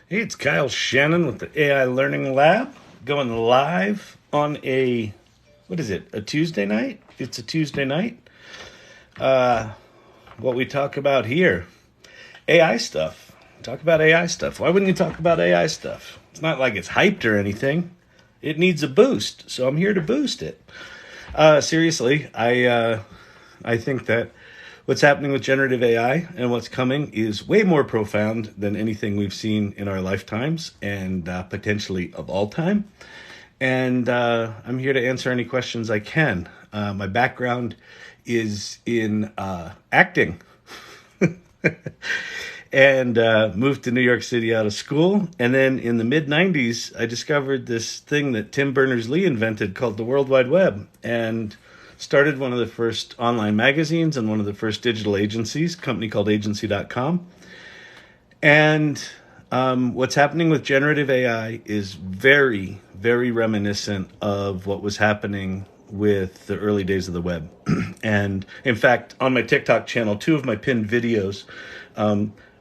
Hey, it's Kyle Shannon with the AI Learning Lab, going live on what is it, a Tuesday night? It's a Tuesday night. What we talk about here, AI stuff. Talk about AI stuff. Why wouldn't you talk about AI stuff? It's not like it's hyped or anything. It needs a boost, so I'm here to boost it. Seriously, I think that what's happening with generative AI and what's coming is way more profound than anything we've seen in our lifetimes and potentially of all time. And I'm here to answer any questions I can. My background is in acting. And moved to New York City out of school. And then in the mid 90s, I discovered this thing that Tim Berners-Lee invented called the World Wide Web, and started one of the first online magazines and one of the first digital agencies, a company called agency.com. And what's happening with generative AI is very, very reminiscent of what was happening with the early days of the web. And in fact, on my TikTok channel, two of my pinned videos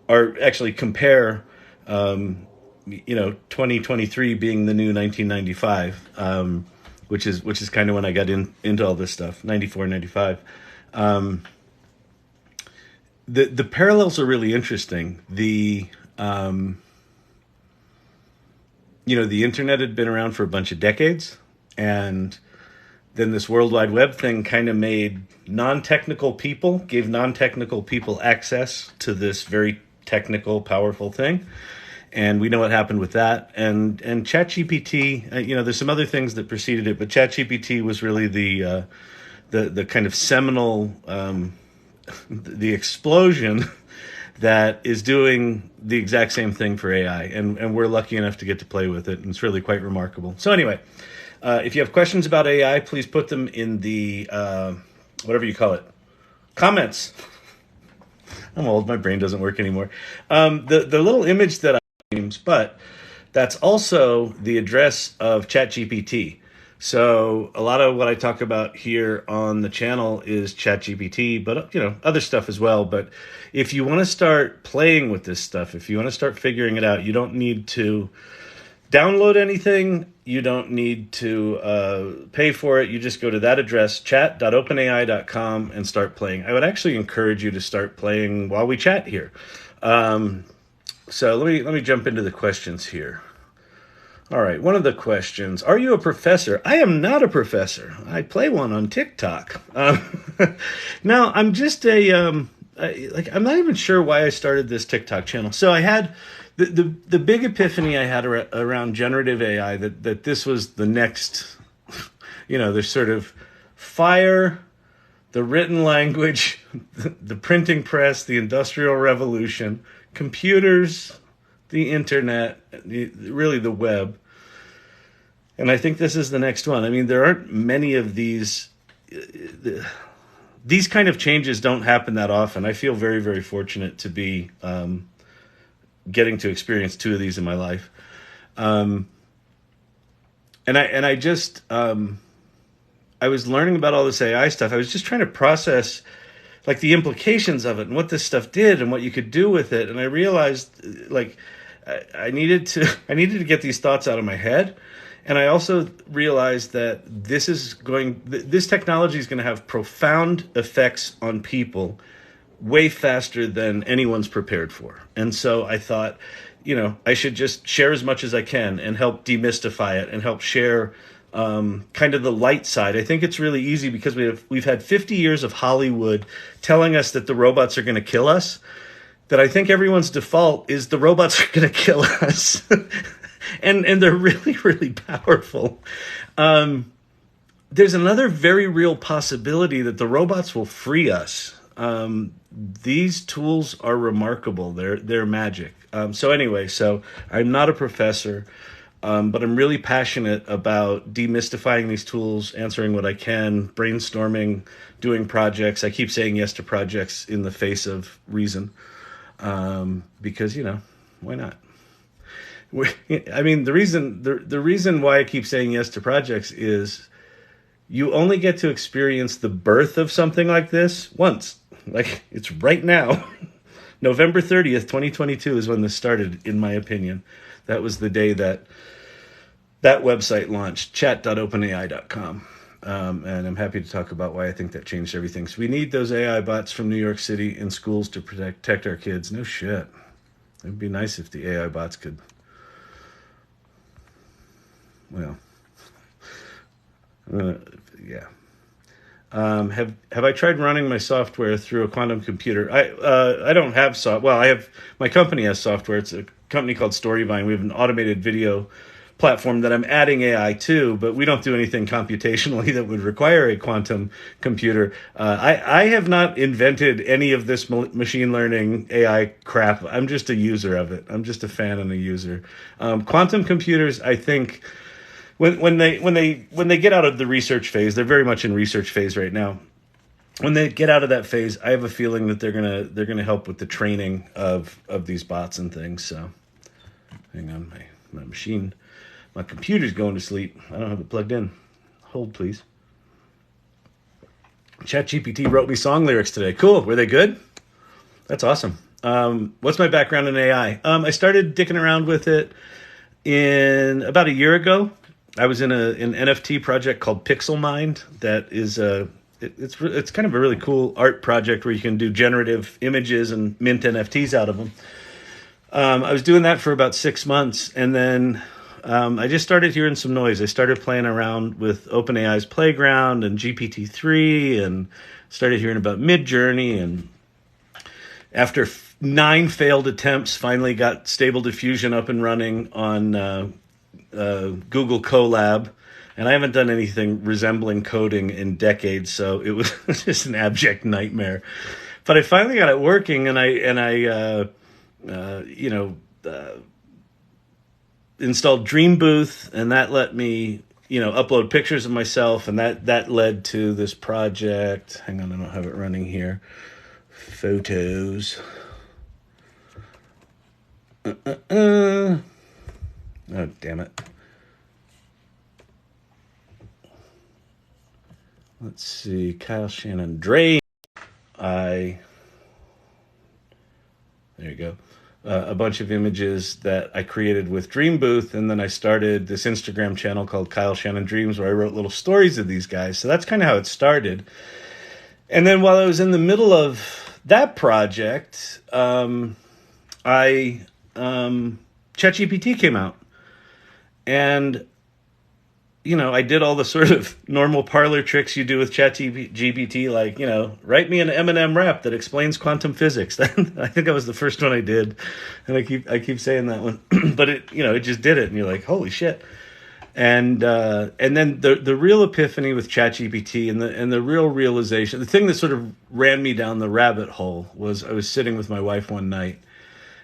are actually compare, 2023 being the new 1995, which is kind of when I got into all this stuff, 94, 95. The parallels are really interesting. The internet had been around for a bunch of decades, and then this World Wide Web thing kind of gave non-technical people access to this very technical, powerful thing. And we know what happened with that. And ChatGPT, there's some other things that preceded it, but ChatGPT was really the kind of seminal, the explosion that is doing the exact same thing for AI. And we're lucky enough to get to play with it. And it's really quite remarkable. So anyway, if you have questions about AI, please put them in the, whatever you call it, comments. I'm old, my brain doesn't work anymore. The little image that but that's also the address of ChatGPT. So a lot of what I talk about here on the channel is ChatGPT, but other stuff as well. But if you want to start playing with this stuff, if you want to start figuring it out, you don't need to download anything. You don't need to pay for it. You just go to that address, chat.openai.com, and start playing. I would actually encourage you to start playing while we chat here. So let me jump into the questions here. All right, one of the questions: are you a professor? I am not a professor. I play one on TikTok. No, I'm just I'm not even sure why I started this TikTok channel. So I had the big epiphany I had around generative AI that this was the next, there's sort of fire, the written language, the printing press, the Industrial Revolution, computers, the internet, really the web. And I think this is the next one. I mean, there aren't many of these kind of changes don't happen that often. I feel very, very fortunate to be getting to experience two of these in my life. I was learning about all this AI stuff. I was just trying to process like the implications of it and what this stuff did and what you could do with it. And I realized I needed to get these thoughts out of my head. And I also realized that this technology is going to have profound effects on people way faster than anyone's prepared for. And so I thought, I should just share as much as I can and help demystify it and help share kind of the light side. I think it's really easy because we've had 50 years of Hollywood telling us that the robots are going to kill us, that I think everyone's default is the robots are going to kill us. and they're really, really powerful. There's another very real possibility that the robots will free us. These tools are remarkable. They're magic. So I'm not a professor. But I'm really passionate about demystifying these tools, answering what I can, brainstorming, doing projects. I keep saying yes to projects in the face of reason, because why not? I mean, the reason why I keep saying yes to projects is you only get to experience the birth of something like this once. Like, it's right now. November 30th, 2022 is when this started, in my opinion. That was the day that website launched, chat.openai.com. And I'm happy to talk about why I think that changed everything. So we need those AI bots from New York City in schools to protect our kids. No shit. It'd be nice if the AI bots could, well, yeah. Have I tried running my software through a quantum computer? I don't have Well, I have, my company has software. It's a company called Storyvine. We have an automated video platform that I'm adding AI to, but we don't do anything computationally that would require a quantum computer. I have not invented any of this machine learning AI crap. I'm just a user of it. I'm just a fan and a user. Quantum computers, I think, when they get out of the research phase, they're very much in research phase right now. When they get out of that phase, I have a feeling that they're gonna help with the training of these bots and things. So, hang on, my computer's going to sleep. I don't have it plugged in. Hold, please. ChatGPT wrote me song lyrics today. Cool. Were they good? That's awesome. What's my background in AI? I started dicking around with it in about a year ago. I was in an NFT project called Pixel Mind. That is it's kind of a really cool art project where you can do generative images and mint NFTs out of them. I was doing that for about 6 months, and then I just started hearing some noise. I started playing around with OpenAI's Playground and GPT-3, and started hearing about Midjourney. And after 9 failed attempts, finally got Stable Diffusion up and running on Google Colab. And I haven't done anything resembling coding in decades, so it was just an abject nightmare. But I finally got it working, and I installed Dream Booth, and that let me, upload pictures of myself, and that led to this project. Hang on, I don't have it running here. Photos. Oh, damn it. Let's see, Kyle Shannon Dre. There you go. A bunch of images that I created with Dream Booth, and then I started this Instagram channel called Kyle Shannon Dreams, where I wrote little stories of these guys. So that's kind of how it started. And then while I was in the middle of that project, ChatGPT came out, and I did all the sort of normal parlor tricks you do with ChatGPT, like, write me an Eminem rap that explains quantum physics. I think that was the first one I did, and I keep saying that one, but it just did it, and you're like, holy shit. And then the real epiphany with ChatGPT and the real realization, the thing that sort of ran me down the rabbit hole, was I was sitting with my wife one night,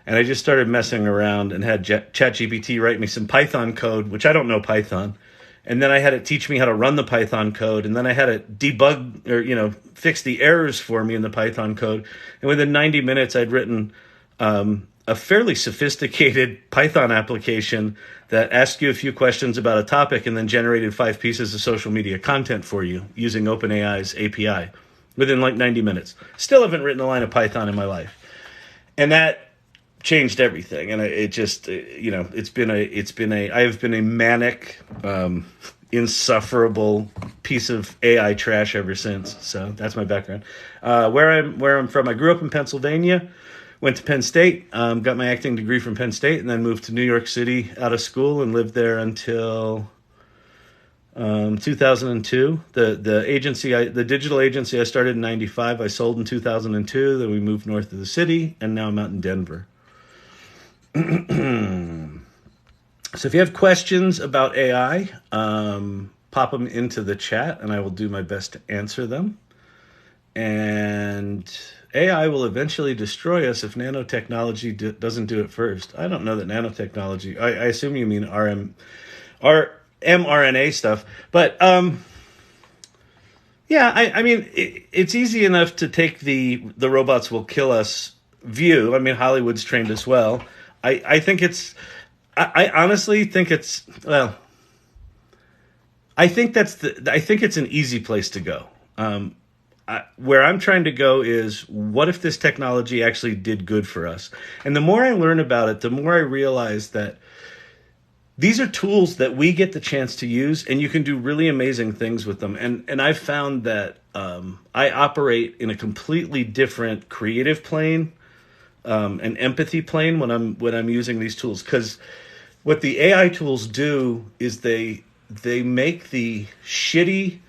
and I just started messing around and had ChatGPT write me some Python code, which I don't know Python. And then I had it teach me how to run the Python code. And then I had it debug or, fix the errors for me in the Python code. And within 90 minutes, I'd written a fairly sophisticated Python application that asked you a few questions about a topic and then generated 5 pieces of social media content for you using OpenAI's API within like 90 minutes. Still haven't written a line of Python in my life. And that changed everything, and it just, I have been a manic, insufferable piece of AI trash ever since. So that's my background. Where I'm from, I grew up in Pennsylvania, went to Penn State, got my acting degree from Penn State, and then moved to New York City out of school and lived there until 2002. The digital agency I started in 95, I sold in 2002. Then we moved north of the city, and now I'm out in Denver. So if you have questions about AI, pop them into the chat, and I will do my best to answer them. And AI will eventually destroy us if nanotechnology doesn't do it first. I don't know that nanotechnology, I assume you mean mRNA stuff, but yeah, I mean, it's easy enough to take the robots will kill us view. I mean, Hollywood's trained us well. I think it's, I honestly think it's, well, I think it's an easy place to go. where I'm trying to go is, what if this technology actually did good for us? And the more I learn about it, the more I realize that these are tools that we get the chance to use, and you can do really amazing things with them. And I've found that I operate in a completely different creative plane, an empathy plane when I'm using these tools. Because what the AI tools do is they make the shitty,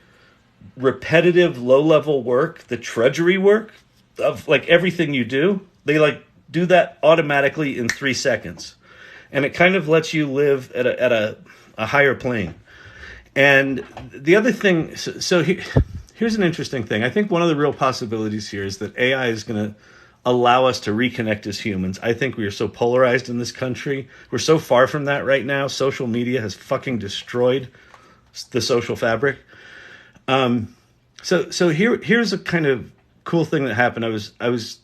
repetitive, low-level work, the drudgery work of like everything you do. They like do that automatically in 3 seconds, and it kind of lets you live at a higher plane. And the other thing, here's an interesting thing. I think one of the real possibilities here is that AI is going to allow us to reconnect as humans. I think we are so polarized in this country. We're so far from that right now. Social media has fucking destroyed the social fabric. So here's a kind of cool thing that happened. I was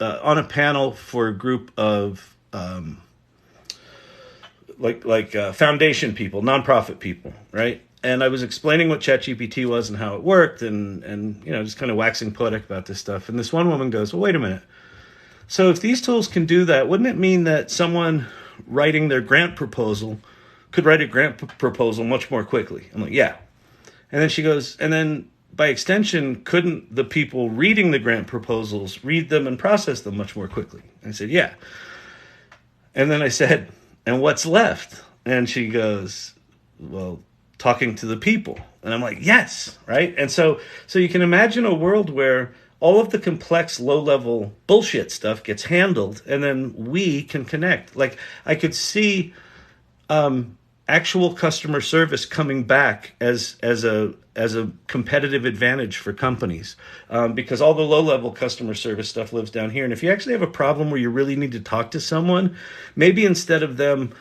on a panel for a group of foundation people, nonprofit people, right? And I was explaining what ChatGPT was and how it worked, and just kind of waxing poetic about this stuff. And this one woman goes, "Well, wait a minute. So if these tools can do that, wouldn't it mean that someone writing their grant proposal could write a grant proposal much more quickly?" I'm like, "Yeah." And then she goes, "And then by extension, couldn't the people reading the grant proposals read them and process them much more quickly?" And I said, "Yeah." And then I said, "And what's left?" And she goes, "Well, talking to the people." And I'm like, "Yes," right? And so you can imagine a world where all of the complex, low-level bullshit stuff gets handled, and then we can connect. Like, I could see actual customer service coming back as a competitive advantage for companies, because all the low-level customer service stuff lives down here. And if you actually have a problem where you really need to talk to someone, maybe instead of them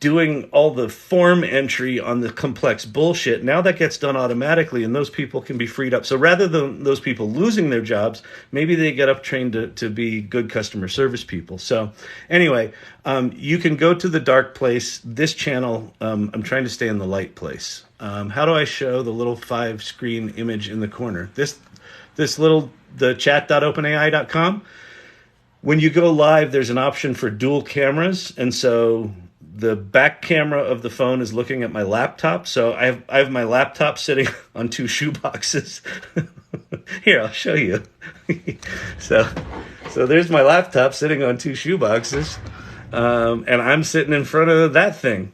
doing all the form entry on the complex bullshit, now that gets done automatically, and those people can be freed up. So rather than those people losing their jobs, maybe they get up trained to be good customer service people. So anyway, you can go to the dark place. This channel, I'm trying to stay in the light place. How do I show the little 5-screen image in the corner? The chat.openai.com. When you go live, there's an option for dual cameras, and so the back camera of the phone is looking at my laptop. So I have my laptop sitting on 2 shoeboxes. Here, I'll show you. So there's my laptop sitting on 2 shoeboxes, and I'm sitting in front of that thing.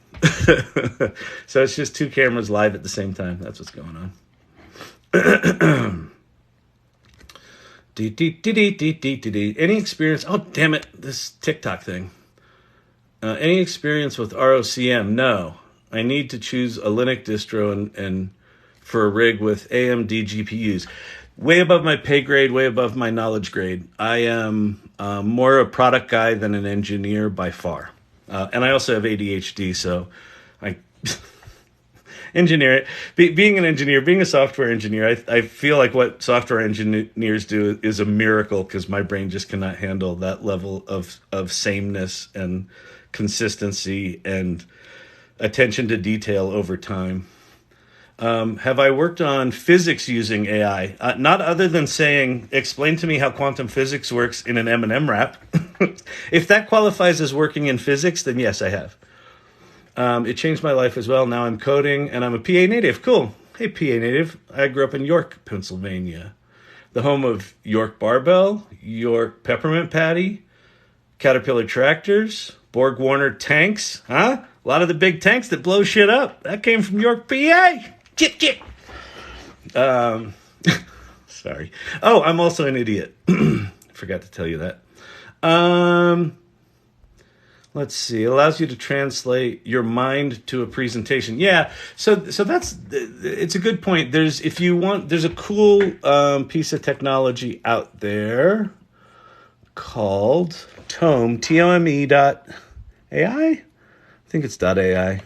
So it's just 2 cameras live at the same time. That's what's going on. Any experience? Oh, damn it. This TikTok thing. Any experience with ROCm? No. I need to choose a Linux distro and for a rig with AMD GPUs. Way above my pay grade, way above my knowledge grade. I am more a product guy than an engineer by far. And I also have ADHD, so I... engineer, being an engineer, being a software engineer, I feel like what software engineers do is a miracle, because my brain just cannot handle that level of sameness and consistency and attention to detail over time. Have I worked on physics using AI? Not other than saying, explain to me how quantum physics works in an M&M rap. If that qualifies as working in physics, then yes, I have. It changed my life as well. Now I'm coding, and I'm a PA native. Cool. Hey, PA native. I grew up in York, Pennsylvania, the home of York Barbell, York Peppermint Patty, Caterpillar tractors, Borg Warner tanks. Huh? A lot of the big tanks that blow shit up. That came from York, PA. Chip. Sorry. Oh, I'm also an idiot. Forgot to tell you that. Let's see. It allows you to translate your mind to a presentation. Yeah. So that's, it's a good point. There's a cool piece of technology out there called Tome, Tome.ai. I think it's .ai.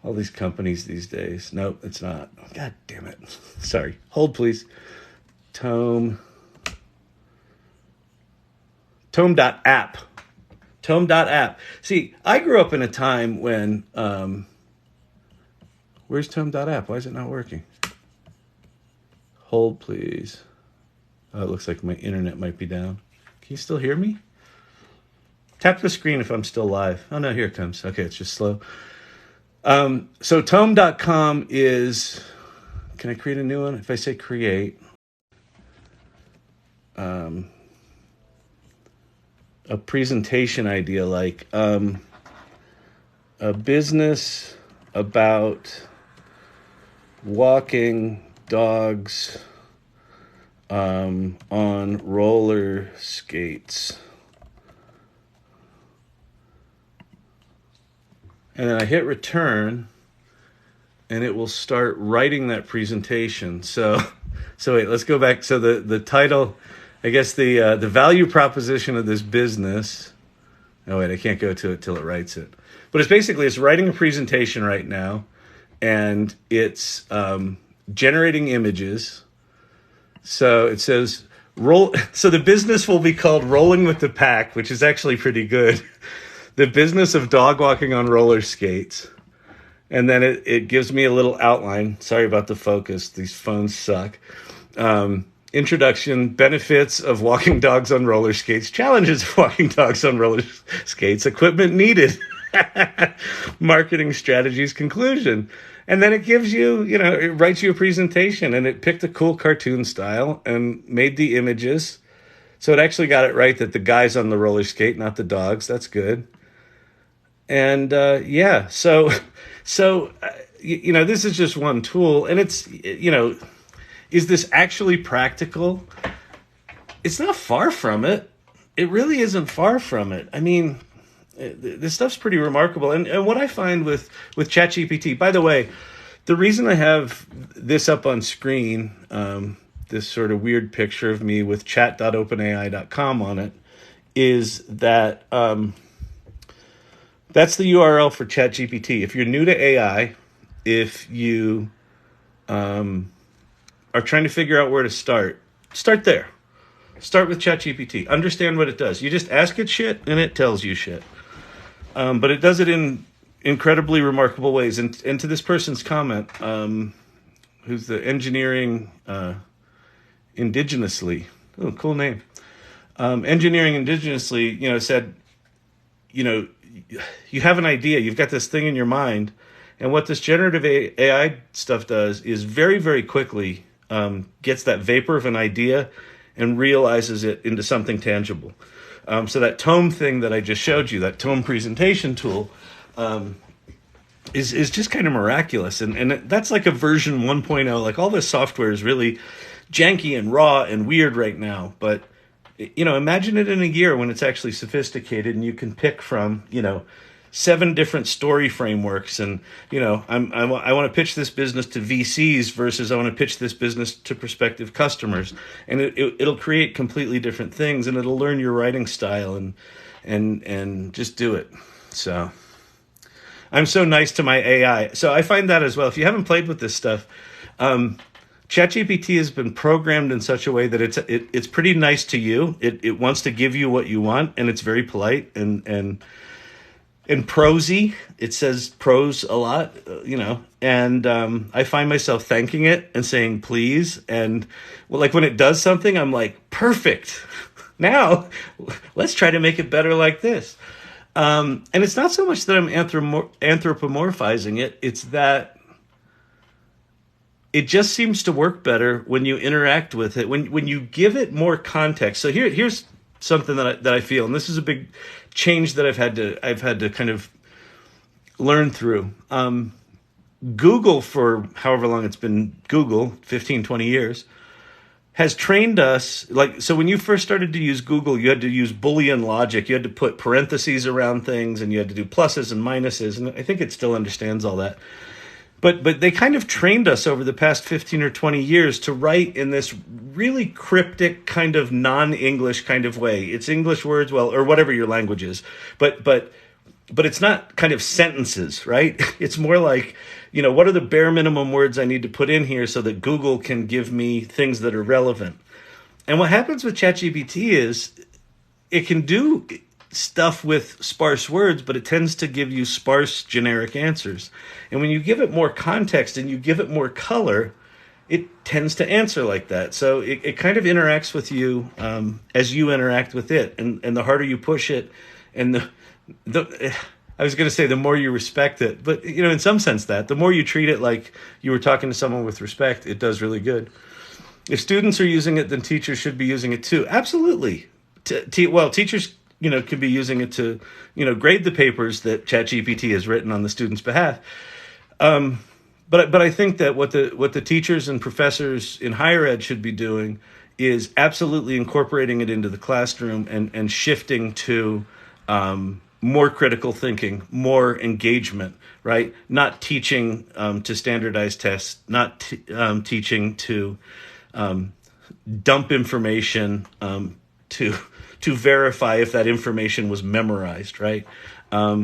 All these companies these days. Nope, it's not. God damn it. Sorry. Hold, please. Tome.app. Tome.app. See, I grew up in a time when... where's Tome.app? Why is it not working? Hold, please. Oh, it looks like my internet might be down. Can you still hear me? Tap the screen if I'm still live. Oh, no, here it comes. Okay, it's just slow. So tome.com is... Can I create a new one? If I say create... a presentation idea like a business about walking dogs on roller skates. And then I hit return and it will start writing that presentation. So wait, let's go back. So the title, I guess the value proposition of this business. Oh wait, I can't go to it till it writes it. But it's writing a presentation right now, and it's generating images. So it says roll. So the business will be called Rolling with the Pack, which is actually pretty good. The business of dog walking on roller skates. And then it gives me a little outline. Sorry about the focus. These phones suck. Introduction, benefits of walking dogs on roller skates, challenges of walking dogs on roller skates, equipment needed, marketing strategies, conclusion. And then it gives you, it writes you a presentation, and it picked a cool cartoon style and made the images. So it actually got it right that the guy's on the roller skate, not the dogs. That's good. And so this is just one tool, and it's, is this actually practical? It's not far from it. It really isn't far from it. I mean, this stuff's pretty remarkable. And what I find with ChatGPT, by the way, the reason I have this up on screen, this sort of weird picture of me with chat.openai.com on it, is that that's the URL for ChatGPT. If you're new to AI, if you are trying to figure out where to start there. Start with ChatGPT. Understand what it does. You just ask it shit, and it tells you shit. But it does it in incredibly remarkable ways. And to this person's comment, who's the engineering indigenously. Oh, cool name. Engineering indigenously, said, you have an idea. You've got this thing in your mind. And what this generative AI stuff does is very, very quickly gets that vapor of an idea and realizes it into something tangible. So that tome thing that I just showed you, that tome presentation tool, is just kind of miraculous. And that's like a version 1.0. Like all this software is really janky and raw and weird right now. But, imagine it in a year when it's actually sophisticated and you can pick from, 7 different story frameworks, and I want to pitch this business to VCs versus I want to pitch this business to prospective customers, and it'll create completely different things, and it'll learn your writing style and just do it. So I'm so nice to my AI. So I find that as well. If you haven't played with this stuff, ChatGPT has been programmed in such a way that it's pretty nice to you. It wants to give you what you want, and it's very polite and prosy. It says prose a lot, and I find myself thanking it and saying please. And like when it does something, I'm like, perfect. Now let's try to make it better like this. And it's not so much that I'm anthropomorphizing it. It's that it just seems to work better when you interact with it, when you give it more context. So here's something that I feel, and this is a big change that I've had to kind of learn through. Google, for however long it's been Google, 15, 20 years, has trained us. So when you first started to use Google, you had to use Boolean logic. You had to put parentheses around things, and you had to do pluses and minuses. And I think it still understands all that. But they kind of trained us over the past 15 or 20 years to write in this really cryptic kind of non-English kind of way. It's English words, or whatever your language is. But it's not kind of sentences, right? It's more like, what are the bare minimum words I need to put in here so that Google can give me things that are relevant? And what happens with ChatGPT is it can do stuff with sparse words, but it tends to give you sparse generic answers. And when you give it more context and you give it more color, it tends to answer like that. So it kind of interacts with you as you interact with it. And the harder you push it, and the I was going to say the more you respect it, but in some sense that the more you treat it like you were talking to someone with respect, it does really good. If students are using it, then teachers should be using it too. Absolutely. Well, teachers, could be using it to, grade the papers that ChatGPT has written on the student's behalf. But I think that what the teachers and professors in higher ed should be doing is absolutely incorporating it into the classroom and shifting to more critical thinking, more engagement, right? Not teaching to standardize tests, not teaching to dump information to verify if that information was memorized, right?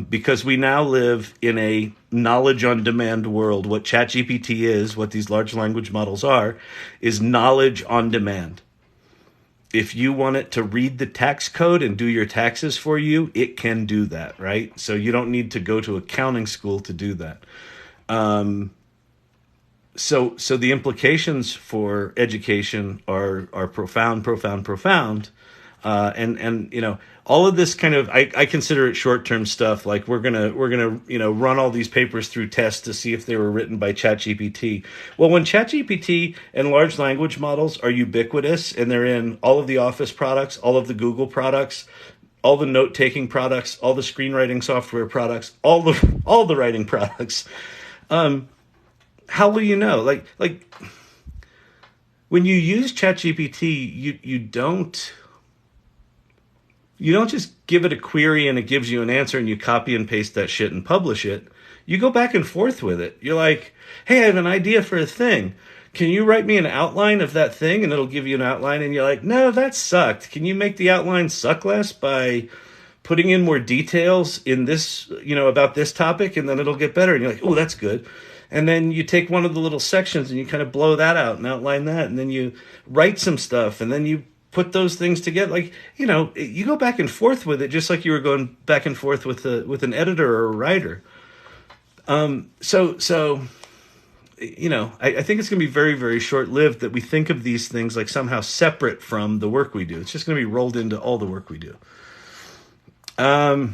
Because we now live in a knowledge on demand world. What ChatGPT is, what these large language models are, is knowledge on demand. If you want it to read the tax code and do your taxes for you, it can do that, right? So you don't need to go to accounting school to do that. So the implications for education are profound. And all of this kind of I consider it short-term stuff. Like we're gonna run all these papers through tests to see if they were written by ChatGPT. Well, when ChatGPT and large language models are ubiquitous and they're in all of the Office products, all of the Google products, all the note-taking products, all the screenwriting software products, all the writing products, how will you know? Like when you use ChatGPT, you don't just give it a query and it gives you an answer and you copy and paste that shit and publish it. You go back and forth with it. You're like, hey, I have an idea for a thing. Can you write me an outline of that thing? And it'll give you an outline. And you're like, no, that sucked. Can you make the outline suck less by putting in more details in this, about this topic? And then it'll get better. And you're like, oh, that's good. And then you take one of the little sections and you kind of blow that out and outline that. And then you write some stuff and then you put those things together. Like, you go back and forth with it just like you were going back and forth with an editor or a writer. So I think it's going to be very, very short-lived that we think of these things like somehow separate from the work we do. It's just going to be rolled into all the work we do. I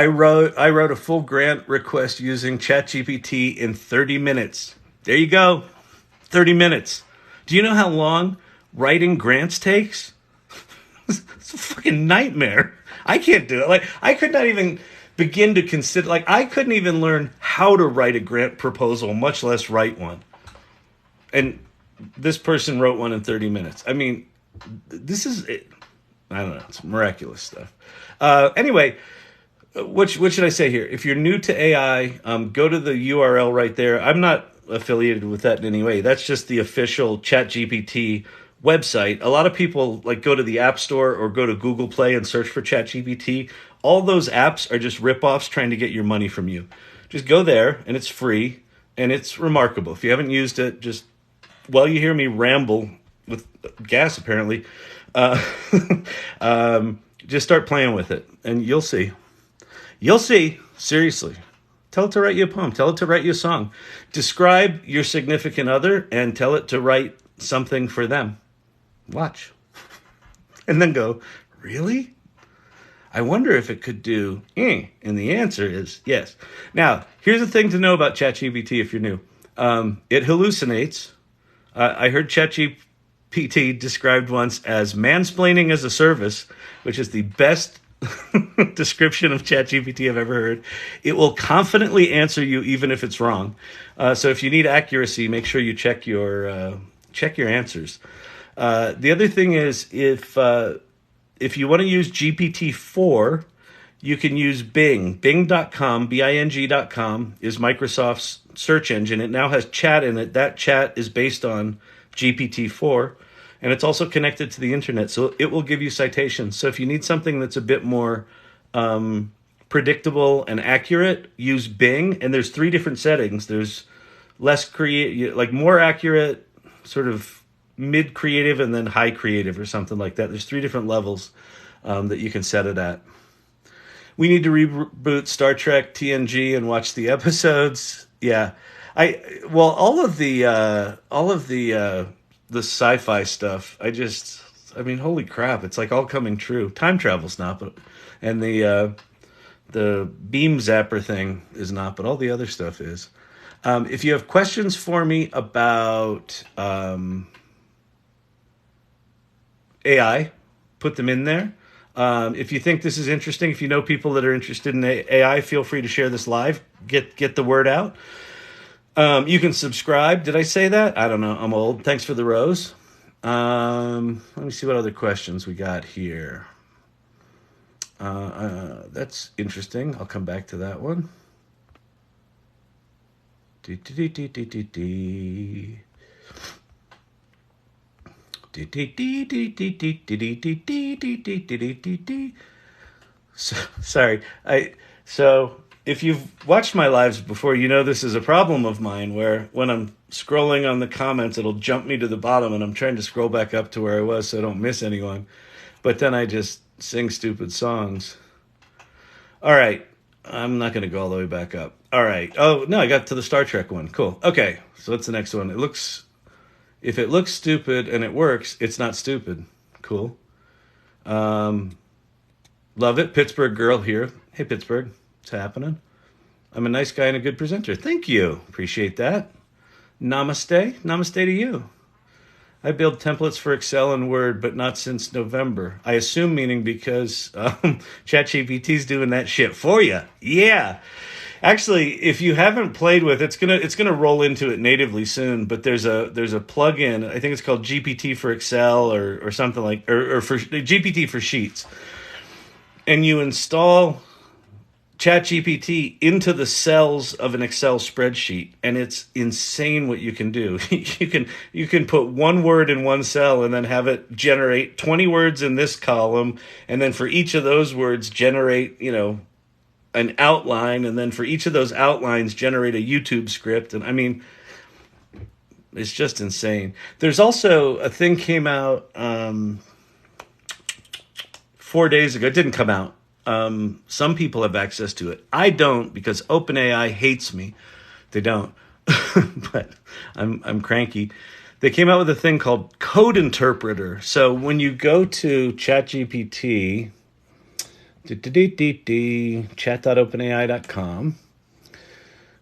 wrote a full grant request using ChatGPT in 30 minutes. There you go. 30 minutes. Do you know how long writing grants takes? It's a fucking nightmare. I can't do it. Like, I could not even begin to consider, I couldn't even learn how to write a grant proposal, much less write one. And this person wrote one in 30 minutes. I mean, this is, I don't know, it's miraculous stuff. Anyway, what should I say here? If you're new to AI, go to the URL right there. I'm not affiliated with that in any way. That's just the official ChatGPT website. A lot of people go to the App Store or go to Google Play and search for ChatGPT. All those apps are just ripoffs trying to get your money from you. Just go there, and it's free, and it's remarkable. If you haven't used it, just while you hear me ramble with gas, apparently, just start playing with it, and you'll see. You'll see. Seriously. Tell it to write you a poem. Tell it to write you a song. Describe your significant other and tell it to write something for them. Watch. And then go, really? I wonder if it could do, and the answer is yes. Now, here's the thing to know about ChatGPT if you're new. It hallucinates. I heard ChatGPT described once as mansplaining as a service, which is the best description of ChatGPT I've ever heard. It will confidently answer you even if it's wrong. So if you need accuracy, make sure you check your answers. The other thing is if you want to use GPT-4, you can use Bing. Bing.com, Bing.com is Microsoft's search engine. It now has chat in it. That chat is based on GPT-4. And it's also connected to the internet, so it will give you citations. So if you need something that's a bit more predictable and accurate, use Bing. And there's 3 different settings. There's more accurate, sort of mid-creative, and then high creative or something like that. There's 3 different levels that you can set it at. We need to reboot Star Trek TNG and watch the episodes. Yeah. Well, all of the sci-fi stuff. I mean, holy crap! It's like all coming true. Time travel's not, but and the beam zapper thing is not, but all the other stuff is. If you have questions for me about AI, put them in there. If you think this is interesting, if you know people that are interested in AI, feel free to share this live. Get the word out. You can subscribe. Did I say that? I don't know. I'm old. Thanks for the rose. Let me see what other questions we got here. That's interesting. I'll come back to that one. Sorry. So if you've watched my lives before, you know this is a problem of mine where when I'm scrolling on the comments, it'll jump me to the bottom and I'm trying to scroll back up to where I was so I don't miss anyone. But then I just sing stupid songs. All right. I'm not going to go all the way back up. All right. Oh, no, I got to the Star Trek one. Cool. Okay. So what's the next one? If it looks stupid and it works, it's not stupid. Cool. Love it. Pittsburgh girl here. Hey, Pittsburgh. What's happening? I'm a nice guy and a good presenter. Thank you. Appreciate that. Namaste. Namaste to you. I build templates for Excel and Word, but not since November. I assume meaning because ChatGPT's doing that shit for you. Yeah. Actually, if you haven't played with it's gonna roll into it natively soon. But there's a plugin. I think it's called GPT for Excel or something like or for GPT for Sheets, and you install ChatGPT into the cells of an Excel spreadsheet, and it's insane what you can do. you can put one word in one cell and then have it generate 20 words in this column, and then for each of those words generate, an outline, and then for each of those outlines generate a YouTube script. And I mean, it's just insane. There's also a thing came out 4 days ago. It didn't come out. Some people have access to it. I don't, because OpenAI hates me. They don't, but I'm cranky. They came out with a thing called Code Interpreter. So when you go to ChatGPT, chat.openai.com,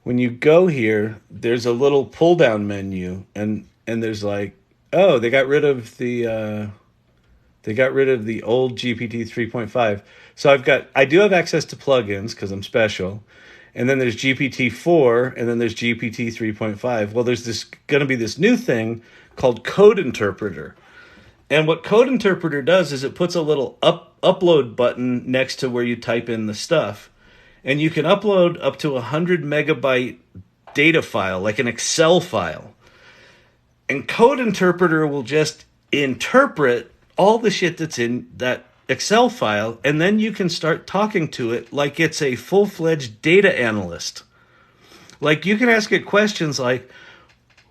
when you go here, there's a little pull down menu, and there's like, oh, they got rid of the old GPT 3.5. So I do have access to plugins because I'm special. And then there's GPT-4, and then there's GPT 3.5. Well, there's going to be this new thing called Code Interpreter. And what Code Interpreter does is it puts a little upload button next to where you type in the stuff. And you can upload up to 100 megabyte data file, like an Excel file. And Code Interpreter will just interpret all the shit that's in that Excel file, and then you can start talking to it like it's a full-fledged data analyst. Like, you can ask it questions like,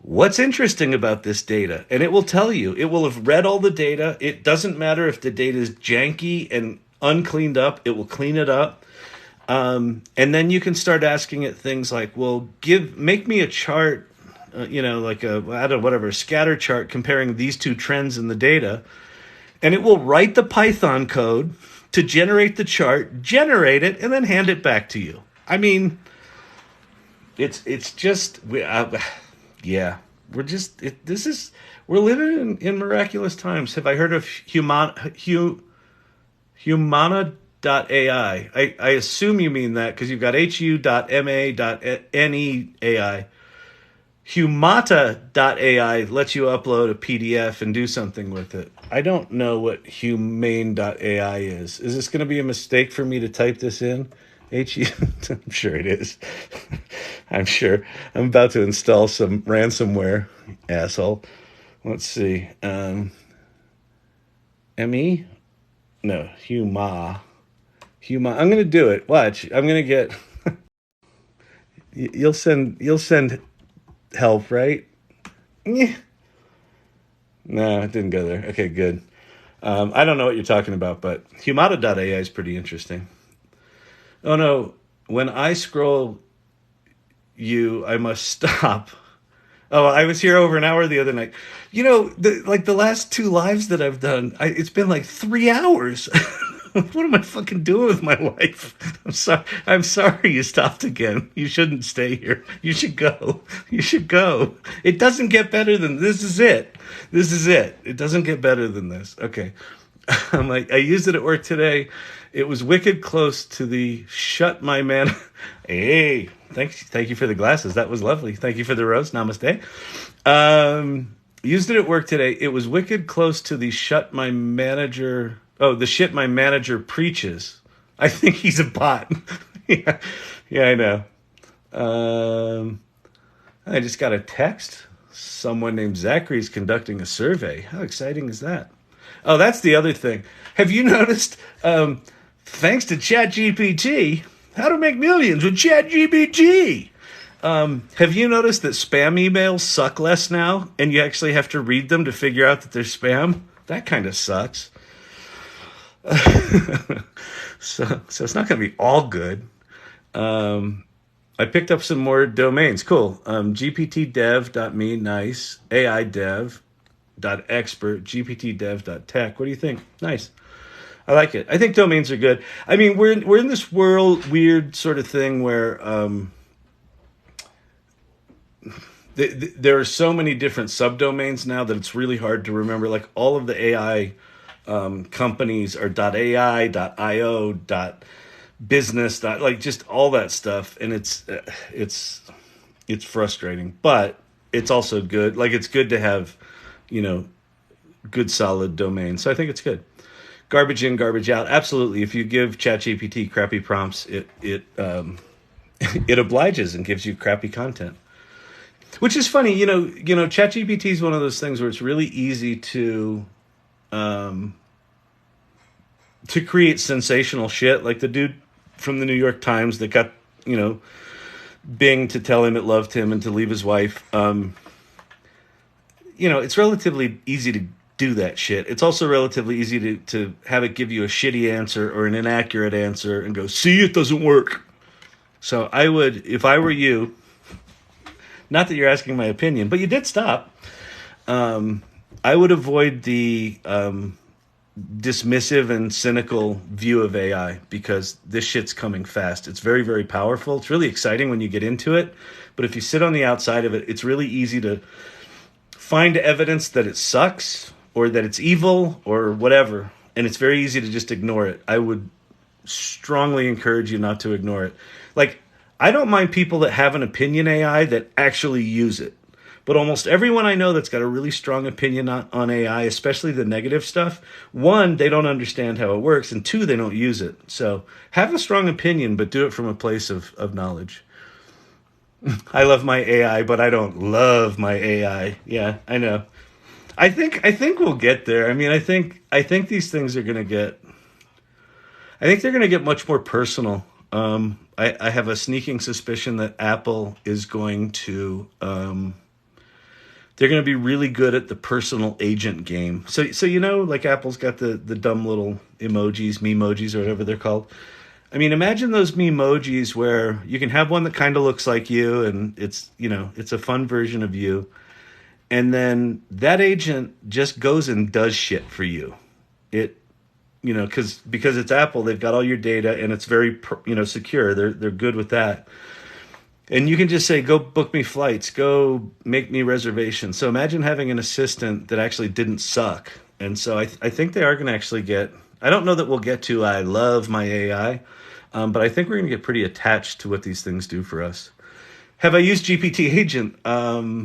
what's interesting about this data? And it will tell you. It will have read all the data. It doesn't matter if the data is janky and uncleaned up. It will clean it up. And then you can start asking it things like, well, make me a chart, like a scatter chart comparing these two trends in the data. And it will write the Python code to generate the chart, generate it, and then hand it back to you. I mean, it's just, yeah, we're living in miraculous times. Have I heard of Humana.ai? I assume you mean that because you've got hu.ma.neai. Humata.ai lets you upload a PDF and do something with it. I don't know what humane.ai is. Is this going to be a mistake for me to type this in? I'm sure it is. I'm sure. I'm about to install some ransomware, asshole. Let's see. ME? No, Huma. I'm going to do it. Watch. I'm going to get... You'll send help, right? Yeah. No, it didn't go there. Okay, good. I don't know what you're talking about, but Humata.ai is pretty interesting. Oh no, when I scroll you, I must stop. Oh, I was here over an hour the other night. Like the last two lives that I've done, it's been like 3 hours. What am I fucking doing with my life? I'm sorry. I'm sorry you stopped again. You shouldn't stay here. You should go. You should go. It doesn't get better than this. Is it. This is it. It doesn't get better than this. Okay. I used it at work today. It was wicked close to the shut my man. Hey, thank you for the glasses. That was lovely. Thank you for the rose. Namaste. Used it at work today. It was wicked close to the shut my manager. Oh, the shit my manager preaches. I think he's a bot. Yeah, I know. I just got a text. Someone named Zachary is conducting a survey. How exciting is that? Oh, that's the other thing. Have you noticed, thanks to ChatGPT, how to make millions with ChatGPT? Have you noticed that spam emails suck less now, and you actually have to read them to figure out that they're spam? That kind of sucks. So it's not going to be all good. I picked up some more domains. Cool. gptdev.me, nice. aidev.expert, gptdev.tech. What do you think? Nice. I like it. I think domains are good. I mean, we're in this weird sort of thing where there are so many different subdomains now that it's really hard to remember. Like all of the AI companies are .ai, .io, .business, like just all that stuff, and it's frustrating, but it's also good. Like it's good to have, good solid domains. So I think it's good. Garbage in, garbage out. Absolutely. If you give ChatGPT crappy prompts, it it obliges and gives you crappy content. Which is funny, ChatGPT is one of those things where it's really easy to create sensational shit. Like the dude from the New York Times that got, Bing to tell him it loved him and to leave his wife. It's relatively easy to do that shit. It's also relatively easy to have it give you a shitty answer or an inaccurate answer and go, see, it doesn't work. So I would, if I were you, not that you're asking my opinion, but you did stop. I would avoid the dismissive and cynical view of AI because this shit's coming fast. It's very, very powerful. It's really exciting when you get into it. But if you sit on the outside of it, it's really easy to find evidence that it sucks or that it's evil or whatever. And it's very easy to just ignore it. I would strongly encourage you not to ignore it. Like, I don't mind people that have an opinion AI that actually use it. But almost everyone I know that's got a really strong opinion on AI, especially the negative stuff, one, they don't understand how it works, and two, they don't use it. So have a strong opinion, but do it from a place of knowledge. I love my AI, but I don't love my AI. Yeah, I know. I think we'll get there. I mean, I think these things are going to get... I think they're going to get much more personal. I have a sneaking suspicion that Apple is going to... they're going to be really good at the personal agent game. So like Apple's got the dumb little memojis, or whatever they're called. I mean, imagine those memojis where you can have one that kind of looks like you, and it's a fun version of you. And then that agent just goes and does shit for you. Because it's Apple, they've got all your data, and it's very, secure. They're good with that. And you can just say, go book me flights, go make me reservations. So imagine having an assistant that actually didn't suck. And so I think they are going to actually get, I don't know that we'll get to I love my AI, but I think we're going to get pretty attached to what these things do for us. Have I used GPT Agent?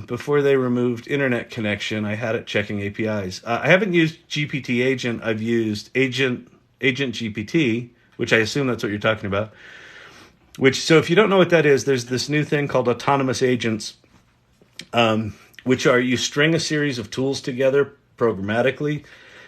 Before they removed internet connection, I had it checking APIs. I haven't used GPT Agent. I've used Agent GPT, which I assume that's what you're talking about. So if you don't know what that is, there's this new thing called autonomous agents, which are you string a series of tools together programmatically,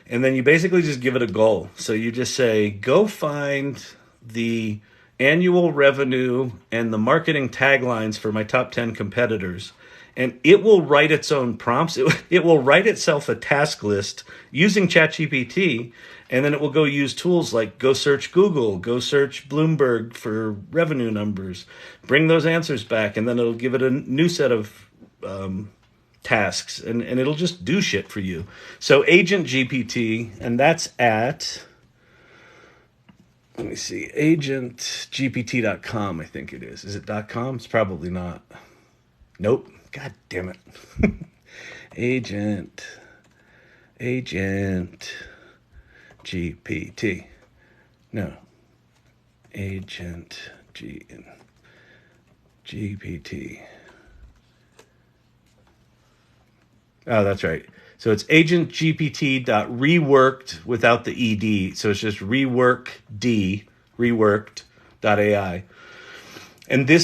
and then you basically just give it a goal. So you just say, go find the annual revenue and the marketing taglines for my top 10 competitors. And it will write its own prompts. It will write itself a task list using ChatGPT, And then it will go use tools like go search Google, go search Bloomberg for revenue numbers, bring those answers back, and then it'll give it a new set of tasks, and it'll just do shit for you. So Agent GPT, and that's at, let me see, agentgpt.com, I think it is. Is it .com? It's probably not. Nope. God damn it. Agent GPT. No. Agent GPT. Oh, that's right. So it's agentgpt.reworked without the ed. So it's just reworked.ai. And this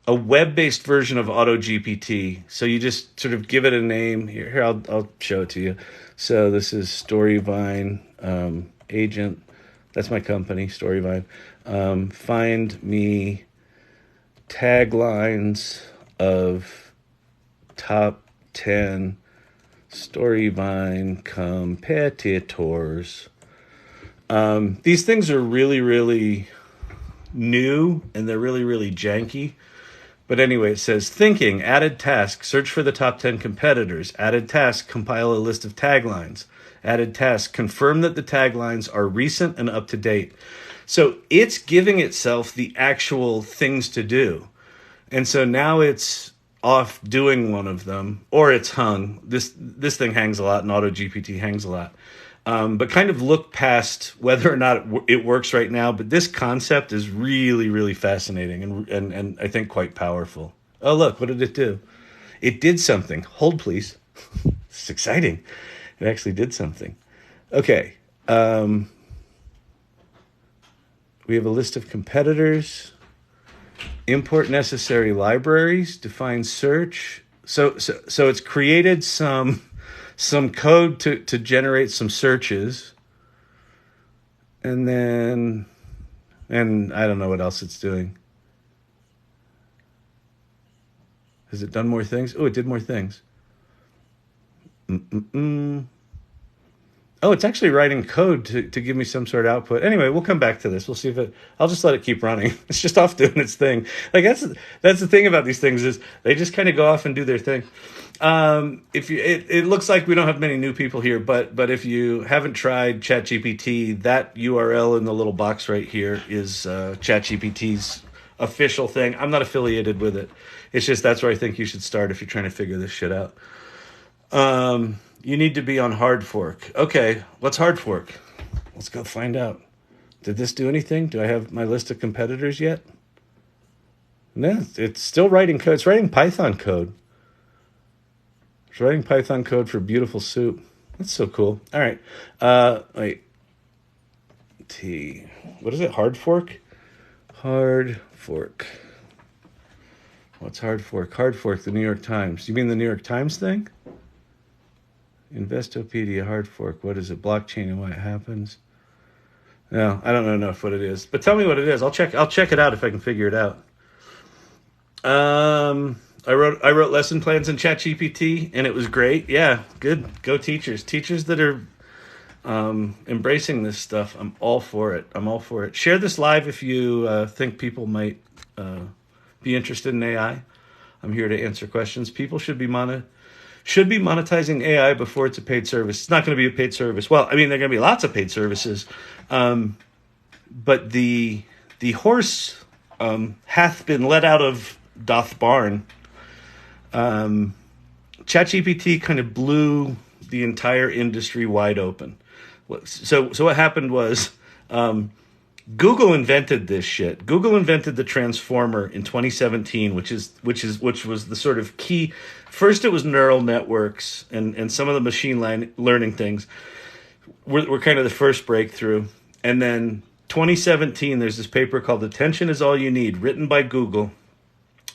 a web-based version of AutoGPT. So you just sort of give it a name. Here I'll show it to you. So this is Storyvine agent. That's my company, Storyvine. Find me taglines of top 10 Storyvine competitors. These things are really, really new, and they're really, really janky. But anyway, it says, thinking, added task, search for the top 10 competitors. Added task, compile a list of taglines. Added task, confirm that the taglines are recent and up to date. So it's giving itself the actual things to do. And so now it's off doing one of them, or it's hung. This thing hangs a lot, and AutoGPT hangs a lot. But kind of look past whether or not it works right now. But this concept is really, really fascinating and I think quite powerful. Oh, look, what did it do? It did something. Hold, please. It's exciting. It actually did something. Okay. We have a list of competitors. Import necessary libraries. Define search. So it's created some code to generate some searches. And I don't know what else it's doing. Has it done more things? Oh, it did more things. Oh, it's actually writing code to give me some sort of output. Anyway, we'll come back to this. We'll see if I'll just let it keep running. It's just off doing its thing. Like that's the thing about these things is they just kind of go off and do their thing. It looks like we don't have many new people here, but if you haven't tried ChatGPT, that URL in the little box right here is ChatGPT's official thing. I'm not affiliated with it. It's just that's where I think you should start if you're trying to figure this shit out. You need to be on hard fork. Okay, what's hard fork? Let's go find out. Did this do anything? Do I have my list of competitors yet? No, it's still writing code. It's writing Python code. It's writing Python code for beautiful soup. That's so cool. All right. Wait. What is it? Hard fork? Hard fork. What's hard fork? Hard fork, the New York Times. You mean the New York Times thing? Investopedia, hard fork. What is it? Blockchain and what happens? No, I don't know enough what it is. But tell me what it is. I'll check it out if I can figure it out. I wrote lesson plans in ChatGPT, and it was great. Yeah, good. Go teachers. Teachers that are embracing this stuff. I'm all for it. Share this live if you think people might be interested in AI. I'm here to answer questions. People should be monetizing AI before it's a paid service. It's not going to be a paid service. Well, I mean, there are going to be lots of paid services, but the horse hath been let out of doth barn. ChatGPT kind of blew the entire industry wide open. So what happened was Google invented this shit. Google invented the transformer in 2017, which was the sort of key. First, it was neural networks and some of the machine learning things were kind of the first breakthrough. And then 2017, there's this paper called "Attention is All You Need," written by Google.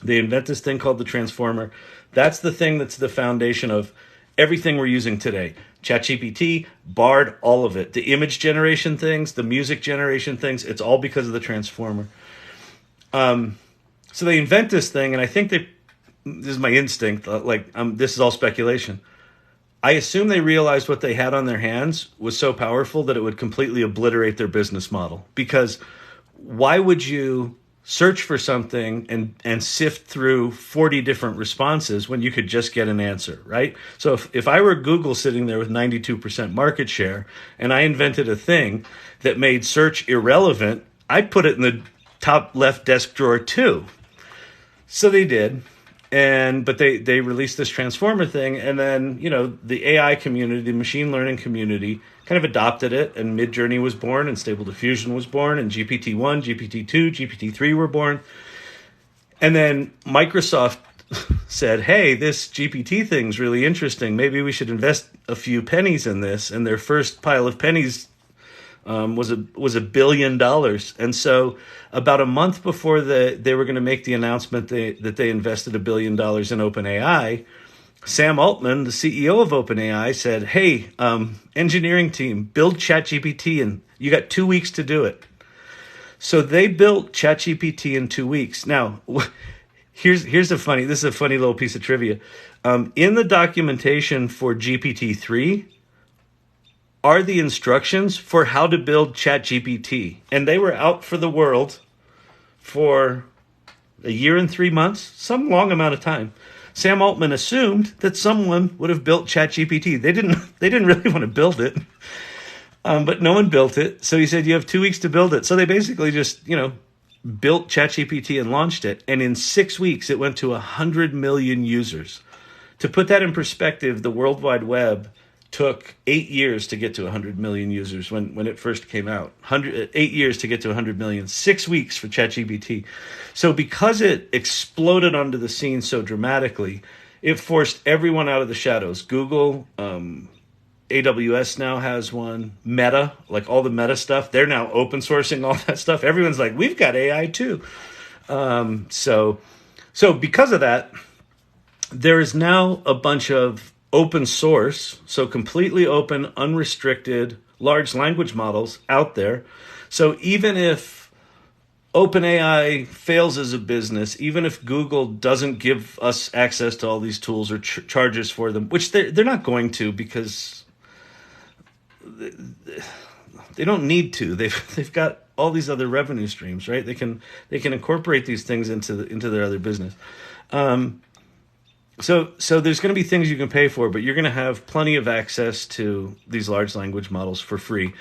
They invent this thing called the transformer. That's the thing that's the foundation of everything we're using today. ChatGPT, Bard, all of it. The image generation things, the music generation things, it's all because of the transformer. So they invent this thing, and I think this is my instinct, this is all speculation. I assume they realized what they had on their hands was so powerful that it would completely obliterate their business model. Because why would you search for something and sift through 40 different responses when you could just get an answer, right? So if I were Google sitting there with 92% market share and I invented a thing that made search irrelevant, I'd put it in the top left desk drawer too. So they did. But they released this transformer thing, and then, the AI community, the machine learning community, kind of adopted it, and Midjourney was born, and Stable Diffusion was born, and GPT-1, GPT-2, GPT-3 were born. And then Microsoft said, hey, this GPT thing's really interesting. Maybe we should invest a few pennies in this. And their first pile of pennies was $1 billion. And so about a month before they were going to make the announcement that they invested $1 billion in OpenAI, Sam Altman, the CEO of OpenAI, said, hey, engineering team, build ChatGPT, and you got 2 weeks to do it. So they built ChatGPT in 2 weeks. Now, this is a funny little piece of trivia. In the documentation for GPT-3 are the instructions for how to build ChatGPT. And they were out for the world for a year and 3 months, some long amount of time. Sam Altman assumed that someone would have built ChatGPT. They didn't really want to build it, but no one built it. So he said, you have 2 weeks to build it. So they basically just, built ChatGPT and launched it. And in 6 weeks, it went to 100 million users. To put that in perspective, the World Wide Web took 8 years to get to 100 million users when it first came out. 8 years to get to 100 million. 6 weeks for ChatGPT. So because it exploded onto the scene so dramatically, it forced everyone out of the shadows. Google, AWS now has one. Meta, like all the Meta stuff, they're now open sourcing all that stuff. Everyone's like, we've got AI too. So because of that, there is now a bunch of open source, so completely open, unrestricted, large language models out there. So even if OpenAI fails as a business, even if Google doesn't give us access to all these tools or charges for them, which they're not going to because they don't need to. They've got all these other revenue streams, right? They can incorporate these things into their other business. So there's going to be things you can pay for, but you're going to have plenty of access to these large language models for free.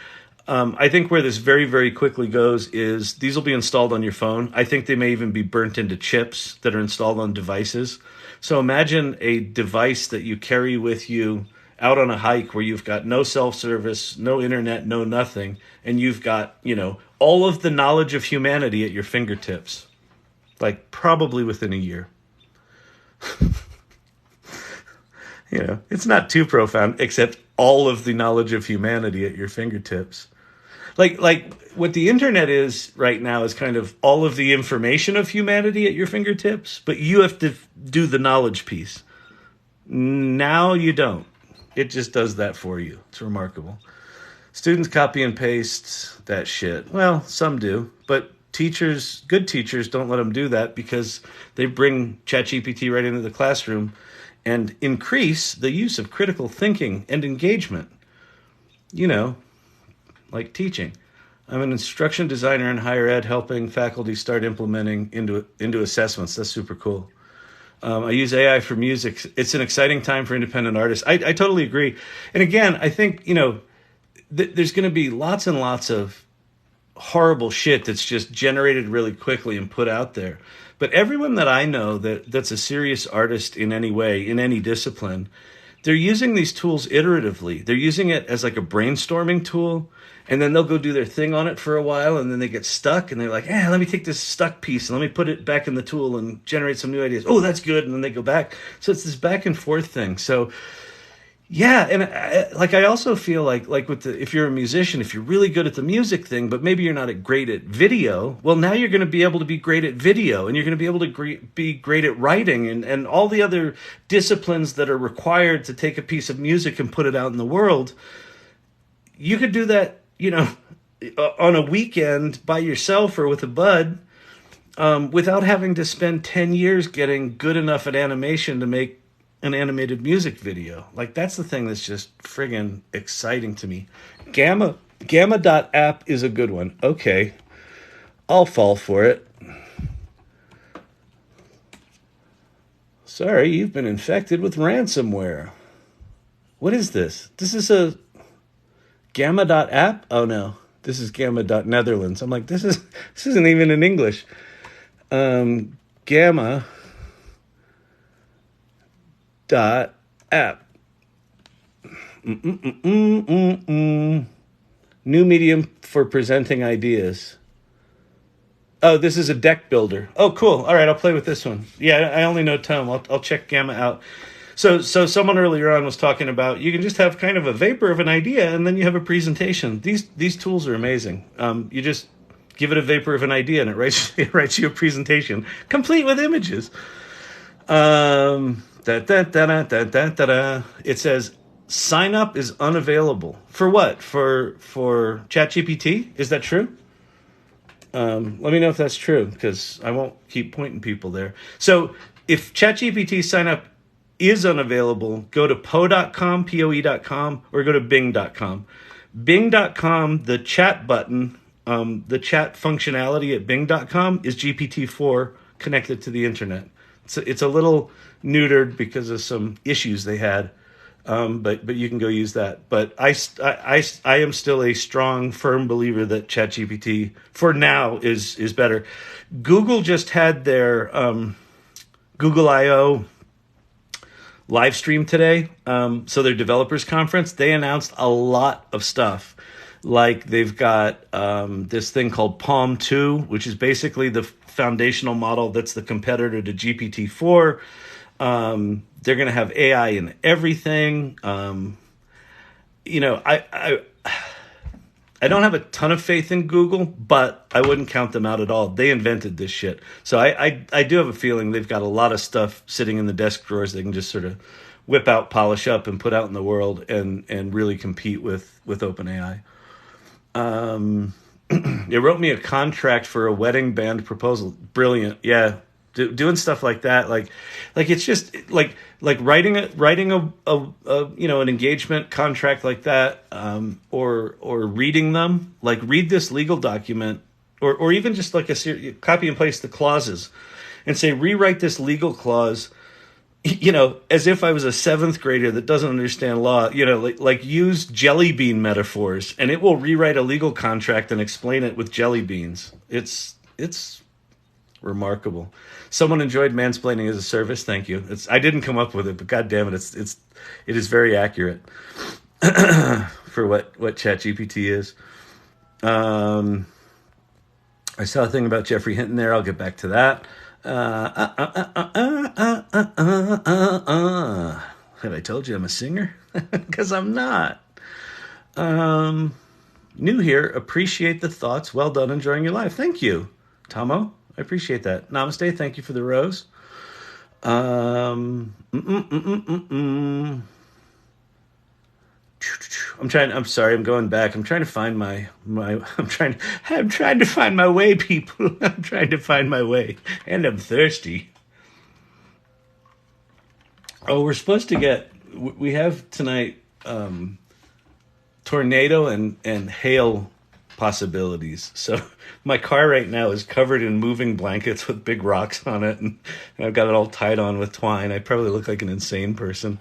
I think where this very, very quickly goes is these will be installed on your phone. I think they may even be burnt into chips that are installed on devices. So imagine a device that you carry with you out on a hike where you've got no self-service, no internet, no nothing, and you've got, all of the knowledge of humanity at your fingertips, like probably within a year. It's not too profound, except all of the knowledge of humanity at your fingertips. Like what the internet is right now is kind of all of the information of humanity at your fingertips, but you have to do the knowledge piece. Now you don't. It just does that for you. It's remarkable. Students copy and paste that shit. Well, some do, but good teachers don't let them do that because they bring ChatGPT right into the classroom and increase the use of critical thinking and engagement, like teaching. I'm an instruction designer in higher ed helping faculty start implementing into assessments. That's super cool. I use AI for music. It's an exciting time for independent artists. I totally agree. And again, I think, there's going to be lots and lots of horrible shit that's just generated really quickly and put out there. But everyone that I know that's a serious artist in any way, in any discipline, they're using these tools iteratively. They're using it as like a brainstorming tool, and then they'll go do their thing on it for a while, and then they get stuck, and they're like, let me take this stuck piece, and let me put it back in the tool and generate some new ideas. Oh, that's good, and then they go back. So it's this back and forth thing. So yeah, and I also feel like if you're a musician, if you're really good at the music thing, but maybe you're not great at video, well, now you're going to be able to be great at video, and you're going to be able to be great at writing and all the other disciplines that are required to take a piece of music and put it out in the world. You could do that, on a weekend by yourself or with a bud, without having to spend 10 years getting good enough at animation to make an animated music video. Like, that's the thing that's just friggin' exciting to me. Gamma.app is a good one. Okay, I'll fall for it. Sorry, you've been infected with ransomware. What is this? This is a Gamma.app? Oh no, this is Gamma.Netherlands. I'm like, this isn't even in English. Gamma dot app. New medium for presenting ideas. Oh, this is a deck builder. Oh, cool. All right, I'll play with this one. Yeah, I only know Tome. I'll check Gamma out. So someone earlier on was talking about you can just have kind of a vapor of an idea, and then you have a presentation. These tools are amazing. You just give it a vapor of an idea, and it writes you a presentation complete with images. It says sign up is unavailable. For what? For ChatGPT? Is that true? Let me know if that's true, because I won't keep pointing people there. So if ChatGPT sign up is unavailable, go to poe.com, poe.com, or go to bing.com. Bing.com, the chat button, the chat functionality at bing.com is GPT-4 connected to the internet. It's a little neutered because of some issues they had, but you can go use that. But I am still a strong, firm believer that ChatGPT for now is better. Google just had their Google I/O live stream today. So their developers conference, they announced a lot of stuff. Like they've got this thing called Palm 2, which is basically the foundational model that's the competitor to GPT-4. They're going to have AI in everything. I don't have a ton of faith in Google, but I wouldn't count them out at all. They invented this shit. So I do have a feeling they've got a lot of stuff sitting in the desk drawers they can just sort of whip out, polish up, and put out in the world and really compete with OpenAI. It wrote me a contract for a wedding band proposal. Brilliant. Yeah. Doing stuff like that. Like it's just like writing a an engagement contract like that, or reading them, like read this legal document, or even just like copy and paste the clauses and say, rewrite this legal clause, as if I was a seventh grader that doesn't understand law, like use jelly bean metaphors, and it will rewrite a legal contract and explain it with jelly beans. It's remarkable. Someone enjoyed mansplaining as a service. Thank you. I didn't come up with it, but God damn it, it is very accurate for what ChatGPT is. I saw a thing about Jeffrey Hinton there. I'll get back to that. Have I told you I'm a singer? Because I'm not. New here. Appreciate the thoughts. Well done. Enjoying your life. Thank you, Tomo. I appreciate that. Namaste. Thank you for the rose. I'm sorry. I'm going back. I'm trying to find I'm trying to find my way, people. I'm trying to find my way, and I'm thirsty. Oh, we're supposed to we have tonight tornado and hail possibilities. So my car right now is covered in moving blankets with big rocks on it, and I've got it all tied on with twine. I probably look like an insane person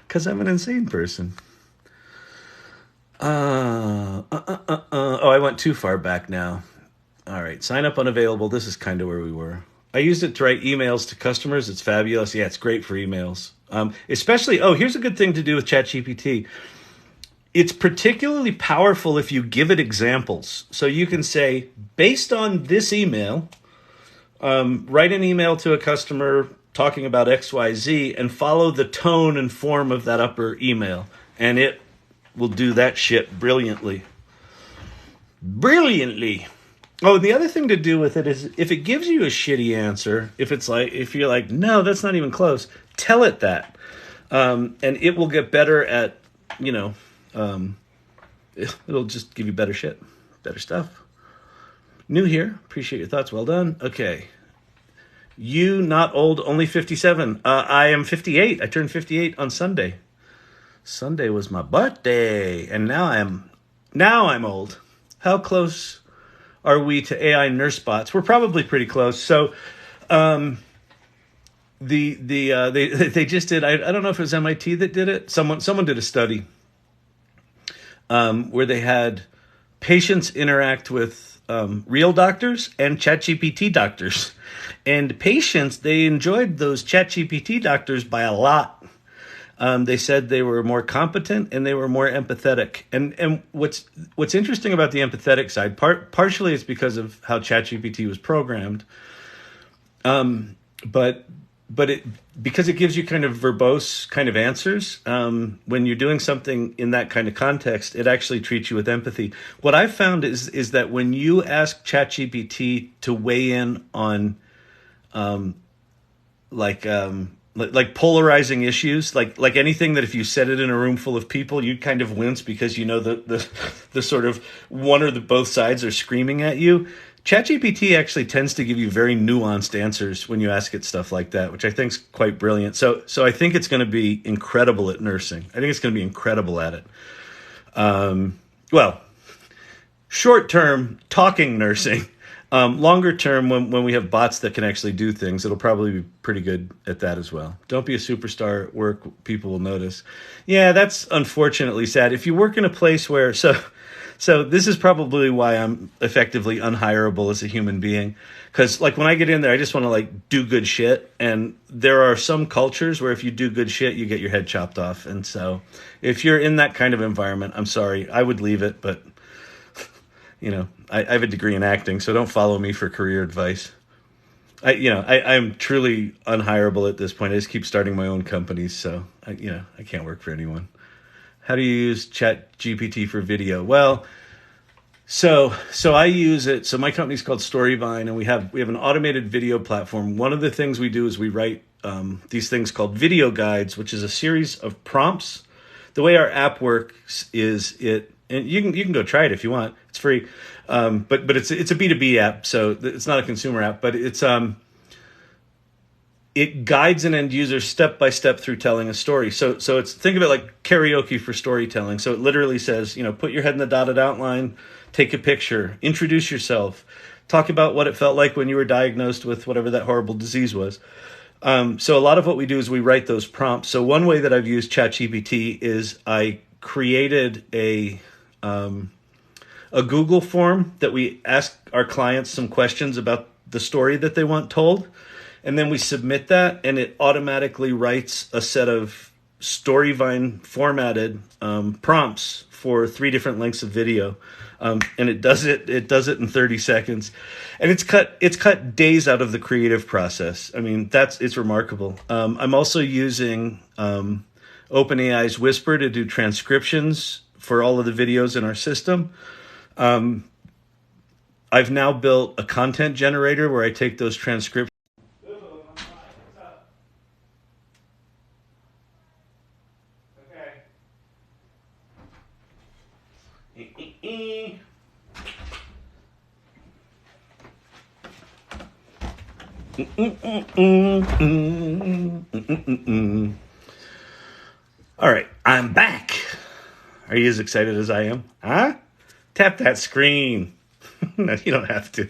because I'm an insane person. Oh, I went too far back now. All right, sign up unavailable. This is kind of where we were. I used it to write emails to customers. It's fabulous. Yeah, it's great for emails. Especially, here's a good thing to do with ChatGPT. It's particularly powerful if you give it examples. So you can say, based on this email, write an email to a customer talking about XYZ and follow the tone and form of that upper email. And it will do that shit brilliantly. Brilliantly. Oh, and the other thing to do with it is if it gives you a shitty answer, if you're like, no, that's not even close, tell it that. And it will get better at, it'll just give you better shit, better stuff. New here. Appreciate your thoughts. Well done. Okay. You not old, only 57. I am 58. I turned 58 on Sunday. Sunday was my birthday, and now I'm old. How close are we to AI nurse bots? We're probably pretty close. So they just did. I don't know if it was MIT that did it. Someone did a study where they had patients interact with real doctors and ChatGPT doctors, and patients, they enjoyed those ChatGPT doctors by a lot. They said they were more competent and they were more empathetic. And what's interesting about the empathetic side, partially it's because of how ChatGPT was programmed, but it, because it gives you kind of verbose kind of answers, when you're doing something in that kind of context, it actually treats you with empathy. What I've found is that when you ask ChatGPT to weigh in on like polarizing issues, like anything that if you said it in a room full of people, you'd kind of wince because you know the sort of one or the both sides are screaming at you. ChatGPT actually tends to give you very nuanced answers when you ask it stuff like that, which I think is quite brilliant. So I think it's going to be incredible at nursing. I think it's going to be incredible at it. Well, short term, talking nursing. Longer term, when we have bots that can actually do things, it'll probably be pretty good at that as well. Don't be a superstar at work. People will notice. Yeah, that's unfortunately sad. If you work in a place where... So this is probably why I'm effectively unhireable as a human being. Because like when I get in there, I just want to like do good shit. And there are some cultures where if you do good shit, you get your head chopped off. And so if you're in that kind of environment, I'm sorry, I would leave it. But, you know, I have a degree in acting, so don't follow me for career advice. I'm truly unhireable at this point. I just keep starting my own companies, so I can't work for anyone. How do you use Chat GPT for video? Well, so I use it. So my company's called Storyvine, and we have an automated video platform. One of the things we do is we write these things called video guides, which is a series of prompts. The way our app works is and you can go try it if you want. It's free, but it's a B2B app, so it's not a consumer app. But it guides an end user step by step through telling a story. So it's, think of it like karaoke for storytelling. So it literally says, put your head in the dotted outline, take a picture, introduce yourself, talk about what it felt like when you were diagnosed with whatever that horrible disease was. So a lot of what we do is we write those prompts. So one way that I've used ChatGPT is I created a Google form that we ask our clients some questions about the story that they want told. And then we submit that, and it automatically writes a set of Storyvine formatted prompts for 3 different lengths of video, and it does it in 30 seconds, and it's cut days out of the creative process. I mean, it's remarkable. I'm also using OpenAI's Whisper to do transcriptions for all of the videos in our system. I've now built a content generator where I take those transcriptions. All right, I'm back. Are you as excited as I am? Huh? Tap that screen. No, you don't have to.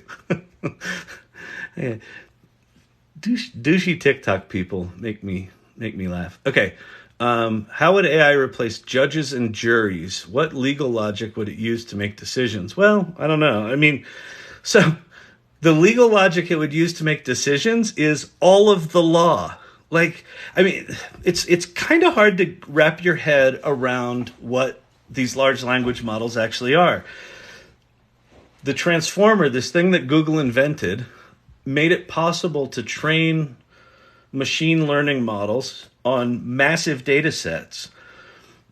Yeah. Douchey TikTok people make me laugh. Okay. How would AI replace judges and juries? What legal logic would it use to make decisions? Well, I don't know. I mean, so the legal logic it would use to make decisions is all of the law. Like, I mean, it's kind of hard to wrap your head around what these large language models actually are. The transformer, this thing that Google invented, made it possible to train machine learning models on massive data sets.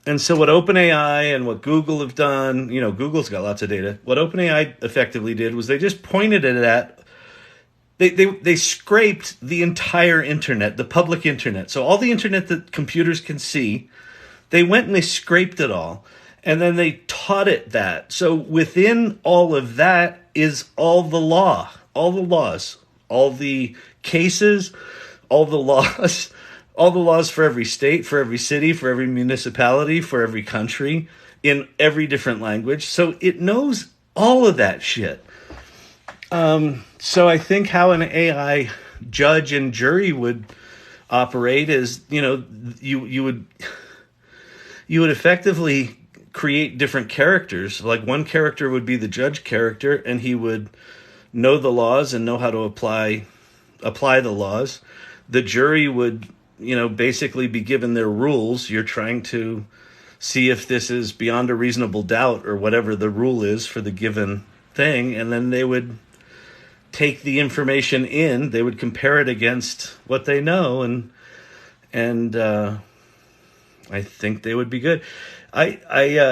And so what OpenAI and what Google have done, Google's got lots of data. What OpenAI effectively did was they just pointed it at, they scraped the entire internet, the public internet. So all the internet that computers can see, they went and they scraped it all. And then they taught it that. So within all of that is all the law, all the laws, all the cases, all the laws, all the laws for every state, for every city, for every municipality, for every country, in every different language. So it knows all of that shit. So I think how an AI judge and jury would operate is, you would effectively create different characters. Like one character would be the judge character, and he would know the laws and know how to apply the laws. The jury would, basically be given their rules. You're trying to see if this is beyond a reasonable doubt or whatever the rule is for the given thing, and then they would take the information in, they would compare it against what they know, and I think they would be good. And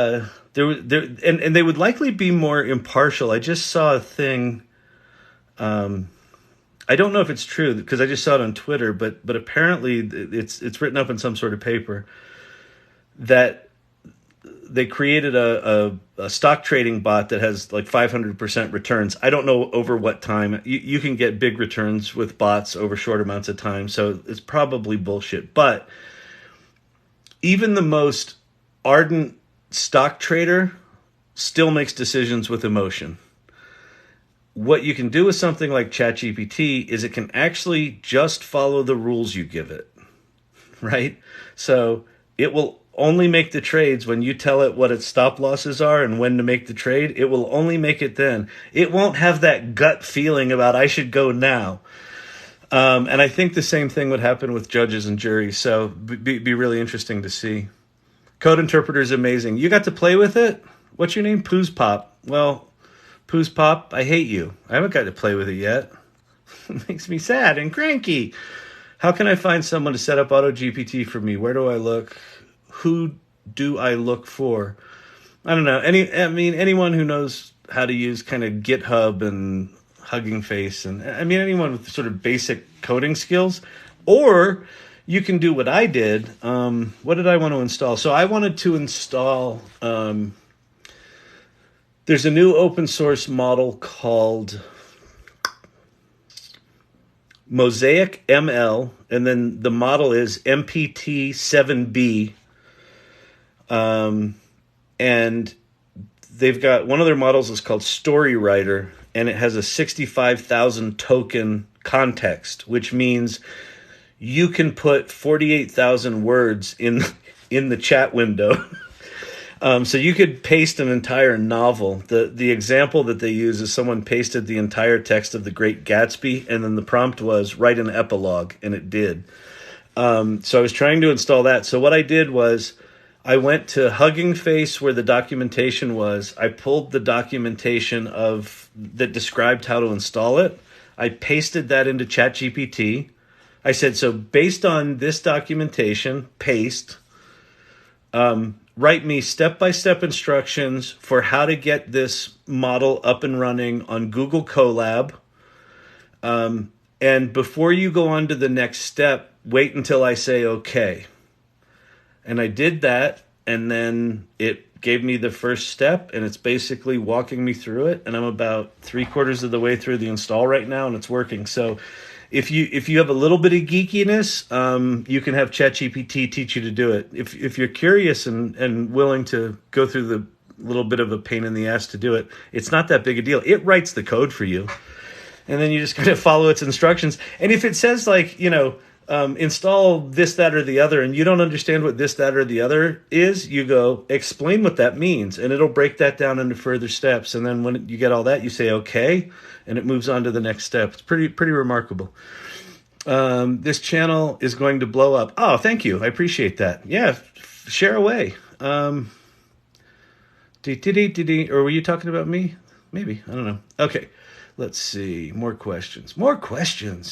they would likely be more impartial. I just saw a thing. I don't know if it's true because I just saw it on Twitter, but apparently it's written up in some sort of paper that they created a stock trading bot that has like 500% returns. I don't know over what time. You can get big returns with bots over short amounts of time, so it's probably bullshit. But even the most ardent stock trader still makes decisions with emotion. What you can do with something like ChatGPT is it can actually just follow the rules you give it, right? So it will only make the trades when you tell it what its stop losses are and when to make the trade. It will only make it then. It won't have that gut feeling about I should go now. And I think the same thing would happen with judges and juries. So be really interesting to see. Code Interpreter is amazing. You got to play with it? What's your name? Poos Pop. Well, Poos Pop, I hate you. I haven't got to play with it yet. It makes me sad and cranky. How can I find someone to set up AutoGPT for me? Where do I look? Who do I look for? I don't know. Anyone who knows how to use kind of GitHub and Hugging Face, and anyone with sort of basic coding skills, or you can do what I did. What did I want to install? So I wanted to install. There's a new open source model called Mosaic ML, and then the model is MPT7B. And they've got one of their models is called Story Writer, and it has a 65,000 token context, which means you can put 48,000 words in the chat window. So you could paste an entire novel. The example that they use is someone pasted the entire text of The Great Gatsby, and then the prompt was write an epilogue, and it did. So I was trying to install that. So what I did was I went to Hugging Face where the documentation was. I pulled the documentation that described how to install it. I pasted that into ChatGPT. I said, so based on this documentation, paste, write me step-by-step instructions for how to get this model up and running on Google Colab. And before you go on to the next step, wait until I say okay. And I did that, and then it gave me the first step, and it's basically walking me through it. And I'm about 3/4 of the way through the install right now, and it's working. So if you have a little bit of geekiness, you can have ChatGPT teach you to do it. If you're curious and willing to go through the little bit of a pain in the ass to do it, it's not that big a deal. It writes the code for you, and then you just kind of follow its instructions. And if it says install this, that, or the other, and you don't understand what this, that, or the other is, you go, explain what that means, and it'll break that down into further steps. And then when you get all that, you say, okay, and it moves on to the next step. It's pretty remarkable. This channel is going to blow up. Oh, thank you. I appreciate that. Yeah, share away. Or were you talking about me? Maybe. I don't know. Okay. Let's see. More questions.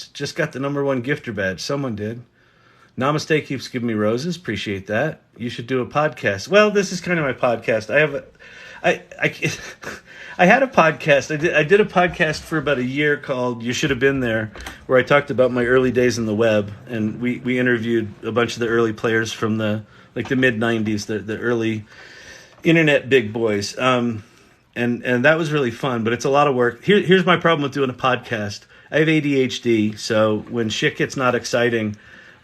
Just got the #1 gifter badge. Someone did. Namaste keeps giving me roses. Appreciate that. You should do a podcast. Well, this is kind of my podcast. I had a podcast. I did a podcast for about a year called You Should Have Been There, where I talked about my early days in the web, and we interviewed a bunch of the early players from the mid 90s, the early internet big boys. And that was really fun, but it's a lot of work. Here's my problem with doing a podcast. I have ADHD, so when shit gets not exciting,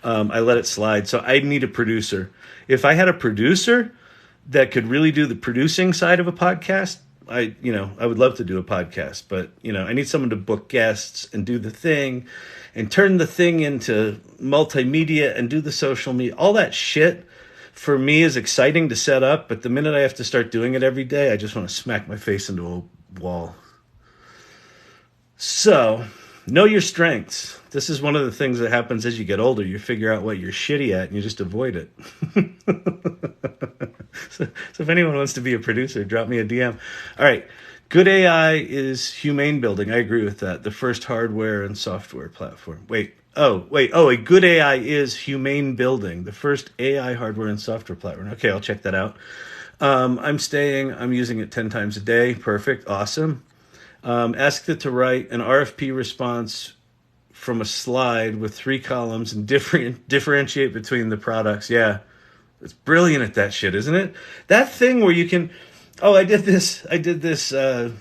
I let it slide. So I need a producer. If I had a producer that could really do the producing side of a podcast, I would love to do a podcast, but I need someone to book guests and do the thing and turn the thing into multimedia and do the social media. All that shit for me is exciting to set up, but the minute I have to start doing it every day, I just want to smack my face into a wall. So, know your strengths. This is one of the things that happens as you get older. You figure out what you're shitty at and you just avoid it. So if anyone wants to be a producer, drop me a DM. All right. Good AI is humane building. I agree with that. The first hardware and software platform. A good AI is humane building. The first AI hardware and software platform. Okay, I'll check that out. I'm using it 10 times a day. Perfect. Awesome. Ask it to write an RFP response from a slide with 3 columns and differentiate between the products. Yeah. It's brilliant at that shit, isn't it? That thing where you can, I did this the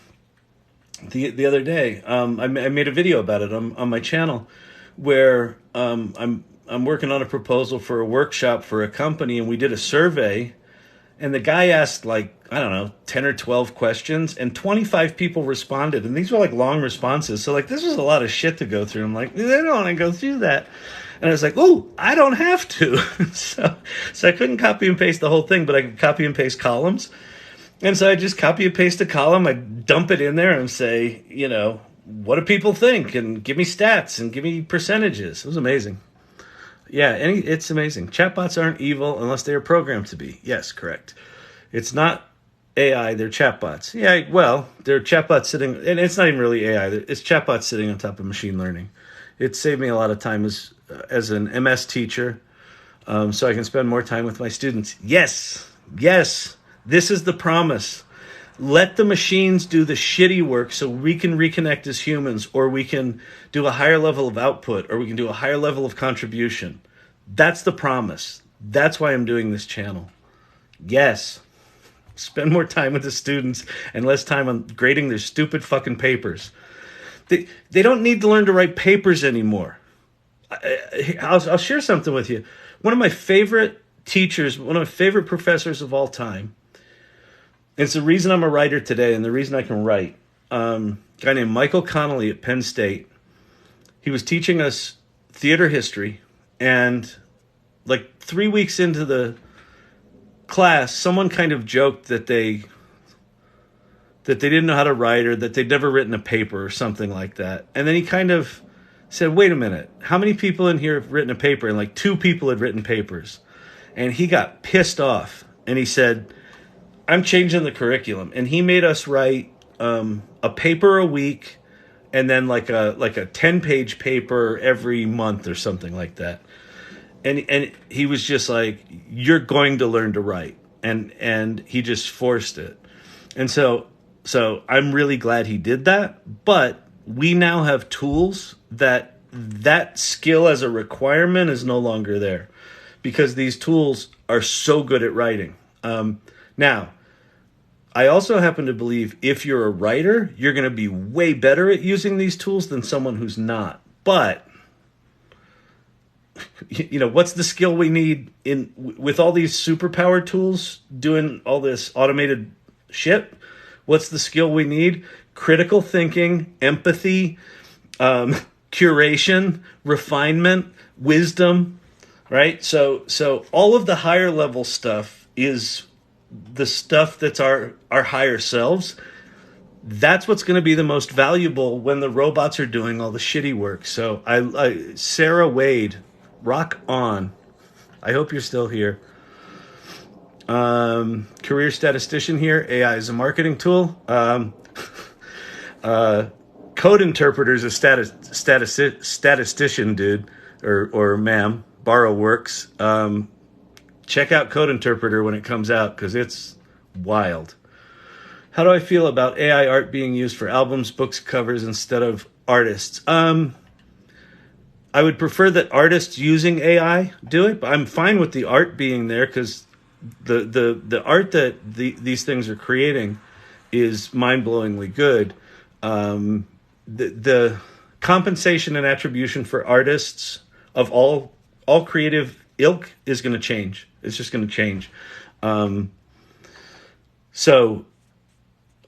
other day. I made a video about it on my channel where I'm working on a proposal for a workshop for a company, and we did a survey, and the guy asked 10 or 12 questions, and 25 people responded, and these were long responses. So this was a lot of shit to go through. I'm like, they don't want to go through that. And I was like, I don't have to. so I couldn't copy and paste the whole thing, but I could copy and paste columns. And so I just copy and paste a column. I dump it in there and say, what do people think? And give me stats and give me percentages. It was amazing. Yeah, it's amazing. Chatbots aren't evil unless they are programmed to be. Yes, correct. It's not AI, they're chatbots. Yeah, well, they're chatbots sitting, and it's not even really AI. It's chatbots sitting on top of machine learning. It saved me a lot of time as an MS teacher, so I can spend more time with my students. Yes, this is the promise. Let the machines do the shitty work so we can reconnect as humans, or we can do a higher level of output, or we can do a higher level of contribution. That's the promise. That's why I'm doing this channel. Yes. Spend more time with the students and less time on grading their stupid fucking papers. They don't need to learn to write papers anymore. I'll share something with you. One of my favorite teachers, one of my favorite professors of all time, and it's the reason I'm a writer today and the reason I can write, a guy named Michael Connolly at Penn State. He was teaching us theater history, and 3 weeks into the class, someone kind of joked that they didn't know how to write, or that they'd never written a paper or something like that. And then he kind of said, wait a minute, how many people in here have written a paper? And 2 people had written papers. And he got pissed off, and he said, I'm changing the curriculum. And he made us write a paper a week, and then like a 10-page paper every month or something like that. And he was just like, you're going to learn to write. And he just forced it. And so I'm really glad he did that. But we now have tools that skill as a requirement is no longer there, because these tools are so good at writing. Now, I also happen to believe if you're a writer, you're going to be way better at using these tools than someone who's not. But what's the skill we need with all these superpower tools doing all this automated shit? What's the skill we need? Critical thinking, empathy, curation, refinement, wisdom, right? So all of the higher level stuff is the stuff that's our higher selves. That's what's going to be the most valuable when the robots are doing all the shitty work. So Sarah Wade, rock on. I hope you're still here. Career statistician here. AI is a marketing tool. Code interpreter is a statistician, dude, or ma'am. Borrow works. Check out Code Interpreter when it comes out, because it's wild. How do I feel about AI art being used for albums, books, covers instead of artists? I would prefer that artists using AI do it, but I'm fine with the art being there, because the art that these things are creating is mind-blowingly good. compensation and attribution for artists of all creative ilk is going to change. It's just going to change. So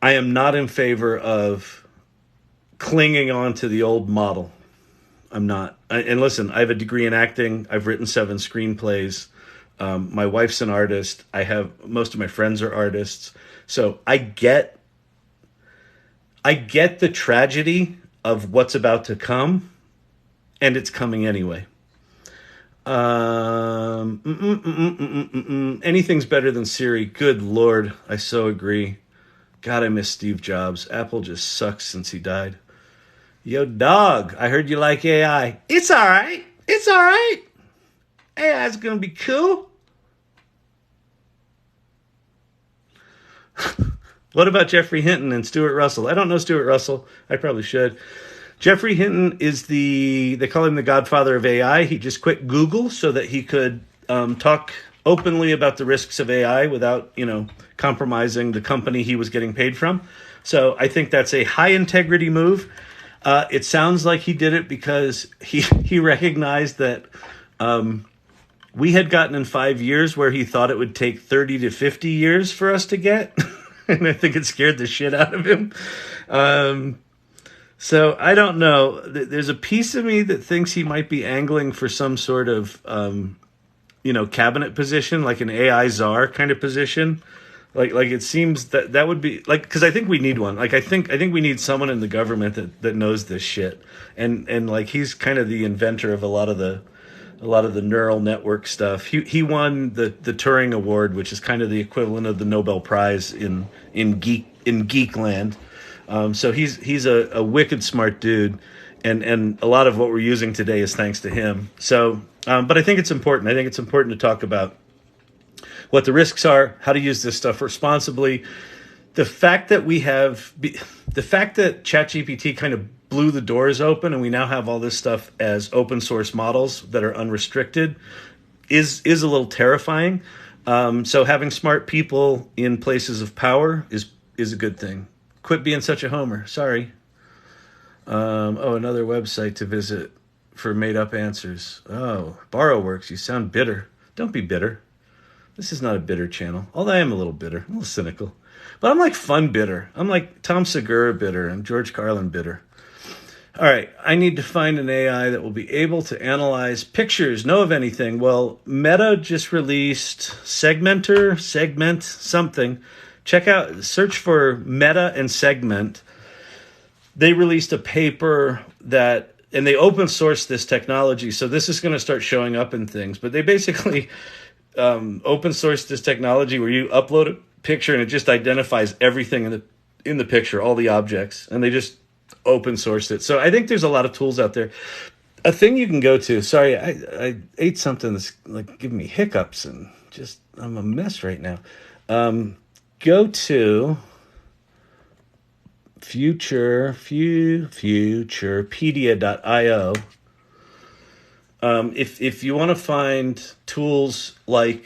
I am not in favor of clinging on to the old model. I'm not. And listen, I have a degree in acting. I've written 7 screenplays. My wife's an artist. Most of my friends are artists. So I get the tragedy of what's about to come, and it's coming anyway. Anything's better than Siri. Good Lord, I so agree. God, I miss Steve Jobs. Apple just sucks since he died. Yo, dog, I heard you like AI. It's all right. It's all right. AI's going to be cool. What about Jeffrey Hinton and Stuart Russell? I don't know Stuart Russell. I probably should. Jeffrey Hinton is they call him the godfather of AI. He just quit Google so that he could talk openly about the risks of AI without, compromising the company he was getting paid from. So I think that's a high integrity move. It sounds like he did it because he recognized that we had gotten in 5 years where he thought it would take 30 to 50 years for us to get. And I think it scared the shit out of him. So I don't know. There's a piece of me that thinks he might be angling for some sort of, cabinet position, like an AI czar kind of position. Like it seems that would be like, because I think we need one. Like I think we need someone in the government that knows this shit, and like he's kind of the inventor of a lot of the neural network stuff. He won the Turing Award, which is kind of the equivalent of the Nobel Prize in geek land. So he's a wicked smart dude, and a lot of what we're using today is thanks to him. So, but I think it's important. I think it's important to talk about what the risks are, how to use this stuff responsibly. The fact that ChatGPT kind of blew the doors open and we now have all this stuff as open source models that are unrestricted is a little terrifying. So having smart people in places of power is a good thing. Quit being such a homer. Sorry. Another website to visit for made up answers. Oh, BorrowWorks. You sound bitter. Don't be bitter. This is not a bitter channel. Although I am a little bitter, a little cynical. But I'm like fun bitter. I'm like Tom Segura bitter and George Carlin bitter. All right, I need to find an AI that will be able to analyze pictures, know of anything. Well, Meta just released Segment something. Search for Meta and Segment. They released a paper and they open sourced this technology. So this is going to start showing up in things. But they basically open sourced this technology where you upload a picture and it just identifies everything in the picture, all the objects, and they just open sourced it. So I think there's a lot of tools out there. A thing you can go to. Sorry, I ate something that's like giving me hiccups and just I'm a mess right now. Go to futurepedia.io. If you want to find tools like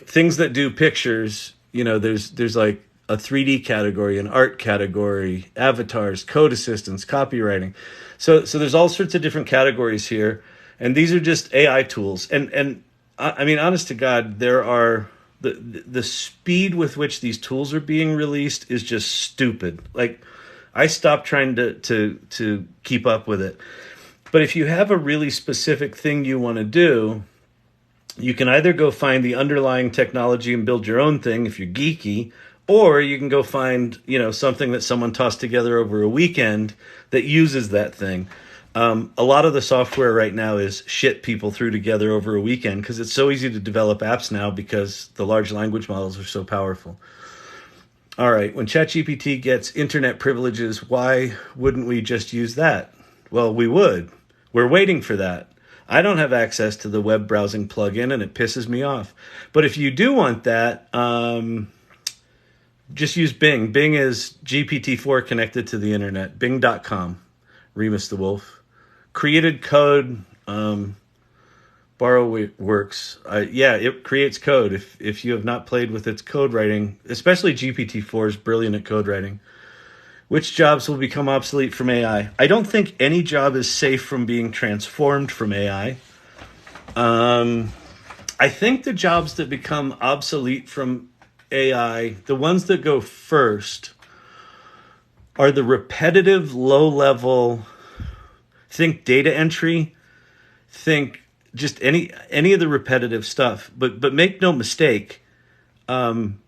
things that do pictures, there's like a 3D category, an art category, avatars, code assistance, copywriting. So there's all sorts of different categories here, and these are just AI tools. And I mean, honest to God, there are the speed with which these tools are being released is just stupid. Like, I stopped trying to keep up with it. But if you have a really specific thing you want to do, you can either go find the underlying technology and build your own thing if you're geeky, or you can go find, something that someone tossed together over a weekend that uses that thing. A lot of the software right now is shit people threw together over a weekend because it's so easy to develop apps now because the large language models are so powerful. All right, when ChatGPT gets internet privileges, why wouldn't we just use that? Well, we would. We're waiting for that. I don't have access to the web browsing plugin, and it pisses me off. But if you do want that, just use Bing. Bing is GPT-4 connected to the internet. Bing.com. Remus the Wolf. Created code. BorrowWorks. It creates code. If you have not played with its code writing, especially GPT-4 is brilliant at code writing. Which jobs will become obsolete from AI? I don't think any job is safe from being transformed from AI. I think the jobs that become obsolete from AI, the ones that go first, are the repetitive, low-level, think data entry, think just any of the repetitive stuff. But make no mistake, from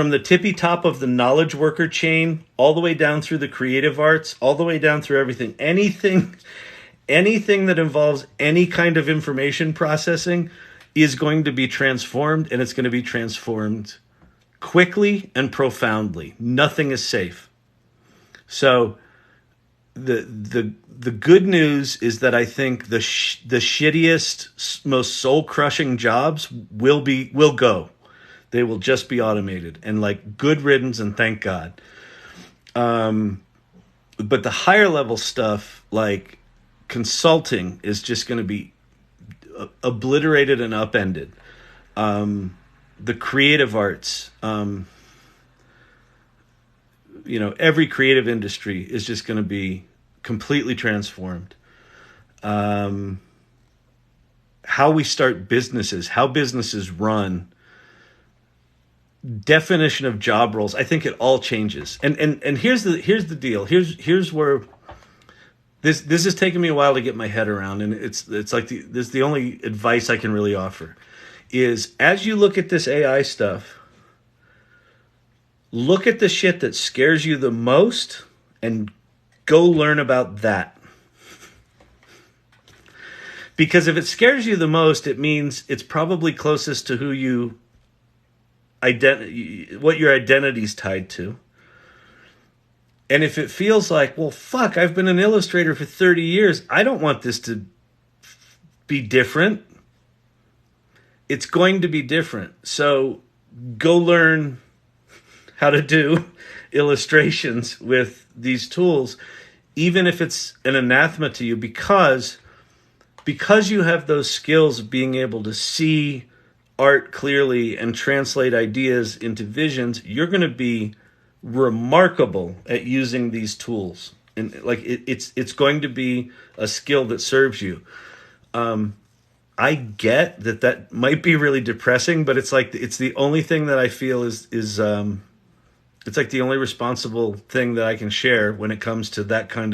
the tippy top of the knowledge worker chain, all the way down through the creative arts, all the way down through everything, anything that involves any kind of information processing is going to be transformed, and it's going to be transformed quickly and profoundly. Nothing is safe. So the good news is that I think the shittiest, most soul crushing jobs will go. They will just be automated, and like good riddance, and thank God. But the higher level stuff, like consulting, is just going to be obliterated and upended. The creative arts, every creative industry is just going to be completely transformed. How we start businesses, how businesses run, definition of job roles, I think it all changes. And here's the deal. Here's where this has taken me a while to get my head around, and it's like this is the only advice I can really offer, is as you look at this AI stuff, look at the shit that scares you the most and go learn about that. Because if it scares you the most, it means it's probably closest to who you what your identity's tied to. And if it feels like, well, fuck, I've been an illustrator for 30 years, I don't want this to be different. It's going to be different. So go learn how to do illustrations with these tools, even if it's an anathema to you, because you have those skills of being able to see art clearly and translate ideas into visions. You're going to be remarkable at using these tools, and like it's going to be a skill that serves you. I get that might be really depressing, but it's like it's the only thing that I feel is it's like the only responsible thing that I can share when it comes to the kind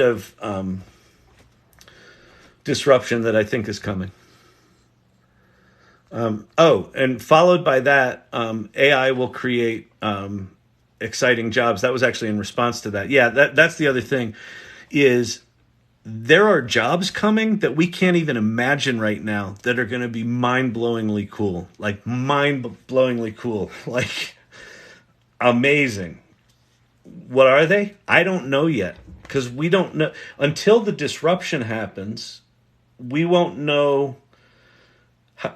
of disruption that I think is coming. And followed by that, AI will create exciting jobs. That was actually in response to that. Yeah, that's the other thing, is there are jobs coming that we can't even imagine right now that are going to be mind-blowingly cool. Like mind-blowingly cool. Like amazing. What are they? I don't know yet, because we don't know. Until the disruption happens, we won't know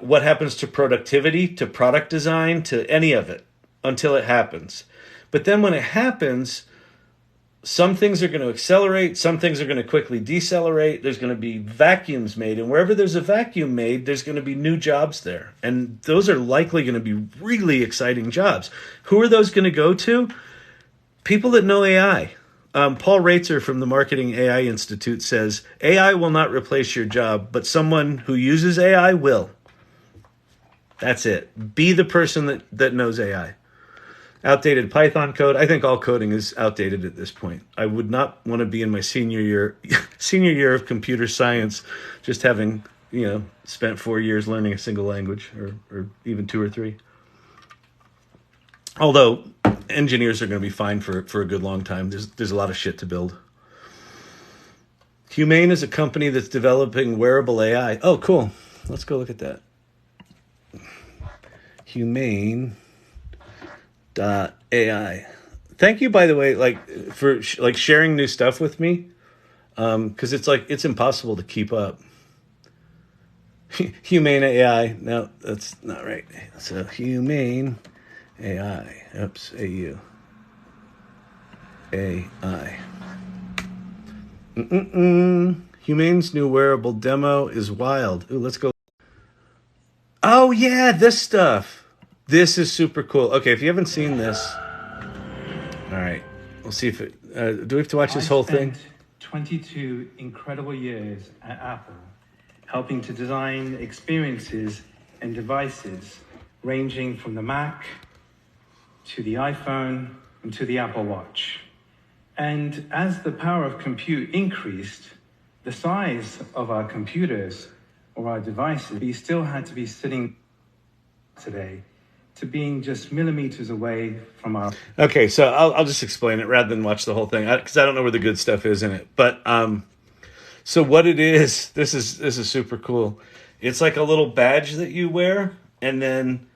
what happens to productivity, to product design, to any of it until it happens. But then when it happens, some things are going to accelerate, some things are going to quickly decelerate. There's going to be vacuums made, and wherever there's a vacuum made, there's going to be new jobs there. And those are likely going to be really exciting jobs. Who are those going to go to? People that know AI. Paul Reitzer from the Marketing AI Institute says, AI will not replace your job, but someone who uses AI will. That's it. Be the person that knows AI. Outdated Python code. I think all coding is outdated at this point. I would not want to be in my senior year of computer science, just having spent 4 years learning a single language, or even 2 or 3. Although engineers are going to be fine for a good long time. There's a lot of shit to build. Humane is a company that's developing wearable AI. Oh, cool. Let's go look at that. Humane.ai. Thank you, by the way, for sharing new stuff with me, because it's impossible to keep up. Humane AI. No, that's not right. So Humane AI. Oops. AU. AI. Humane's new wearable demo is wild. Ooh, let's go. Oh yeah, this stuff. This is super cool. Okay, if you haven't seen this, We'll see if it. Do we have to watch this I whole thing? spent 22 incredible years at Apple, helping to design experiences and devices ranging from the Mac to the iPhone and to the Apple Watch. And as the power of compute increased, the size of our computers or our devices, we still had to be sitting today to being just millimeters away from our... Okay, so I'll just explain it rather than watch the whole thing, because I don't know where the good stuff is in it. But so what it is, this is super cool. It's like a little badge that you wear, and then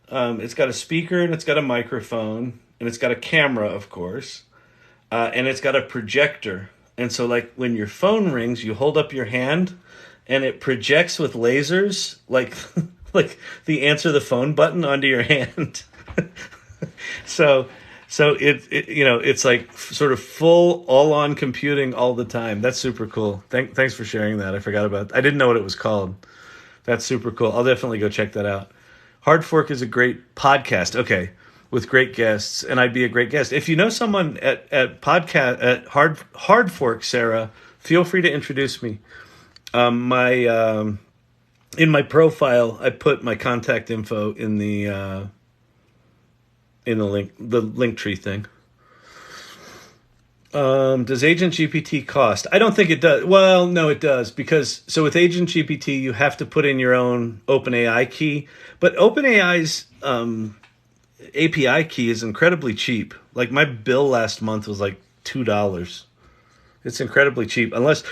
it's got a speaker and it's got a microphone and it's got a camera, of course, and it's got a projector. And so, like, when your phone rings, you hold up your hand, and it projects with lasers, like like the answer the phone button onto your hand. so it it's like sort of full all on computing all the time. That's super cool. Thanks for sharing that. I forgot about. I didn't know what it was called. That's super cool. I'll definitely go check that out. Hard Fork is a great podcast. Okay, with great guests, and I'd be a great guest. If you know someone at podcast at Hard Fork, Sarah, feel free to introduce me. In my profile, I put my contact info in the link tree thing. Does Agent GPT cost? I don't think it does. Well, no, it does, because so with Agent GPT, you have to put in your own OpenAI key, but OpenAI's API key is incredibly cheap. Like, my bill last month was like $2. It's incredibly cheap, unless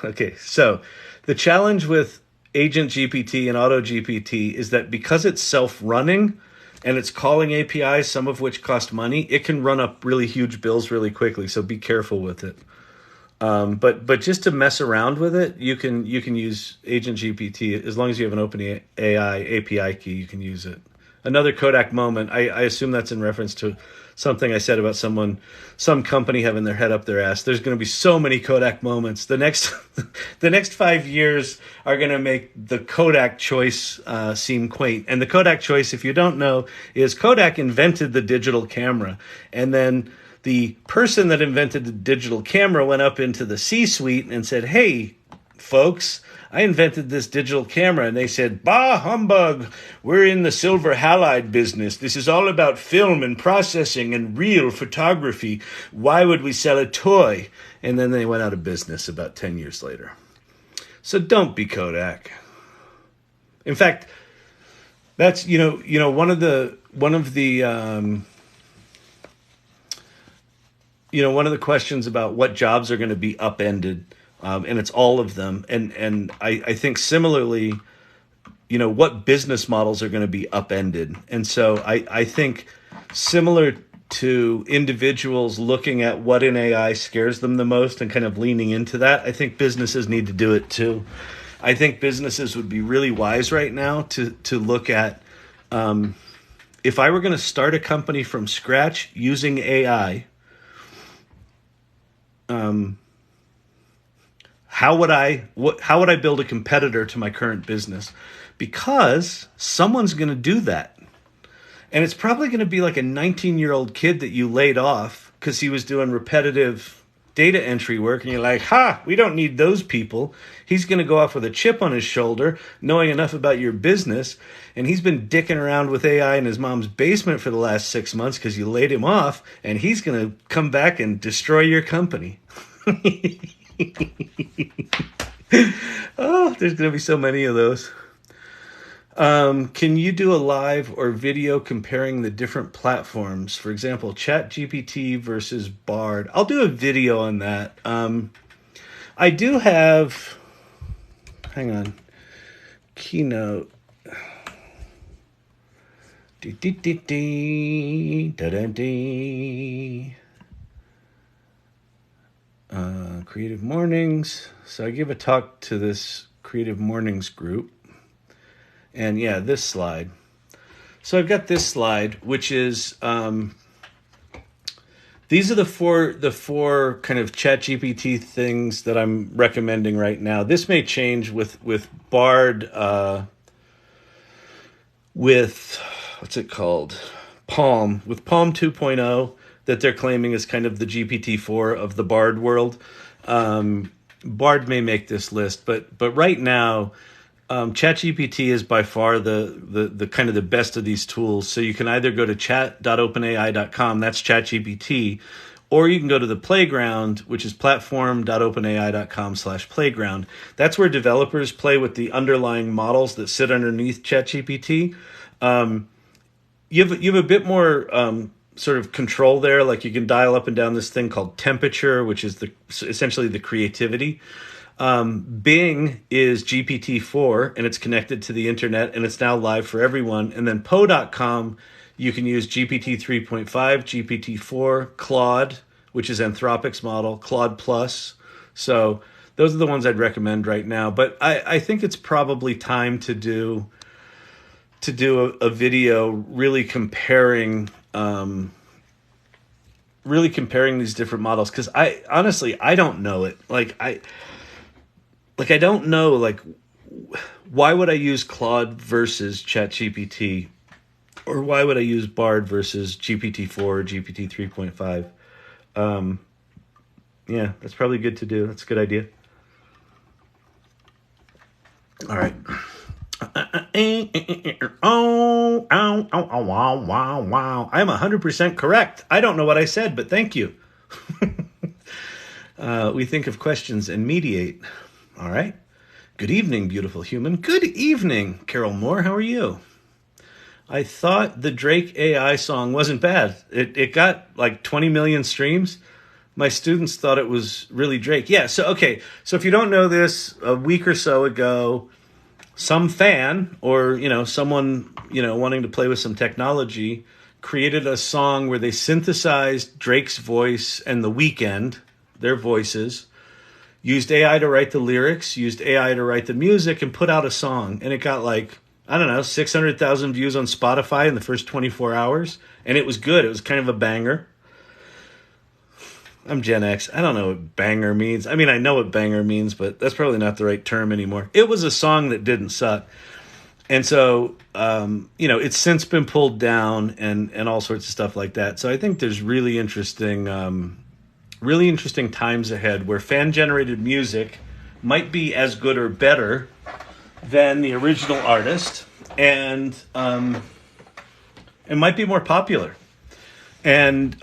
okay. So the challenge with Agent GPT and Auto GPT is that because it's self-running and it's calling APIs, some of which cost money, it can run up really huge bills really quickly. So be careful with it. But just to mess around with it, you can use Agent GPT as long as you have an OpenAI API key. You can use it. Another Kodak moment. I assume that's in reference to something I said about some company having their head up their ass. There's going to be so many Kodak moments. The next 5 years are going to make the Kodak choice seem quaint. And the Kodak choice, if you don't know, is Kodak invented the digital camera, and then the person that invented the digital camera went up into the C-suite and said, "Hey, folks, I invented this digital camera." And they said, "Bah, humbug. We're in the silver halide business. This is all about film and processing and real photography. Why would we sell a toy?" And then they went out of business about 10 years later. So don't be Kodak. In fact, that's, one of the questions about what jobs are going to be upended. And it's all of them. And I think similarly, what business models are going to be upended. And so I think similar to individuals looking at what in AI scares them the most and kind of leaning into that, I think businesses need to do it too. I think businesses would be really wise right now to look at, if I were going to start a company from scratch using AI, how would I build a competitor to my current business? Because someone's going to do that. And it's probably going to be like a 19-year-old kid that you laid off because he was doing repetitive data entry work. And you're like, we don't need those people. He's going to go off with a chip on his shoulder, knowing enough about your business. And he's been dicking around with AI in his mom's basement for the last 6 months because you laid him off. And he's going to come back and destroy your company. Oh, there's going to be so many of those. Can you do a live or video comparing the different platforms? For example, ChatGPT versus Bard. I'll do a video on that. I do have, hang on, Keynote. Creative Mornings. So I give a talk to this Creative Mornings group. And yeah, this slide. So I've got this slide, which is, these are the four kind of ChatGPT things that I'm recommending right now. This may change with Bard, with, what's it called? Palm. With Palm 2.0, that they're claiming is kind of the GPT-4 of the Bard world. Bard may make this list, but right now, ChatGPT is by far the kind of the best of these tools. So you can either go to chat.openai.com, that's ChatGPT, or you can go to the playground, which is platform.openai.com/playground. That's where developers play with the underlying models that sit underneath ChatGPT. You have a bit more sort of control there. Like you can dial up and down this thing called temperature, which is essentially the creativity. Bing is GPT-4 and it's connected to the internet and it's now live for everyone. And then Poe.com, you can use GPT 3.5, GPT-4, Claude, which is Anthropic's model, Claude Plus. So those are the ones I'd recommend right now. But I think it's probably time to do a video really comparing these different models, because I honestly don't know it. I don't know, why would I use Claude versus ChatGPT, or why would I use Bard versus GPT-4 or GPT 3.5? Yeah, that's probably good to do. That's a good idea. All right. Wow. I'm 100% correct. I don't know what I said, but thank you. We think of questions and mediate. All right. Good evening, beautiful human. Good evening, Carol Moore. How are you? I thought the Drake AI song wasn't bad. It got like 20 million streams. My students thought it was really Drake. Yeah, so if you don't know this, a week or so ago, some fan or, someone, wanting to play with some technology created a song where they synthesized Drake's voice and The Weeknd, their voices, used AI to write the lyrics, used AI to write the music, and put out a song. And it got 600,000 views on Spotify in the first 24 hours. And it was good. It was kind of a banger. I'm Gen X. I don't know what banger means. I mean, I know what banger means, but that's probably not the right term anymore. It was a song that didn't suck. And so, it's since been pulled down and all sorts of stuff like that. So I think there's really interesting times ahead where fan-generated music might be as good or better than the original artist, and might be more popular. And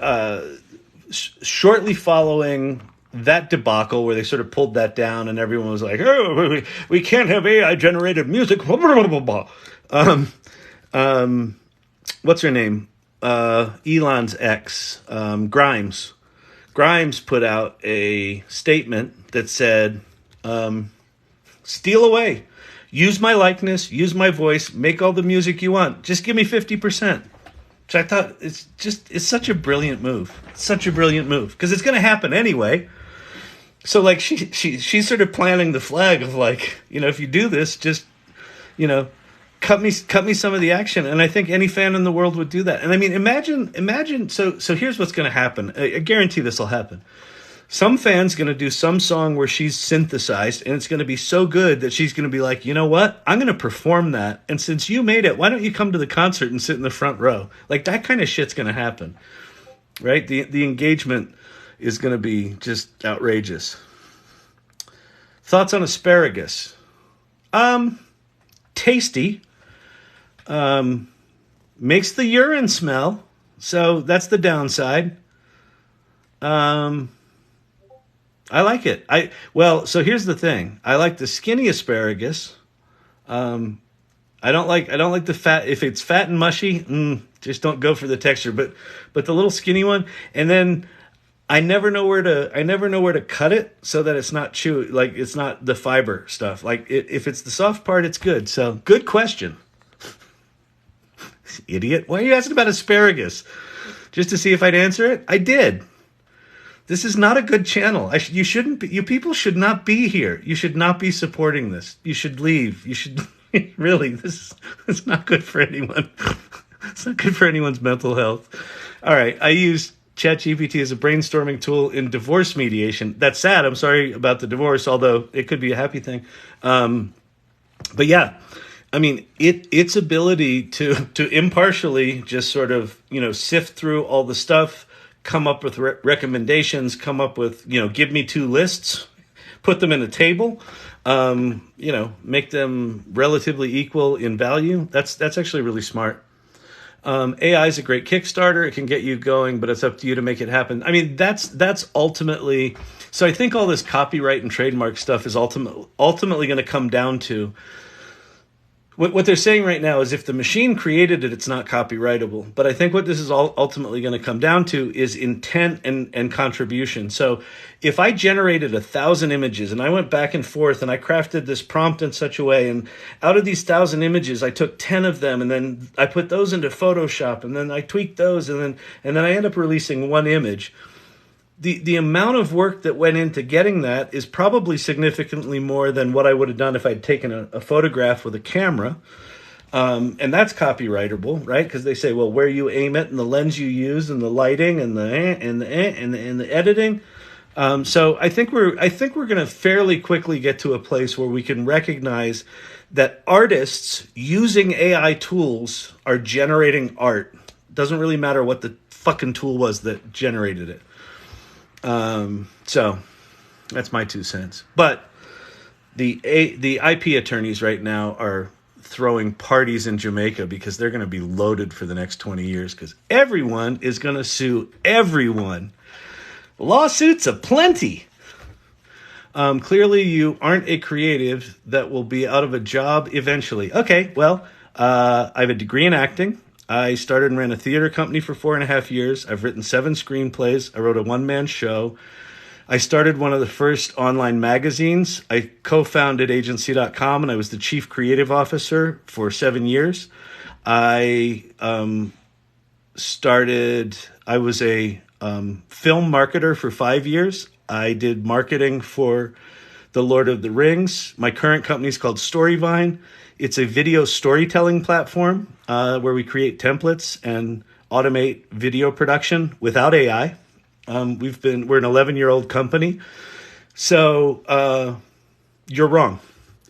shortly following that debacle, where they sort of pulled that down, and everyone was like, "Oh, we can't have AI-generated music." What's her name? Elon's ex, Grimes. Grimes put out a statement that said, "Steal away. Use my likeness, use my voice, make all the music you want. Just give me 50%. Which I thought it's such a brilliant move. Such a brilliant move. Because it's going to happen anyway. So she's sort of planting the flag of if you do this, just, cut me some of the action. And I think any fan in the world would do that. And I mean, imagine, so here's what's going to happen. I guarantee this will happen. Some fan's going to do some song where she's synthesized, and it's going to be so good that she's going to be like, you know what? I'm going to perform that. And since you made it, why don't you come to the concert and sit in the front row? That kind of shit's going to happen, right? The engagement is going to be just outrageous. Thoughts on asparagus? Tasty. Makes the urine smell. So that's the downside. I like it. So here's the thing. I like the skinny asparagus. I don't like the fat. If it's fat and mushy, just don't go for the texture. But the little skinny one, and then I never know where to cut it so that it's not chewy. It's not the fiber stuff. If it's the soft part, it's good. So good question. Idiot. Why are you asking about asparagus? Just to see if I'd answer it? I did. This is not a good channel. You shouldn't be. You people should not be here. You should not be supporting this. You should leave. You should really. It's not good for anyone. It's not good for anyone's mental health. All right. I use ChatGPT as a brainstorming tool in divorce mediation. That's sad. I'm sorry about the divorce, although it could be a happy thing. But yeah, I mean, its ability to impartially just sort of sift through all the stuff, come up with recommendations, come up with, give me two lists, put them in a table, make them relatively equal in value. That's actually really smart. AI is a great Kickstarter. It can get you going, but it's up to you to make it happen. I mean, that's ultimately. So I think all this copyright and trademark stuff is ultimately going to come down to what they're saying right now is if the machine created it, it's not copyrightable. But I think what this is ultimately going to come down to is intent and contribution. So if I generated 1,000 images and I went back and forth and I crafted this prompt in such a way, and out of these 1,000 images, I took 10 of them and then I put those into Photoshop and then I tweaked those and then I end up releasing one image. The amount of work that went into getting that is probably significantly more than what I would have done if I'd taken a photograph with a camera. And that's copyrightable, right? Because they say, well, where you aim it and the lens you use and the lighting and the editing. So I think we're going to fairly quickly get to a place where we can recognize that artists using AI tools are generating art. Doesn't really matter what the fucking tool was that generated it. So that's my 2 cents. But the IP attorneys right now are throwing parties in Jamaica because they're going to be loaded for the next 20 years because everyone is going to sue everyone. Lawsuits aplenty. Clearly you aren't a creative that will be out of a job eventually. Okay, well, I have a degree in acting. I started and ran a theater company for 4.5 years. I've written 7 screenplays. I wrote a one-man show. I started one of the first online magazines. I co-founded agency.com, and I was the chief creative officer for 7 years. I was a film marketer for 5 years. I did marketing for The Lord of the Rings. My current company is called Storyvine. It's a video storytelling platform where we create templates and automate video production without AI. We're an 11-year-old company. So you're wrong.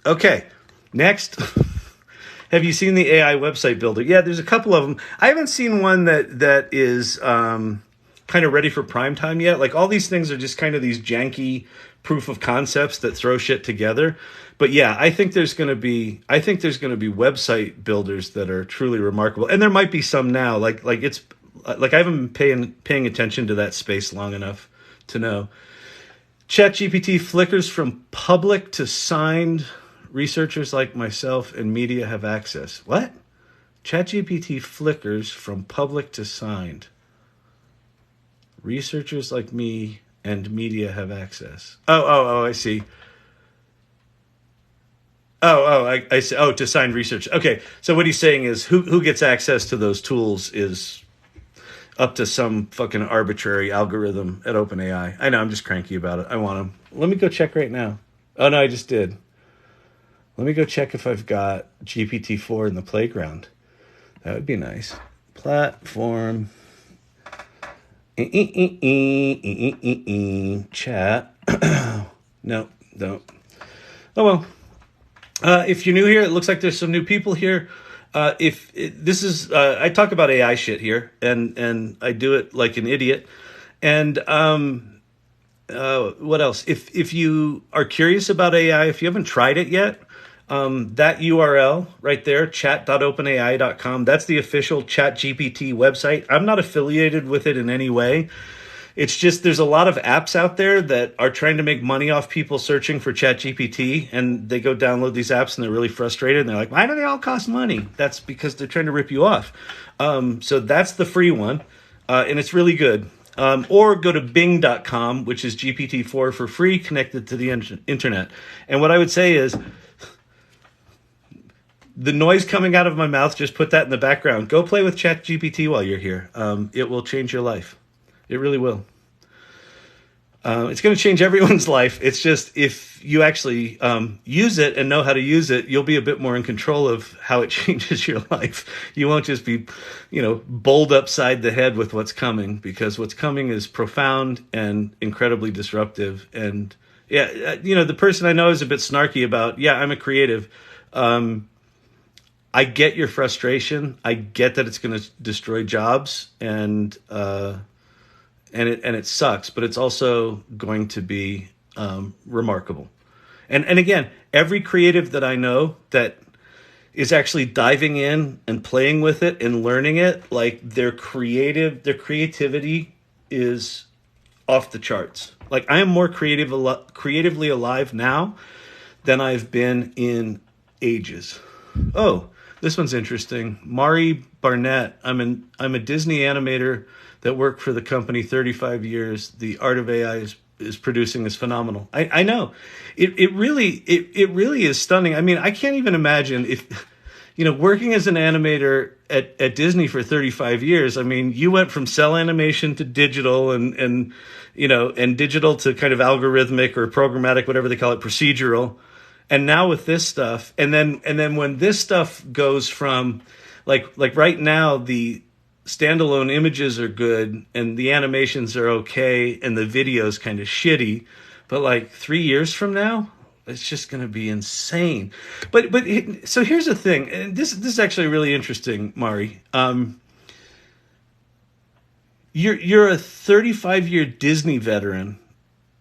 Okay, next. Have you seen the AI website builder? Yeah, there's a couple of them. I haven't seen one that is kind of ready for prime time yet. Like all these things are just kind of these janky proof of concepts that throw shit together. But yeah, I think there's going to be website builders that are truly remarkable, and there might be some now. I haven't been paying attention to that space long enough to know. ChatGPT flickers from public to signed. Researchers like myself and media have access. What? ChatGPT flickers from public to signed. Researchers like me and media have access. Oh, I see. I see. Oh, to sign research. Okay, so what he's saying is who gets access to those tools is up to some fucking arbitrary algorithm at OpenAI. I know, I'm just cranky about it. I want them. Let me go check right now. Oh, no, I just did. Let me go check if I've got GPT-4 in the playground. That would be nice. Platform. Chat. No, don't. Oh, well. If you're new here, it looks like there's some new people here. I talk about AI shit here, and I do it like an idiot. And what else? If you are curious about AI, if you haven't tried it yet, that URL right there, chat.openai.com, that's the official ChatGPT website. I'm not affiliated with it in any way. It's just there's a lot of apps out there that are trying to make money off people searching for ChatGPT, and they go download these apps and they're really frustrated and they're like, why do they all cost money? That's because they're trying to rip you off. So that's the free one, and it's really good. Or go to bing.com, which is GPT-4 for free, connected to the internet. And what I would say is the noise coming out of my mouth, just put that in the background. Go play with ChatGPT while you're here. It will change your life. It really will. It's going to change everyone's life. It's just if you actually use it and know how to use it, you'll be a bit more in control of how it changes your life. You won't just be, bowled upside the head with what's coming, because what's coming is profound and incredibly disruptive. And yeah, the person I know is a bit snarky about, I'm a creative. I get your frustration. I get that it's going to destroy jobs, and and it sucks, but it's also going to be remarkable. And again, every creative that I know that is actually diving in and playing with it and learning it, like their creativity is off the charts. Like I am more creatively alive now than I've been in ages. Oh, this one's interesting. Mari Barnett. I'm a Disney animator that worked for the company 35 years. The art of AI is producing is phenomenal. I know. It really is stunning. I mean, I can't even imagine if working as an animator at Disney for 35 years. I mean, you went from cell animation to digital and digital to kind of algorithmic or programmatic, whatever they call it, procedural. And now with this stuff, and then when this stuff goes from like right now, the standalone images are good and the animations are okay and the video's kind of shitty, but like 3 years from now, it's just going to be insane. But so here's the thing, and this is actually really interesting, Mari. You're a 35-year Disney veteran.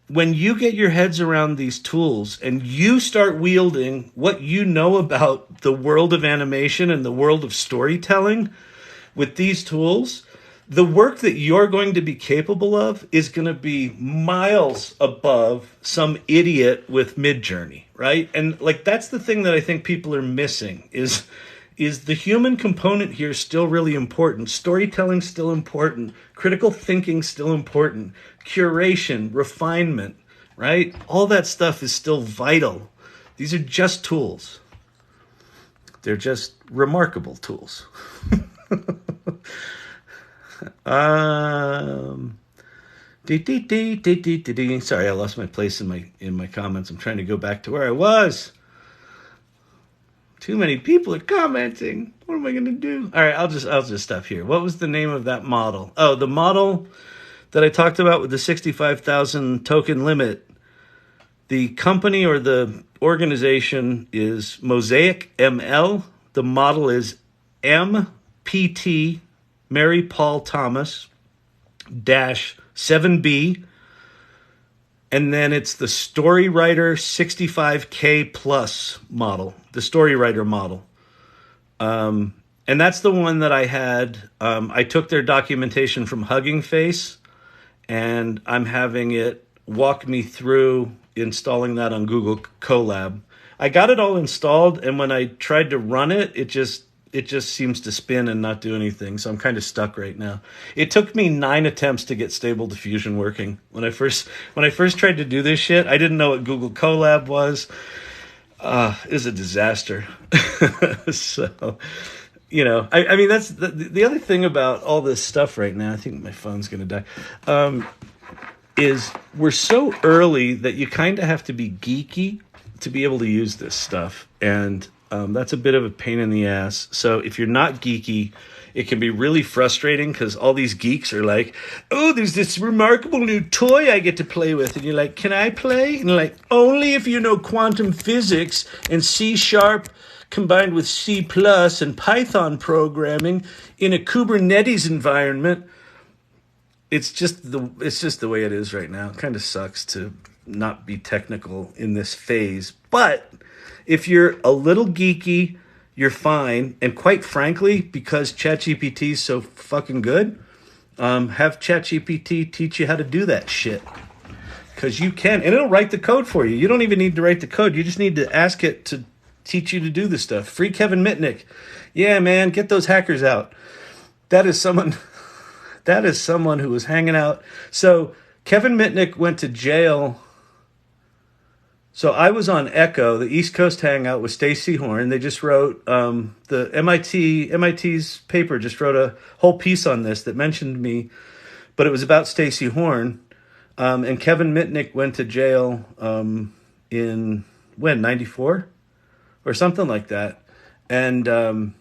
When you get your heads around these tools and you start wielding what you know about the world of animation and the world of storytelling with these tools, the work that you're going to be capable of is going to be miles above some idiot with Midjourney, right? And like that's the thing that I think people are missing is the human component here still really important. Storytelling still important. Critical thinking still important. Curation, refinement, right? All that stuff is still vital. These are just tools. They're just remarkable tools. Sorry, I lost my place in my comments. I'm trying to go back to where I was. Too many people are commenting. What am I going to do? All right, I'll just stop here. What was the name of that model? Oh, the model that I talked about with the 65,000 token limit. The company or the organization is Mosaic ML. The model is MPT Mary Paul Thomas dash 7B. And then it's the Storywriter 65K plus model, the Storywriter model. And that's the one that I had. I took their documentation from Hugging Face, and I'm having it walk me through installing that on Google Colab. I got it all installed, and when I tried to run it, it just seems to spin and not do anything. So I'm kind of stuck right now. It took me 9 attempts to get Stable Diffusion working. When I first tried to do this shit, I didn't know what Google Colab was. It was a disaster. So, I mean, that's the other thing about all this stuff right now. I think my phone's going to die. Is we're so early that you kind of have to be geeky to be able to use this stuff. And that's a bit of a pain in the ass. So if you're not geeky, it can be really frustrating because all these geeks are like, oh, there's this remarkable new toy I get to play with. And you're like, can I play? And you're like, only if you know quantum physics and C# combined with C+ and Python programming in a Kubernetes environment. It's just the way it is right now. It kind of sucks to not be technical in this phase. But if you're a little geeky, you're fine. And quite frankly, because ChatGPT is so fucking good, have ChatGPT teach you how to do that shit. Because you can. And it'll write the code for you. You don't even need to write the code. You just need to ask it to teach you to do this stuff. Free Kevin Mitnick. Yeah, man, get those hackers out. That is someone who was hanging out. So Kevin Mitnick went to jail. So I was on Echo, the East Coast Hangout with Stacey Horn. They just wrote, the MIT's paper just wrote a whole piece on this that mentioned me, but it was about Stacey Horn. And Kevin Mitnick went to jail in, 94? Or something like that. And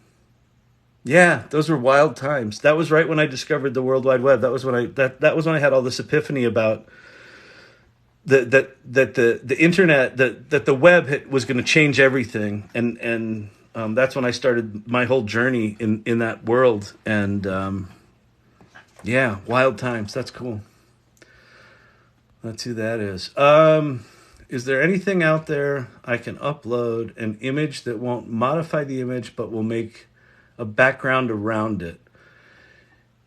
yeah, those were wild times. That was right when I discovered the World Wide Web. That was when I had all this epiphany about that the internet, that the web was going to change everything, and that's when I started my whole journey in that world. And yeah, wild times. That's cool. That's who that is there anything out there I can upload an image that won't modify the image but will make a background around it?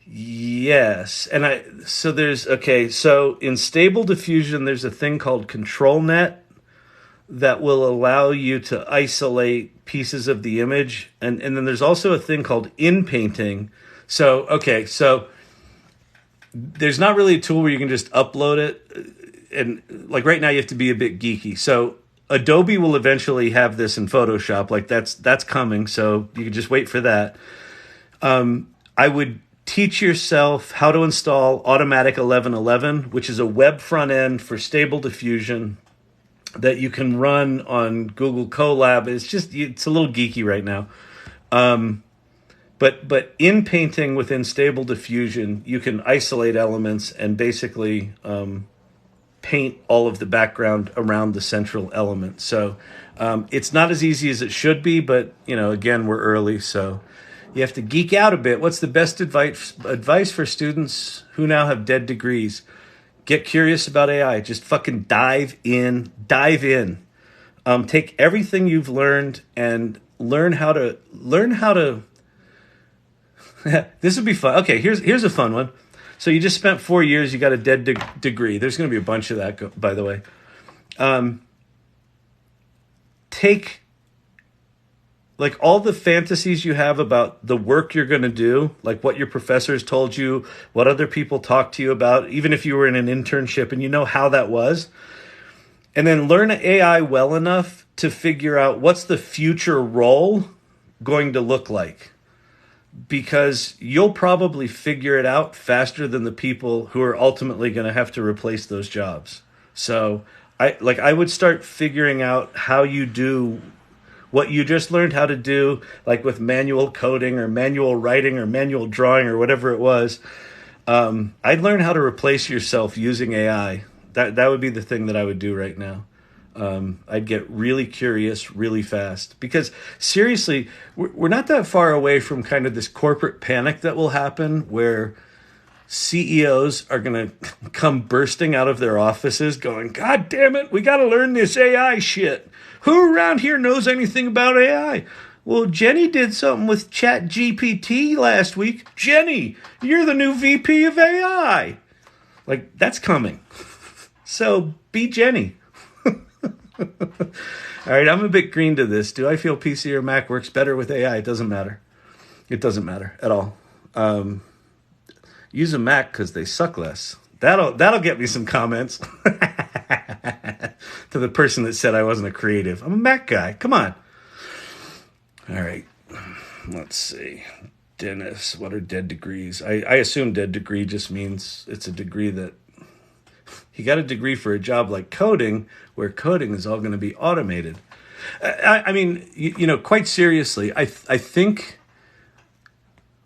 Yes. So in Stable Diffusion, there's a thing called Control Net that will allow you to isolate pieces of the image. And then there's also a thing called in painting. So there's not really a tool where you can just upload it. And like right now you have to be a bit geeky. So Adobe will eventually have this in Photoshop. Like that's coming. So you can just wait for that. I would teach yourself how to install Automatic 1111, which is a web front end for Stable Diffusion that you can run on Google Colab. It's a little geeky right now. But in painting within Stable Diffusion, you can isolate elements and basically paint all of the background around the central element. So it's not as easy as it should be, but again, we're early, so you have to geek out a bit. What's the best advice for students who now have dead degrees? Get curious about AI. Just fucking dive in. Take everything you've learned and learn how to. This would be fun. Okay, here's a fun one. So you just spent 4 years. You got a dead degree. There's going to be a bunch of that, by the way. Take like all the fantasies you have about the work you're going to do, like what your professors told you, what other people talked to you about, even if you were in an internship and you know how that was. And then learn AI well enough to figure out what's the future role going to look like. Because you'll probably figure it out faster than the people who are ultimately going to have to replace those jobs. So I would start figuring out how you do what you just learned how to do, like with manual coding or manual writing or manual drawing or whatever it was. I'd learn how to replace yourself using AI. That would be the thing that I would do right now. I'd get really curious really fast because seriously, we're not that far away from kind of this corporate panic that will happen where CEOs are going to come bursting out of their offices going, God damn it, we got to learn this AI shit. Who around here knows anything about AI? Well, Jenny did something with Chat GPT last week. Jenny, you're the new VP of AI. Like, that's coming. So be Jenny. All right, I'm a bit green to this. Do I feel PC or Mac works better with AI? It doesn't matter. It doesn't matter at all. Use a Mac because they suck less. That'll get me some comments. To the person that said I wasn't a creative. I'm a Mac guy. Come on. All right. Let's see. Dennis, what are dead degrees? I assume dead degree just means it's a degree that he got a degree for a job like coding, where coding is all going to be automated. I mean, quite seriously, I think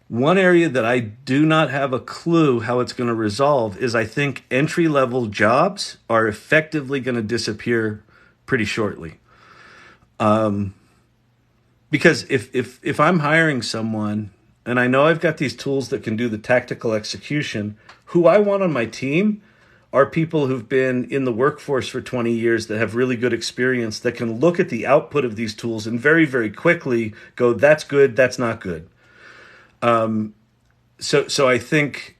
one area that I do not have a clue how it's going to resolve is I think entry-level jobs are effectively going to disappear pretty shortly. Because if I'm hiring someone and I know I've got these tools that can do the tactical execution, who I want on my team are people who've been in the workforce for 20 years that have really good experience that can look at the output of these tools and very, very quickly go, that's good, that's not good. So I think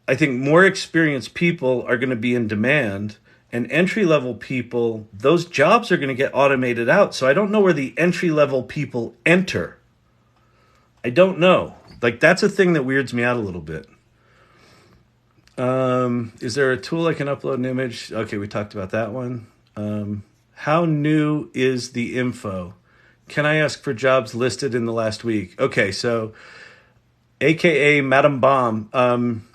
more experienced people are going to be in demand, and entry-level people, those jobs are going to get automated out. So I don't know where the entry-level people enter. I don't know. Like, that's a thing that weirds me out a little bit. Is there a tool I can upload an image? Okay, we talked about that one. How new is the info? Can I ask for jobs listed in the last week? Okay, so AKA Madam Bomb.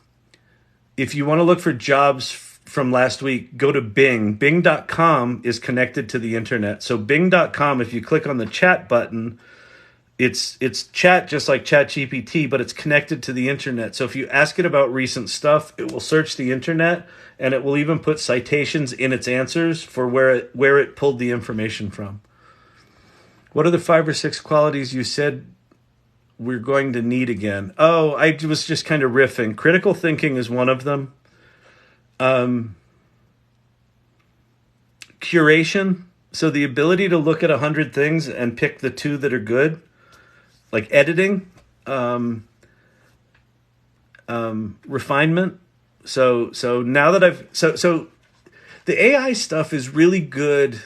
If you want to look for jobs from last week, go to Bing. Bing.com is connected to the internet. So Bing.com, if you click on the chat button, it's chat just like ChatGPT, but it's connected to the internet. So if you ask it about recent stuff, it will search the internet, and it will even put citations in its answers for where it pulled the information from. What are the 5 or 6 qualities you said we're going to need again? Oh, I was just kind of riffing. Critical thinking is one of them. curation. So the ability to look at 100 things and pick the two that are good, like editing, refinement. So now that so the AI stuff is really good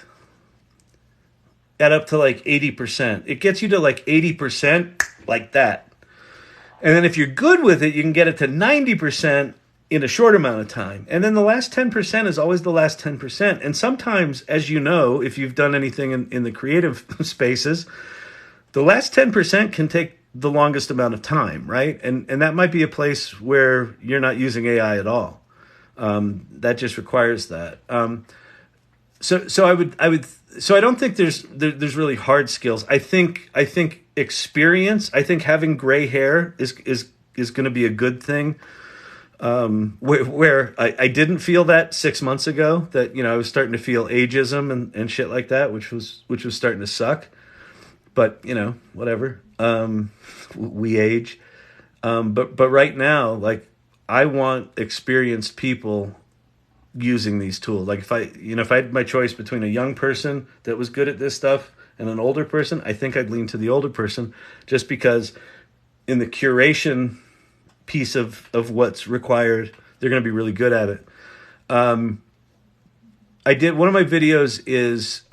at up to like 80%. It gets you to like 80% like that. And then if you're good with it, you can get it to 90% in a short amount of time. And then the last 10% is always the last 10%. And sometimes, as you know, if you've done anything in the creative spaces, the last 10% can take the longest amount of time, right? And that might be a place where you're not using AI at all. That just requires that. So I don't think there's really hard skills. I think experience. I think having gray hair is going to be a good thing. Where I didn't feel that 6 months ago, that I was starting to feel ageism and shit like that, which was starting to suck. But whatever. We age. But right now, like, I want experienced people using these tools. Like if I had my choice between a young person that was good at this stuff and an older person, I think I'd lean to the older person, just because in the curation piece of what's required, they're going to be really good at it. I did one of my videos is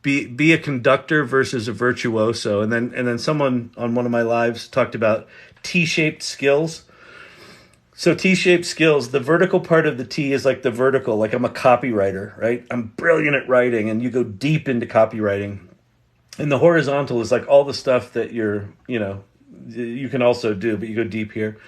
be a conductor versus a virtuoso, and then someone on one of my lives talked about T-shaped skills. So T-shaped skills, the vertical part of the T is like the vertical, like I'm a copywriter, right? I'm brilliant at writing, and you go deep into copywriting. And the horizontal is like all the stuff that you can also do, but you go deep here.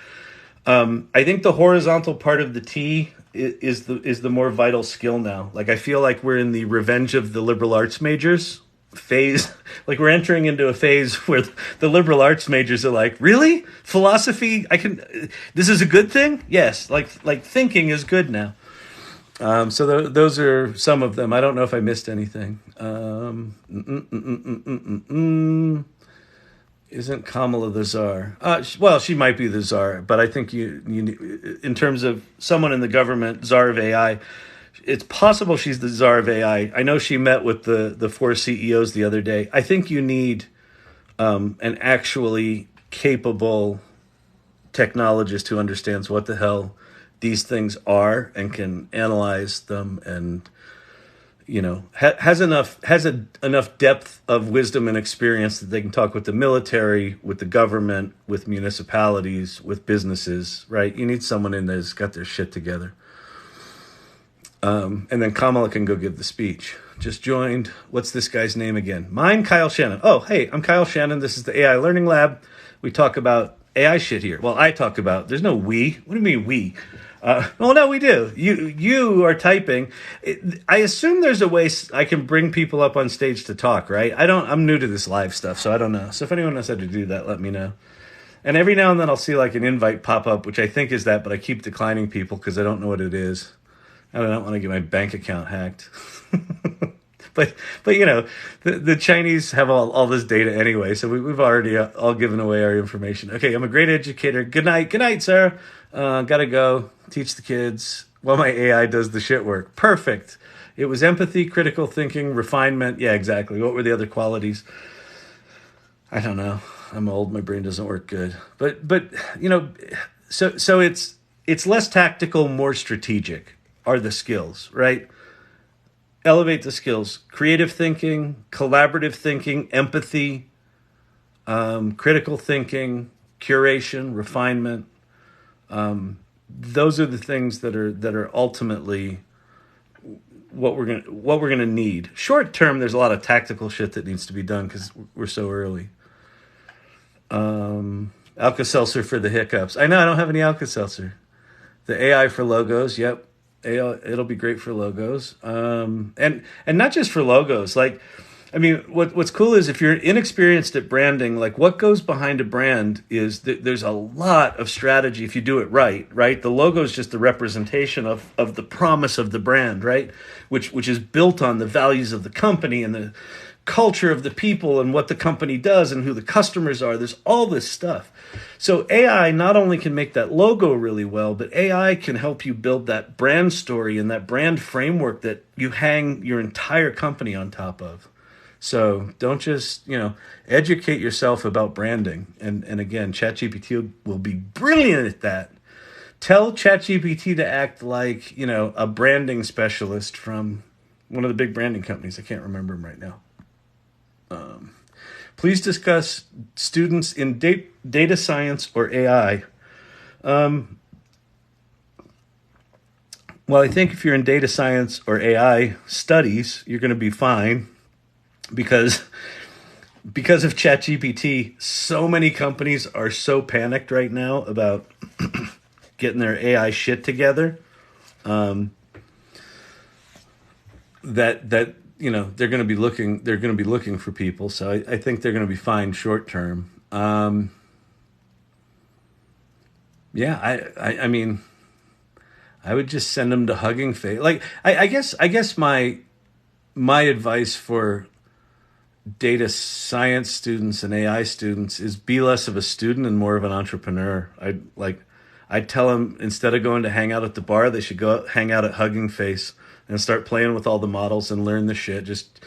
I think the horizontal part of the T is the more vital skill now. Like I feel like we're in the revenge of the liberal arts majors phase. Like we're entering into a phase where the liberal arts majors are like, really? Philosophy? This is a good thing? Yes. Like thinking is good now. So those are some of them. I don't know if I missed anything. Isn't Kamala the czar? Well, she might be the czar, but I think you in terms of someone in the government, czar of AI, it's possible she's the czar of AI. I know she met with the 4 CEOs the other day. I think you need an actually capable technologist who understands what the hell these things are and can analyze them, and has enough depth of wisdom and experience that they can talk with the military, with the government, with municipalities, with businesses, right? You need someone in there who's got their shit together. And then Kamala can go give the speech. Just joined. What's this guy's name again? Mine, Kyle Shannon. Oh, hey, I'm Kyle Shannon. This is the AI Learning Lab. We talk about AI shit here. Well, I talk about, there's no we. What do you mean we? Well, no, we do. You are typing. I assume there's a way I can bring people up on stage to talk, right? I'm new to this live stuff, so I don't know. So if anyone knows how to do that, let me know. And every now and then I'll see like an invite pop up, which I think is that, but I keep declining people because I don't know what it is. I don't want to get my bank account hacked. But the Chinese have all this data anyway, so we've already all given away our information. Okay, I'm a great educator. Good night, Sarah. Gotta go teach the kids while my AI does the shit work. Perfect. It was empathy, critical thinking, refinement. Yeah, exactly. What were the other qualities? I don't know. I'm old. My brain doesn't work good. But so it's less tactical, more strategic are the skills, right? Elevate the skills: creative thinking, collaborative thinking, empathy, critical thinking, curation, refinement. Those are the things that are ultimately what we're gonna need. Short term, there's a lot of tactical shit that needs to be done because we're so early. Alka-Seltzer for the hiccups. I know I don't have any Alka-Seltzer. The AI for logos. Yep. It'll be great for logos, and not just for logos. Like, I mean, what's cool is if you're inexperienced at branding, like what goes behind a brand is there's a lot of strategy if you do it right. The logo is just the representation of the promise of the brand, right? Which is built on the values of the company and the culture of the people and what the company does and who the customers are. There's all this stuff. So AI not only can make that logo really well, but AI can help you build that brand story and that brand framework that you hang your entire company on top of. So don't just, educate yourself about branding. And again, ChatGPT will be brilliant at that. Tell ChatGPT to act like, a branding specialist from one of the big branding companies. I can't remember them right now. Please discuss students in data science or AI. Well, I think if you're in data science or AI studies, you're going to be fine because of ChatGPT. So many companies are so panicked right now about getting their AI shit together that they're going to be looking for people. So I think they're going to be fine short term. I mean, I would just send them to Hugging Face. Like I guess my advice for data science students and AI students is be less of a student and more of an entrepreneur. I'd tell them instead of going to hang out at the bar, they should go hang out at Hugging Face and start playing with all the models and learn the shit. Just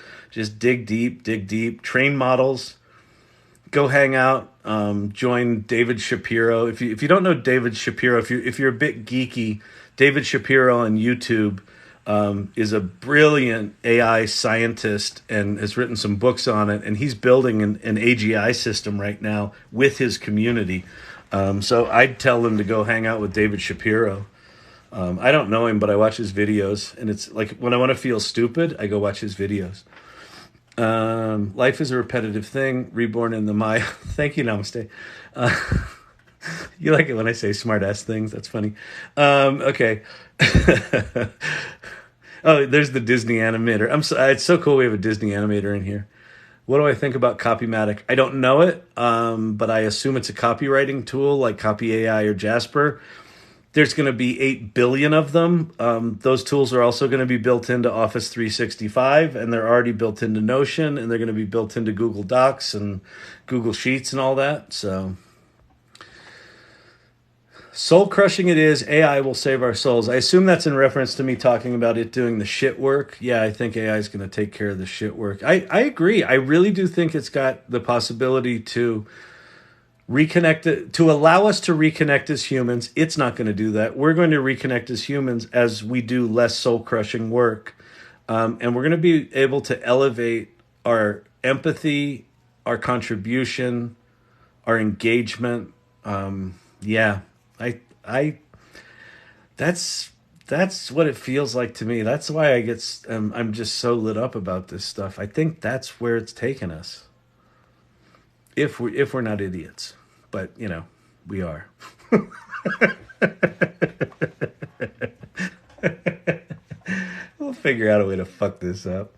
dig deep, train models, go hang out, join David Shapiro. If you don't know David Shapiro, if you're a bit geeky, David Shapiro on YouTube is a brilliant AI scientist and has written some books on it. And he's building an AGI system right now with his community. So I'd tell them to go hang out with David Shapiro. I don't know him, but I watch his videos, and it's like when I want to feel stupid, I go watch his videos. Life is a repetitive thing, reborn in the Maya. Thank you, Namaste. You like it when I say smart-ass things? That's funny. Okay. Oh, there's the Disney animator. It's so cool we have a Disney animator in here. What do I think about Copymatic? I don't know it, but I assume it's a copywriting tool like Copy AI or Jasper. There's going to be 8 billion of them. Those tools are also going to be built into Office 365, and they're already built into Notion, and they're going to be built into Google Docs and Google Sheets and all that. So, soul crushing it is. AI will save our souls. I assume that's in reference to me talking about it doing the shit work. Yeah, I think AI is going to take care of the shit work. I agree. I really do think it's got the possibility to to allow us to reconnect as humans. It's not going to do that. We're going to reconnect as humans as we do less soul-crushing work. And we're going to be able to elevate our empathy, our contribution, our engagement. That's what it feels like to me. That's why I'm just so lit up about this stuff. I think that's where it's taken us. If we're not idiots, but we are. We'll figure out a way to fuck this up.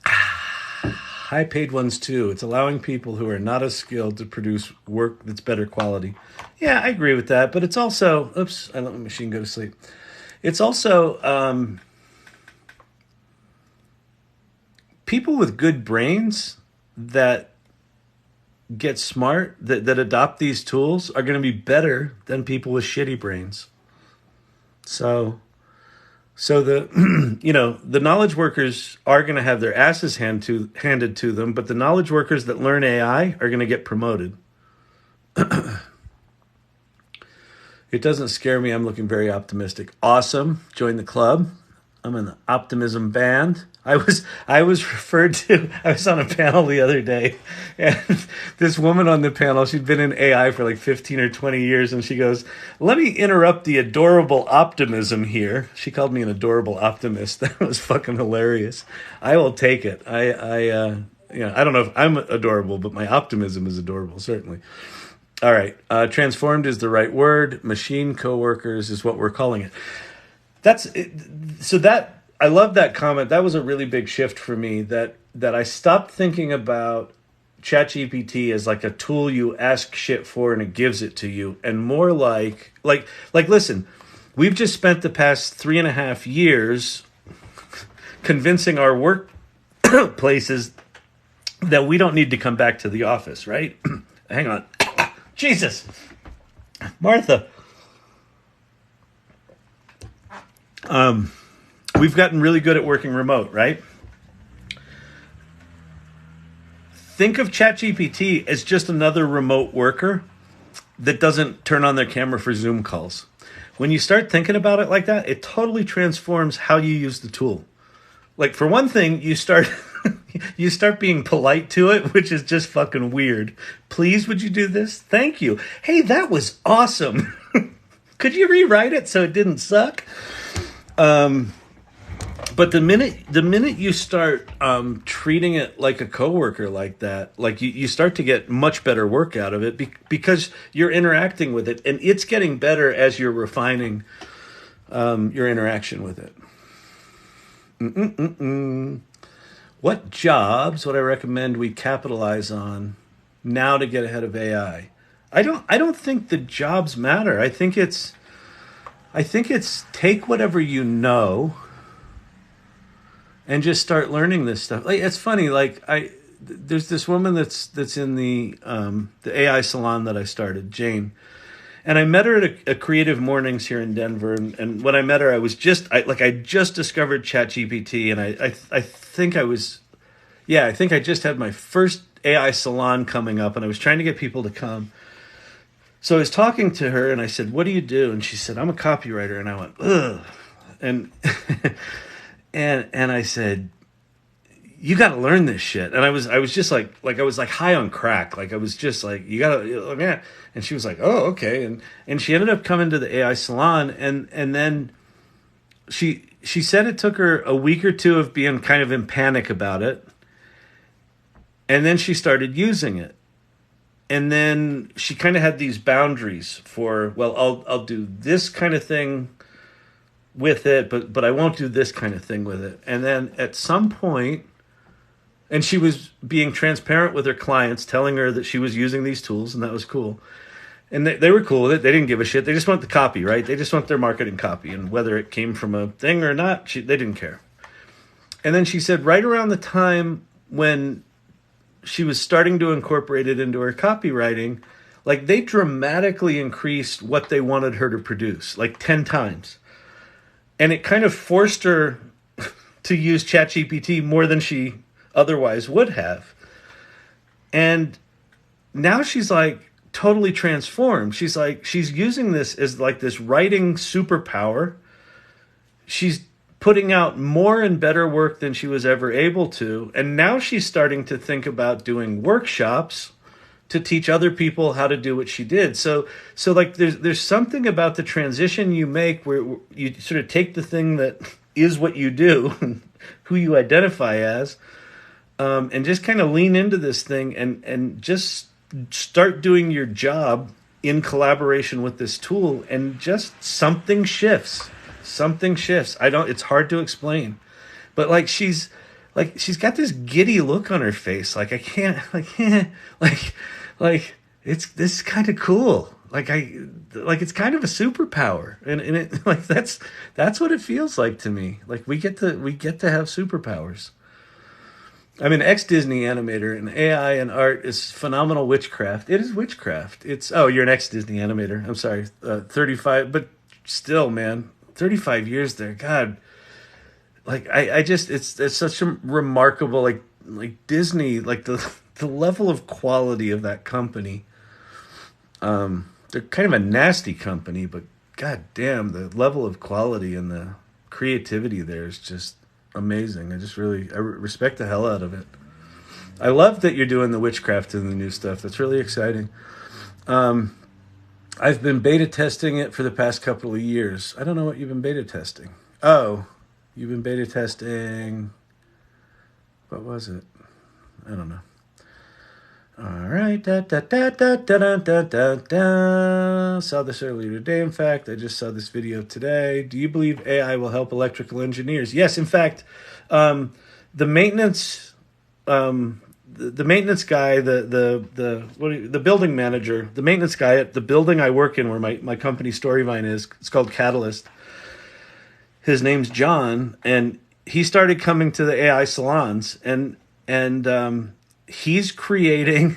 High paid ones too. It's allowing people who are not as skilled to produce work that's better quality. Yeah, I agree with that, but it's also, oops, I let my machine go to sleep. It's also people with good brains that get smart, that adopt these tools are going to be better than people with shitty brains. So the the knowledge workers are going to have their asses handed to them, but the knowledge workers that learn AI are going to get promoted. It doesn't scare me. I'm looking very optimistic. Awesome. Join the club. I'm in the optimism band. I was referred to. I was on a panel the other day, and this woman on the panel, she'd been in AI for like 15 or 20 years, and she goes, "Let me interrupt the adorable optimism here." She called me an adorable optimist. That was fucking hilarious. I will take it. I don't know if I'm adorable, but my optimism is adorable, certainly. All right. Transformed is the right word. Machine coworkers is what we're calling it. That's it. So that, I love that comment. That was a really big shift for me, that I stopped thinking about ChatGPT as like a tool you ask shit for and it gives it to you, and more like listen, we've just spent the past 3.5 years convincing our workplaces that we don't need to come back to the office, right? Hang on. Jesus. Martha. We've gotten really good at working remote, right? Think of ChatGPT as just another remote worker that doesn't turn on their camera for Zoom calls. When you start thinking about it like that, it totally transforms how you use the tool. Like, for one thing, you start you start being polite to it, which is just fucking weird. Please, would you do this? Thank you. Hey, that was awesome. Could you rewrite it so it didn't suck? But the minute you start treating it like a coworker like that, like you start to get much better work out of it because you're interacting with it, and it's getting better as you're refining your interaction with it. What jobs would I recommend we capitalize on now to get ahead of AI? I don't think the jobs matter. I think it's take whatever you know and just start learning this stuff. Like, it's funny. Like, there's this woman that's in the AI salon that I started, Jane, and I met her at a Creative Mornings here in Denver. And when I met her, I just discovered ChatGPT, and I think I just had my first AI salon coming up, and I was trying to get people to come. So I was talking to her, and I said, "What do you do?" And she said, "I'm a copywriter." And I went, "Ugh," and and I said, "You got to learn this shit." And I was just like I was like high on crack. Like, I was just like, "You got to, man." And she was like, "Oh, okay." And she ended up coming to the AI salon, and then she said it took her a week or two of being kind of in panic about it, and then she started using it. And then she kind of had these boundaries for, well, I'll do this kind of thing with it, but I won't do this kind of thing with it. And then at some point, and she was being transparent with her clients, telling her that she was using these tools, and that was cool. And they were cool with it. They didn't give a shit. They just want the copy, right? They just want their marketing copy. And whether it came from a thing or not, they didn't care. And then she said right around the time when she was starting to incorporate it into her copywriting, like, they dramatically increased what they wanted her to produce, like 10 times. And it kind of forced her to use ChatGPT more than she otherwise would have. And now she's like totally transformed. She's using this as like this writing superpower. She's putting out more and better work than she was ever able to. And now she's starting to think about doing workshops to teach other people how to do what she did. So like there's something about the transition you make where you sort of take the thing that is what you do, who you identify as, and just kind of lean into this thing and just start doing your job in collaboration with this tool, and just something shifts. It's hard to explain, but like she's got this giddy look on her face. Like, this is kind of cool. It's kind of a superpower, and it, like, that's what it feels like to me. Like, we get to have superpowers. I'm an ex-Disney animator, and AI and art is phenomenal witchcraft. It is witchcraft. You're an ex-Disney animator. I'm sorry, 35, but still, man. 35 years there, God. Like, I just, it's such a remarkable, like Disney, like the level of quality of that company. They're kind of a nasty company, but God damn, the level of quality and the creativity there is just amazing. I respect the hell out of it. I love that you're doing the witchcraft and the new stuff. That's really exciting. I've been beta testing it for the past couple of years. I don't know what you've been beta testing. Oh, you've been beta testing. What was it? I don't know. All right. Saw this earlier today. In fact, I just saw this video today. Do you believe AI will help electrical engineers? Yes. In fact, the maintenance guy, the building manager, the maintenance guy at the building I work in, where my company Storyvine is, it's called Catalyst. His name's John, and he started coming to the AI salons, and he's creating.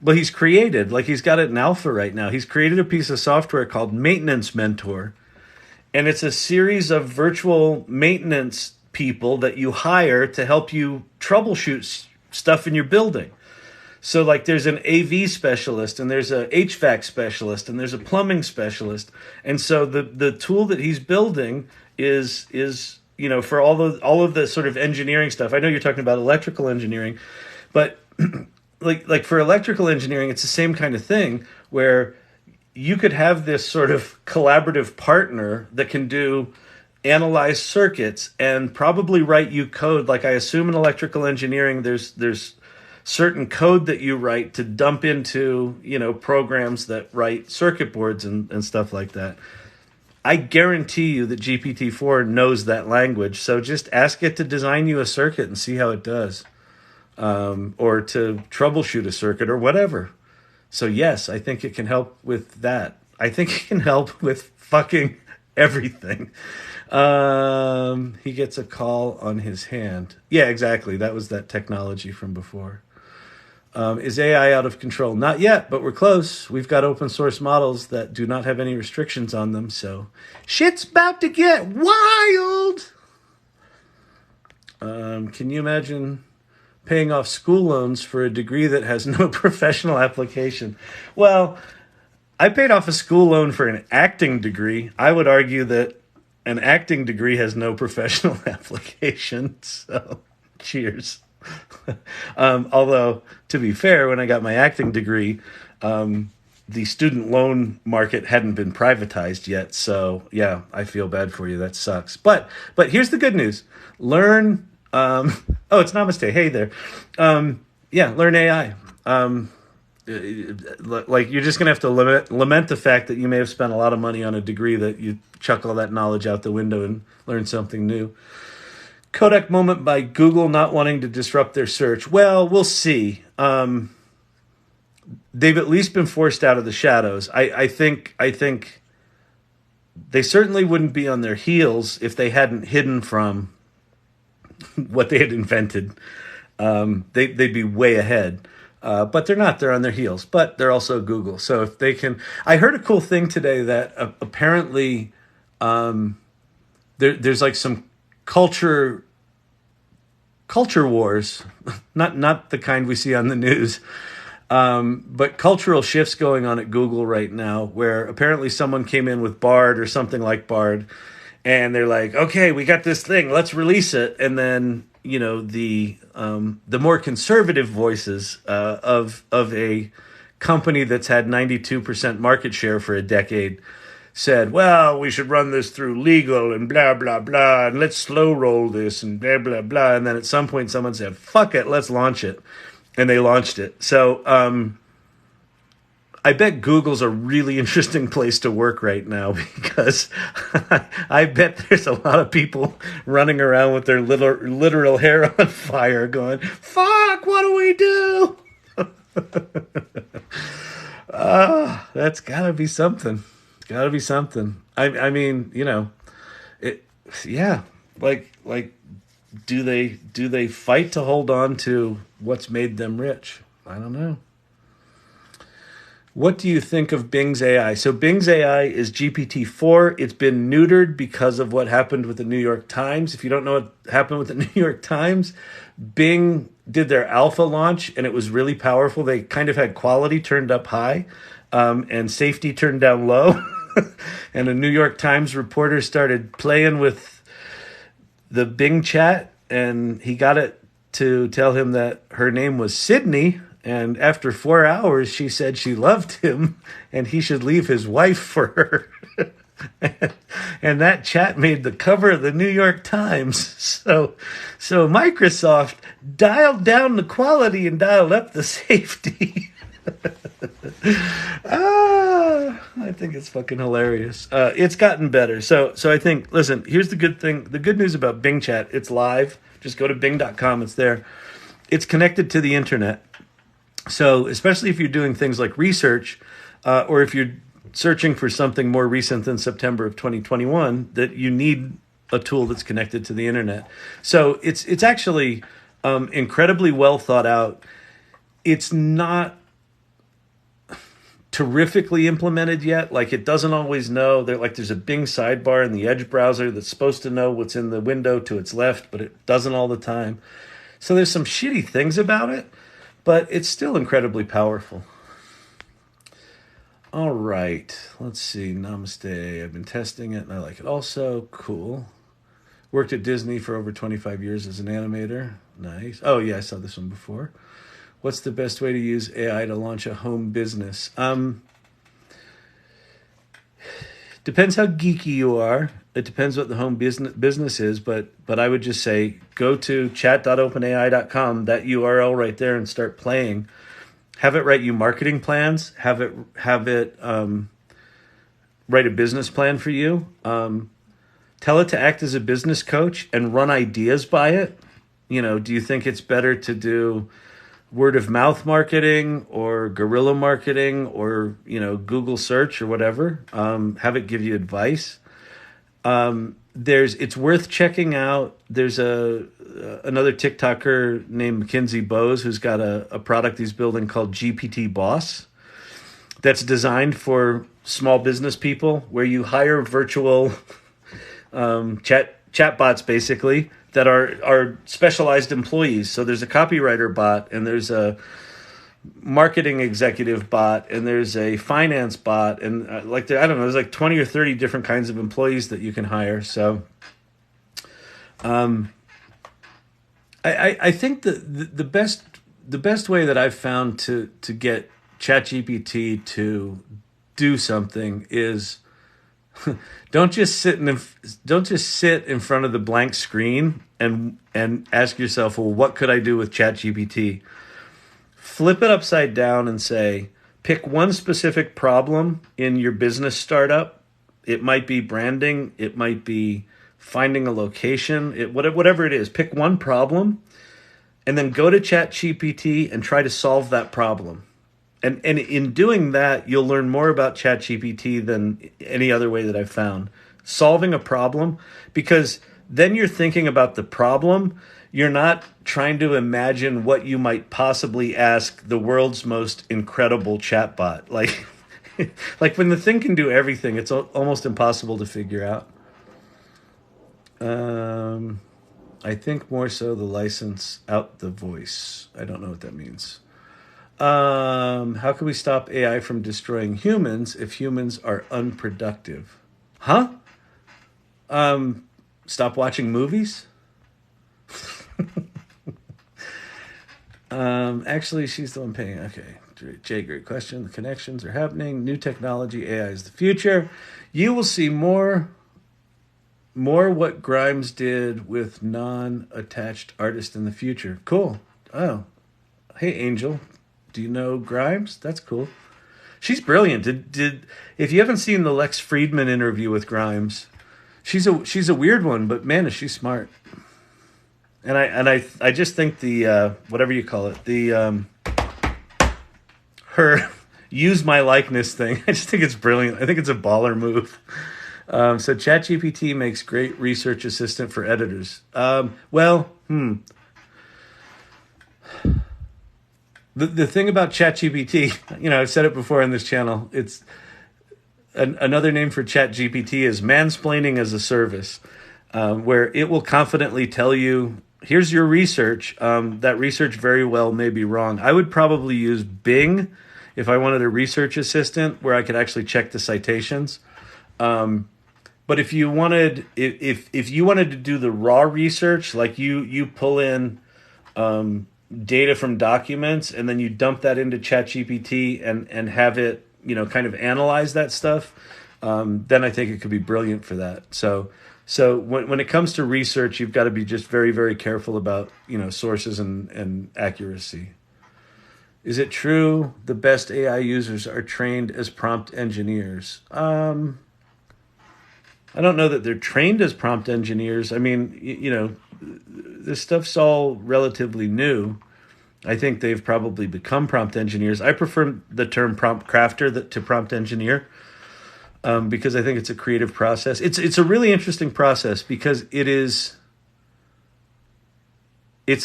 Well, he's created, like he's got it in alpha right now. He's created a piece of software called Maintenance Mentor, and it's a series of virtual maintenance people that you hire to help you troubleshoot stuff in your building. So like there's an AV specialist, and there's a HVAC specialist, and there's a plumbing specialist. And so the tool that he's building is for all of the sort of engineering stuff. I know you're talking about electrical engineering, but like for electrical engineering, it's the same kind of thing where you could have this sort of collaborative partner that can analyze circuits and probably write you code. Like I assume in electrical engineering, there's certain code that you write to dump into, programs that write circuit boards and stuff like that. I guarantee you that GPT-4 knows that language. So just ask it to design you a circuit and see how it does. Or to troubleshoot a circuit or whatever. So yes, I think it can help with that. I think it can help with fucking everything. He gets a call on his hand. Yeah, exactly. That was that technology from before. Is AI out of control? Not yet, but we're close. We've got open source models that do not have any restrictions on them, so shit's about to get wild. Can you imagine paying off school loans for a degree that has no professional application? Well, I paid off a school loan for an acting degree. I would argue that an acting degree has no professional application. So, cheers. Although, to be fair, when I got my acting degree, the student loan market hadn't been privatized yet. So, yeah, I feel bad for you. That sucks. But here's the good news. Learn. Oh, it's Namaste. Hey there. Learn AI. Like you're just gonna have to lament the fact that you may have spent a lot of money on a degree that you chuck all that knowledge out the window and learn something new. Kodak moment by Google not wanting to disrupt their search. Well, we'll see. They've at least been forced out of the shadows. I think they certainly wouldn't be on their heels if they hadn't hidden from what they had invented. They'd be way ahead. But they're not. They're on their heels. But they're also Google. So if they can... I heard a cool thing today that apparently there's like some culture wars. Not the kind we see on the news. But cultural shifts going on at Google right now, where apparently someone came in with Bard or something like Bard, and they're like, okay, we got this thing, let's release it. And then, the more conservative voices of a company that's had 92% market share for a decade said, well, we should run this through legal and blah, blah, blah, and let's slow roll this and blah, blah, blah. And then at some point someone said, fuck it, let's launch it. And they launched it. So I bet Google's a really interesting place to work right now because I bet there's a lot of people running around with their literal hair on fire going, fuck, what do we do? That's gotta be something. Gotta be something. I mean, it. Yeah, like, do they fight to hold on to what's made them rich? I don't know. What do you think of Bing's AI? So Bing's AI is GPT-4. It's been neutered because of what happened with the New York Times. If you don't know what happened with the New York Times, Bing did their alpha launch, and it was really powerful. They kind of had quality turned up high and safety turned down low. And a New York Times reporter started playing with the Bing chat, and he got it to tell him that her name was Sydney. And after 4 hours, she said she loved him and he should leave his wife for her. And that chat made the cover of the New York Times. So Microsoft dialed down the quality and dialed up the safety. I think it's fucking hilarious. It's gotten better. So I think, listen, here's the good thing. The good news about Bing Chat, it's live. Just go to bing.com. It's there. It's connected to the internet. So especially if you're doing things like research, or if you're searching for something more recent than September of 2021 that you need a tool that's connected to the internet. So it's actually incredibly well thought out. It's not terrifically implemented yet. Like, it doesn't always know. There's a Bing sidebar in the Edge browser that's supposed to know what's in the window to its left, but it doesn't all the time. So there's some shitty things about it, but it's still incredibly powerful. All right, let's see. Namaste. I've been testing it and I like it also. Cool. Worked at Disney for over 25 years as an animator. Nice. Oh, yeah, I saw this one before. What's the best way to use AI to launch a home business? Depends how geeky you are. It depends what the home business is, but I would just say go to chat.openai.com, that URL right there, and start playing. Have it write you marketing plans. Have it write a business plan for you. Tell it to act as a business coach and run ideas by it. Do you think it's better to do word of mouth marketing or guerrilla marketing or, Google search or whatever? Have it give you advice. It's worth checking out. There's another TikToker named Mackenzie Bose who's got a product he's building called GPT Boss that's designed for small business people, where you hire virtual chatbots basically that are specialized employees. So there's a copywriter bot, and there's a marketing executive bot, and there's a finance bot, and there's like 20 or 30 different kinds of employees that you can hire. So I think the best way that I've found to get ChatGPT to do something is don't just sit in front of the blank screen and ask yourself, well, what could I do with ChatGPT? Flip it upside down and say, pick one specific problem in your business startup. It might be branding. It might be finding a location. Whatever it is, pick one problem and then go to ChatGPT and try to solve that problem. And in doing that, you'll learn more about ChatGPT than any other way that I've found. Solving a problem, because then you're thinking about the problem. You're not trying to imagine what you might possibly ask the world's most incredible chatbot. Like when the thing can do everything, it's almost impossible to figure out. I think more so the license out the voice. I don't know what that means. How can we stop AI from destroying humans if humans are unproductive? Huh? Stop watching movies? Actually, she's the one paying. Okay. Jay, great question. The connections are happening. New technology, AI is the future. You will see more what Grimes did with non-attached artists in the future. Cool. Oh, hey, Angel. Do you know Grimes? That's cool. She's brilliant. If you haven't seen the Lex Friedman interview with Grimes, she's a weird one, but man, is she smart. And I just think the whatever you call it, the her use my likeness thing, I just think it's brilliant. I think it's a baller move. So ChatGPT makes great research assistant for editors. The thing about ChatGPT, I've said it before on this channel. It's another name for ChatGPT is mansplaining as a service, where it will confidently tell you, here's your research. That research very well may be wrong. I would probably use Bing if I wanted a research assistant where I could actually check the citations. But if you wanted, if you wanted to do the raw research, like you pull in data from documents and then you dump that into ChatGPT and have it, kind of analyze that stuff, then I think it could be brilliant for that. So when it comes to research, you've got to be just very, very careful about, sources and accuracy. Is it true the best AI users are trained as prompt engineers? I don't know that they're trained as prompt engineers. I mean, this stuff's all relatively new. I think they've probably become prompt engineers. I prefer the term prompt crafter to prompt engineer. because I think it's a creative process. It's a really interesting process because it's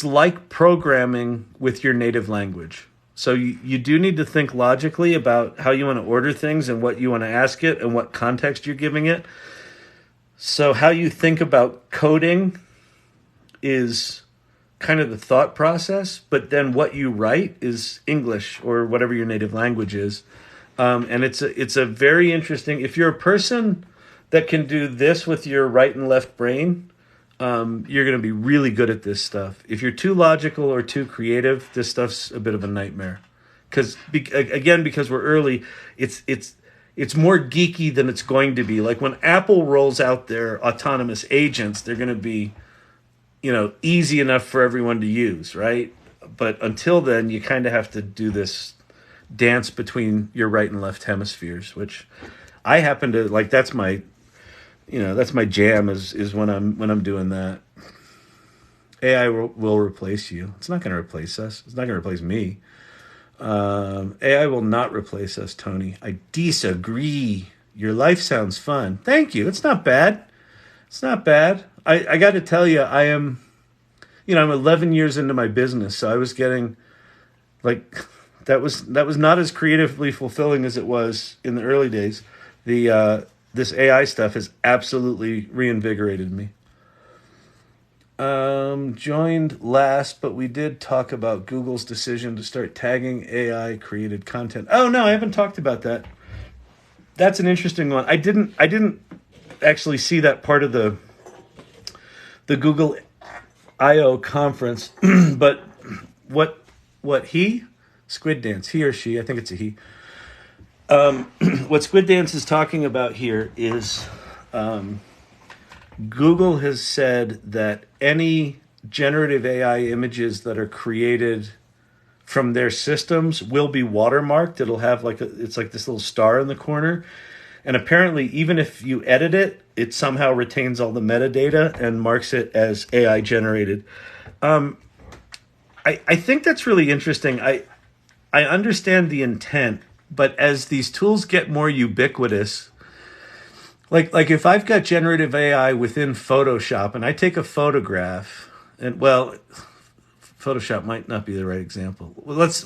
like programming with your native language. So you do need to think logically about how you want to order things and what you want to ask it and what context you're giving it. So how you think about coding is kind of the thought process, but then what you write is English or whatever your native language is. And it's a very interesting, if you're a person that can do this with your right and left brain, you're going to be really good at this stuff. If you're too logical or too creative, this stuff's a bit of a nightmare. Because we're early, it's more geeky than it's going to be. Like when Apple rolls out their autonomous agents, they're going to be, easy enough for everyone to use, right? But until then, you kind of have to do this dance between your right and left hemispheres, which I happen to like. That's my jam is when I'm doing that. AI will replace you. It's not going to replace us. It's not going to replace me. AI will not replace us, Tony. I disagree. Your life sounds fun. Thank you. It's not bad. It's not bad. I got to tell you, I'm 11 years into my business, so I was getting that was not as creatively fulfilling as it was in the early days. This AI stuff has absolutely reinvigorated me. Joined last, but we did talk about Google's decision to start tagging AI created content. Oh no, I haven't talked about that. That's an interesting one. I didn't actually see that part of the Google I/O conference, but what Squid Dance, he or she, I think it's a he. What Squid Dance is talking about here is Google has said that any generative AI images that are created from their systems will be watermarked. It'll have it's like this little star in the corner. And apparently, even if you edit it, it somehow retains all the metadata and marks it as AI generated. I think that's really interesting. I understand the intent, but as these tools get more ubiquitous, like if I've got generative AI within Photoshop and I take a photograph, and Photoshop might not be the right example. Let's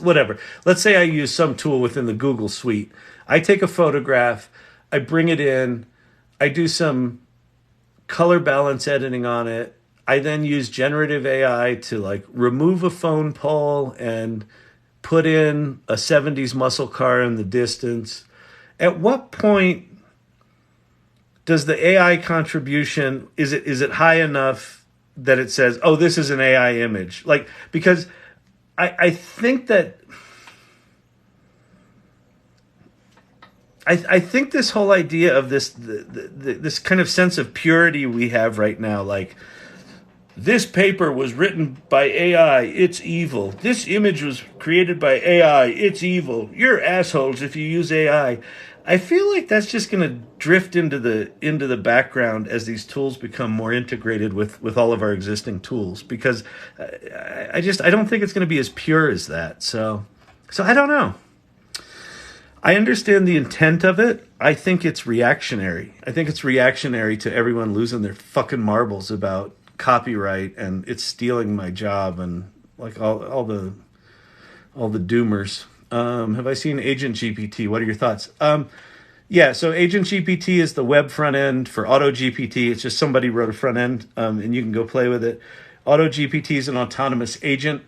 say I use some tool within the Google suite. I take a photograph, I bring it in, I do some color balance editing on it. I then use generative AI to remove a phone pole and put in a 70s muscle car in the distance. At what point does the AI contribution, is it high enough that it says, oh, this is an AI image? Because I think that I think this whole idea of this kind of sense of purity we have right now, this paper was written by AI, it's evil. This image was created by AI, it's evil. You're assholes if you use AI. I feel like that's just going to drift into the background as these tools become more integrated with all of our existing tools, because I don't think it's going to be as pure as that. So I don't know. I understand the intent of it. I think it's reactionary. I think it's reactionary to everyone losing their fucking marbles about copyright and it's stealing my job and all the doomers. Have I seen Agent GPT? What are your thoughts? Yeah, so Agent GPT is the web front end for Auto GPT. It's just somebody wrote a front end, and you can go play with it. Auto GPT is an autonomous agent,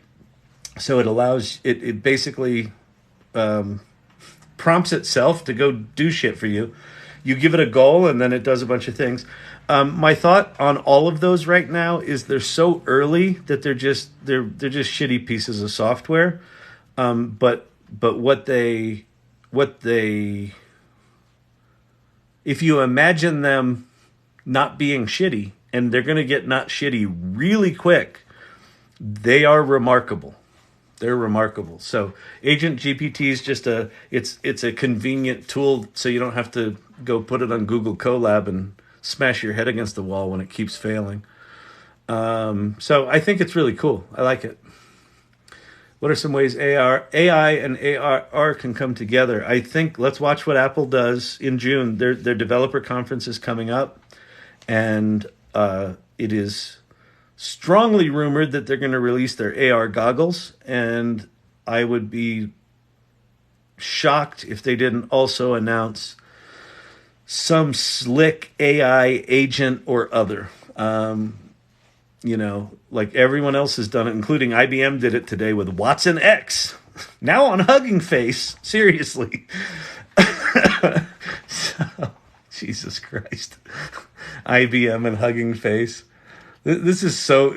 so it allows it basically prompts itself to go do shit for you. You give it a goal, and then it does a bunch of things. My thought on all of those right now is they're so early that they're just shitty pieces of software. But what they if you imagine them not being shitty, and they're going to get not shitty really quick, they are remarkable. They're remarkable. So Agent GPT is just it's a convenient tool, so you don't have to go put it on Google Colab and smash your head against the wall when it keeps failing. So I think it's really cool. I like it. What are some ways AI and AR can come together? I think let's watch what Apple does in June. Their developer conference is coming up, and it is strongly rumored that they're going to release their AR goggles, and I would be shocked if they didn't also announce some slick AI agent or other. Like everyone else has done it, including IBM did it today with Watson X. Now on Hugging Face. Seriously. So, Jesus Christ. IBM and Hugging Face. This is so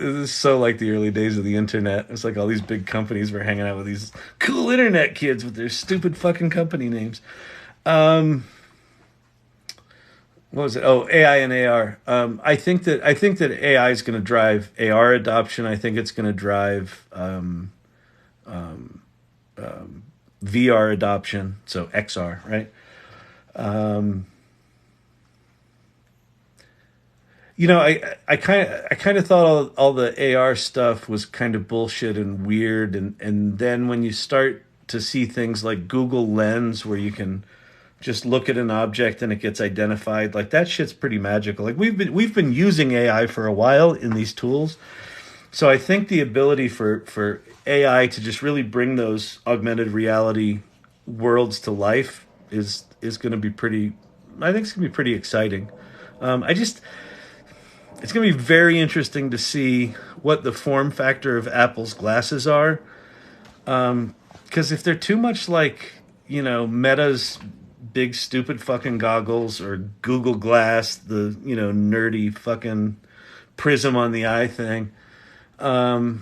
like the early days of the internet. It's like all these big companies were hanging out with these cool internet kids with their stupid fucking company names. What was it? Oh, AI and AR. I think that AI is going to drive AR adoption. I think it's going to drive VR adoption. So XR, right? I kind of thought all the AR stuff was kind of bullshit and weird, and then when you start to see things like Google Lens, where you can just look at an object and it gets identified, like that shit's pretty magical. Like we've been using AI for a while in these tools, so I think the ability for AI to just really bring those augmented reality worlds to life is going to be pretty. I think it's going to be pretty exciting. It's going to be very interesting to see what the form factor of Apple's glasses are. Because if they're too much like, Meta's big stupid fucking goggles, or Google Glass, the, nerdy fucking prism on the eye thing, I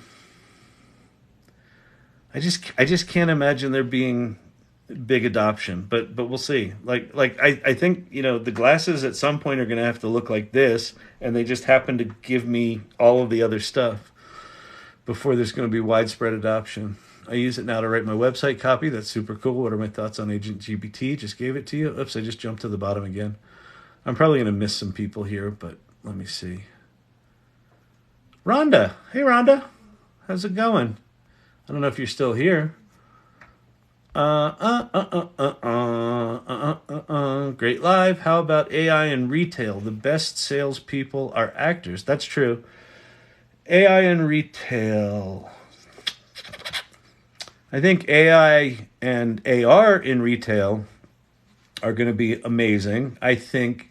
just can't imagine there being big adoption, but we'll see. I think the glasses at some point are going to have to look like this, and they just happen to give me all of the other stuff before there's going to be widespread adoption. I use it now to write my website copy. That's super cool. What are my thoughts on Agent GPT? Just gave it to you. Oops, I just jumped to the bottom again. I'm probably going to miss some people here, but let me see. Rhonda. Hey, Rhonda. How's it going? I don't know if you're still here. Great live. How about AI in retail? The best salespeople are actors. That's true. AI in retail. I think AI and AR in retail are going to be amazing. I think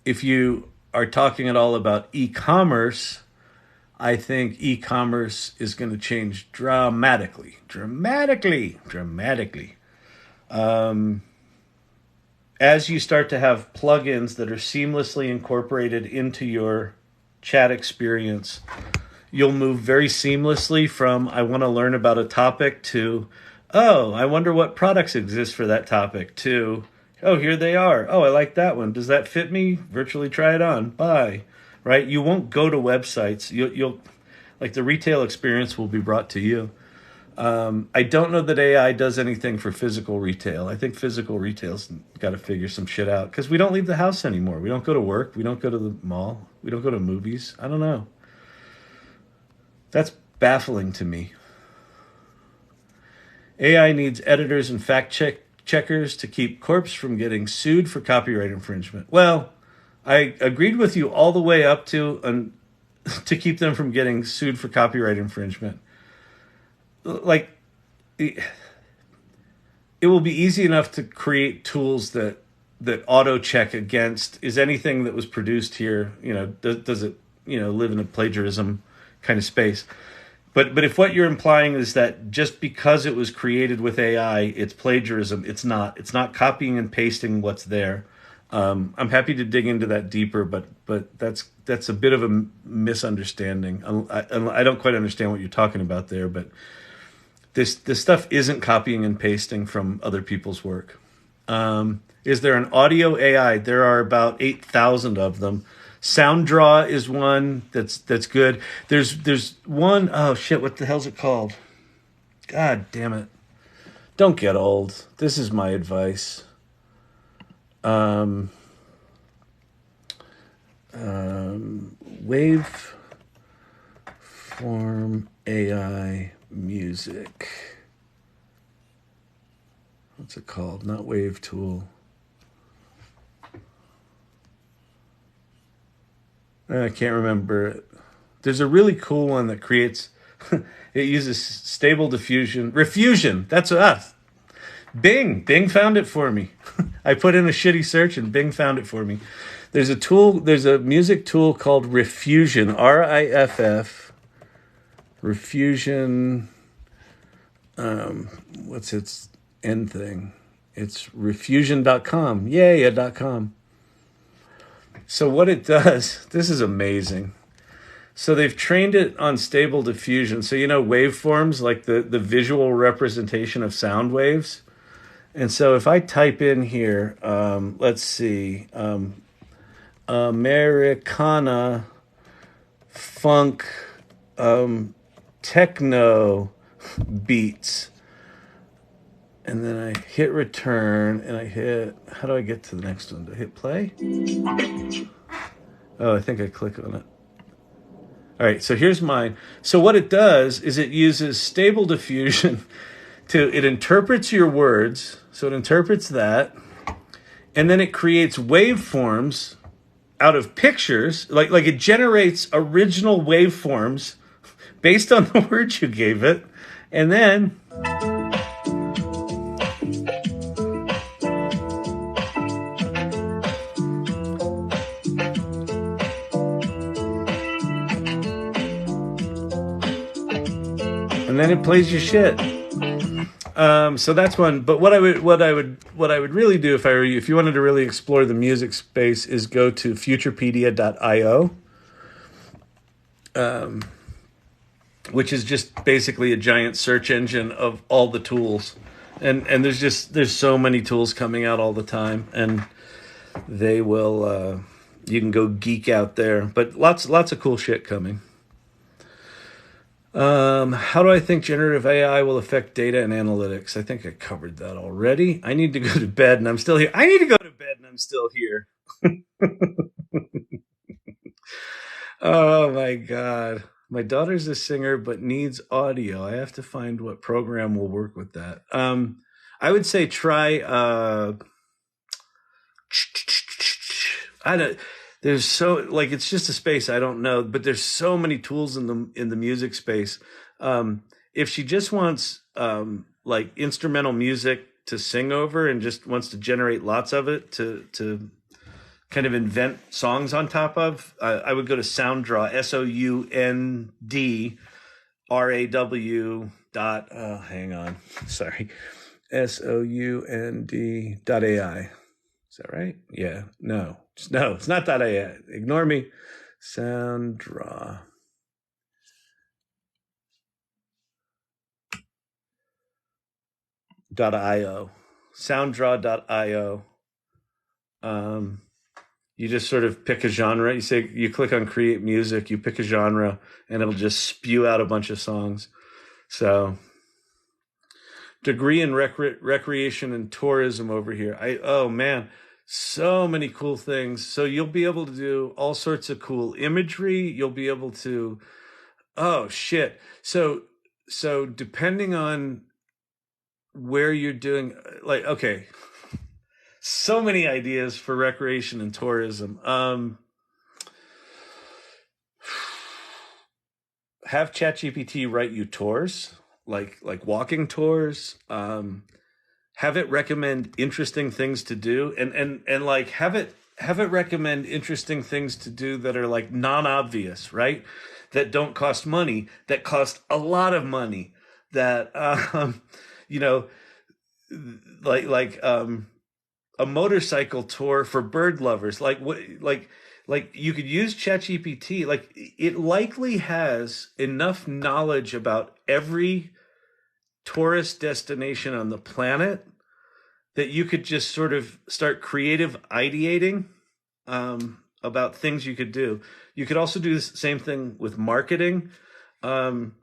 if you are talking at all about e-commerce, I think e-commerce is going to change dramatically. As you start to have plugins that are seamlessly incorporated into your chat experience, you'll move very seamlessly from I want to learn about a topic to, oh, I wonder what products exist for that topic, to, oh, here they are. Oh, I like that one. Does that fit me? Virtually try it on. Bye. Right? You won't go to websites. You'll like the retail experience will be brought to you. I don't know that AI does anything for physical retail. I think physical retail's got to figure some shit out because we don't leave the house anymore. We don't go to work. We don't go to the mall. We don't go to movies. I don't know. That's baffling to me. AI needs editors and checkers to keep corps from getting sued for copyright infringement. Well, I agreed with you all the way up to to keep them from getting sued for copyright infringement. Like, it will be easy enough to create tools that auto check against, is anything that was produced here, does it, live in a plagiarism kind of space. But if what you're implying is that just because it was created with AI, it's plagiarism, it's not. It's not copying and pasting what's there. I'm happy to dig into that deeper, but that's a bit of a misunderstanding. I don't quite understand what you're talking about there, but this stuff isn't copying and pasting from other people's work. Is there an audio AI? There are about 8,000 of them. SoundDraw is one that's good. There's one, oh shit, what the hell's it called? God damn it. Don't get old. This is my advice. Waveform AI music. What's it called? Not Wave Tool. I can't remember it. There's a really cool one that creates. It uses stable diffusion. Refusion. That's us. Bing. Bing found it for me. I put in a shitty search and Bing found it for me. There's a tool. There's a music tool called Refusion. RIFF. Refusion. What's its end thing? It's refusion.com. Yeah.com. So what it does, this is amazing. So they've trained it on stable diffusion. So waveforms, like the visual representation of sound waves. And so if I type in here, let's see, Americana, funk, techno beats. And then I hit return and I hit, how do I get to the next one? Do I hit play? Oh, I think I click on it. All right, so here's mine. So what it does is it uses stable diffusion it interprets your words. So it interprets that. And then it creates waveforms out of pictures. Like it generates original waveforms based on the words you gave it. And then it plays your shit. So that's one. But what I would really do if I were you, if you wanted to really explore the music space, is go to futurepedia.io, which is just basically a giant search engine of all the tools, and there's so many tools coming out all the time, and they will you can go geek out there, but lots of cool shit coming. How do I think generative AI will affect data and analytics? I think I covered that already. I need to go to bed and I'm still here. Oh my God. My daughter's a singer but needs audio. I have to find what program will work with that. I would say try I don't there's so it's just a space I don't know, but there's so many tools in the music space. If she just wants instrumental music to sing over and just wants to generate lots of it to kind of invent songs on top of, I would go to Soundraw, SOUNDRAW hang on, sorry, SOUND.ai. Is that right? Yeah. No, it's not .ai. Ignore me. Soundraw. .io. Soundraw.io. You just sort of pick a genre. You click on create music, you pick a genre, and it'll just spew out a bunch of songs. So, degree in recreation and tourism over here. Oh man, so many cool things. So you'll be able to do all sorts of cool imagery. You'll be able to, oh shit. So depending on where you're doing, okay, so many ideas for recreation and tourism. Have ChatGPT write you tours, like walking tours. Have it recommend interesting things to do, and have it recommend interesting things to do that are non-obvious, right? That don't cost money, that cost a lot of money, that a motorcycle tour for bird lovers, like you could use ChatGPT. It likely has enough knowledge about every tourist destination on the planet that you could just sort of start creative ideating about things you could do. You could also do the same thing with marketing. Man,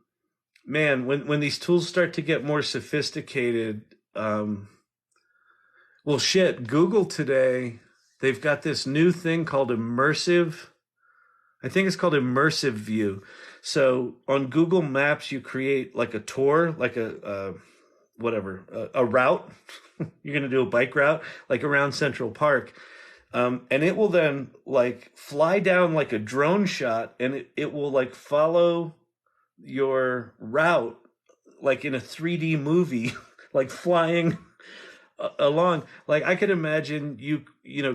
when these tools start to get more sophisticated, well, shit, Google today, they've got this new thing called immersive I think it's called immersive view. So on Google Maps, you create like a tour, like a route. You're going to do a bike route, like around Central Park. And it will then like fly down like a drone shot, and it will like follow your route like in a 3D movie, like flying along. Like I could imagine you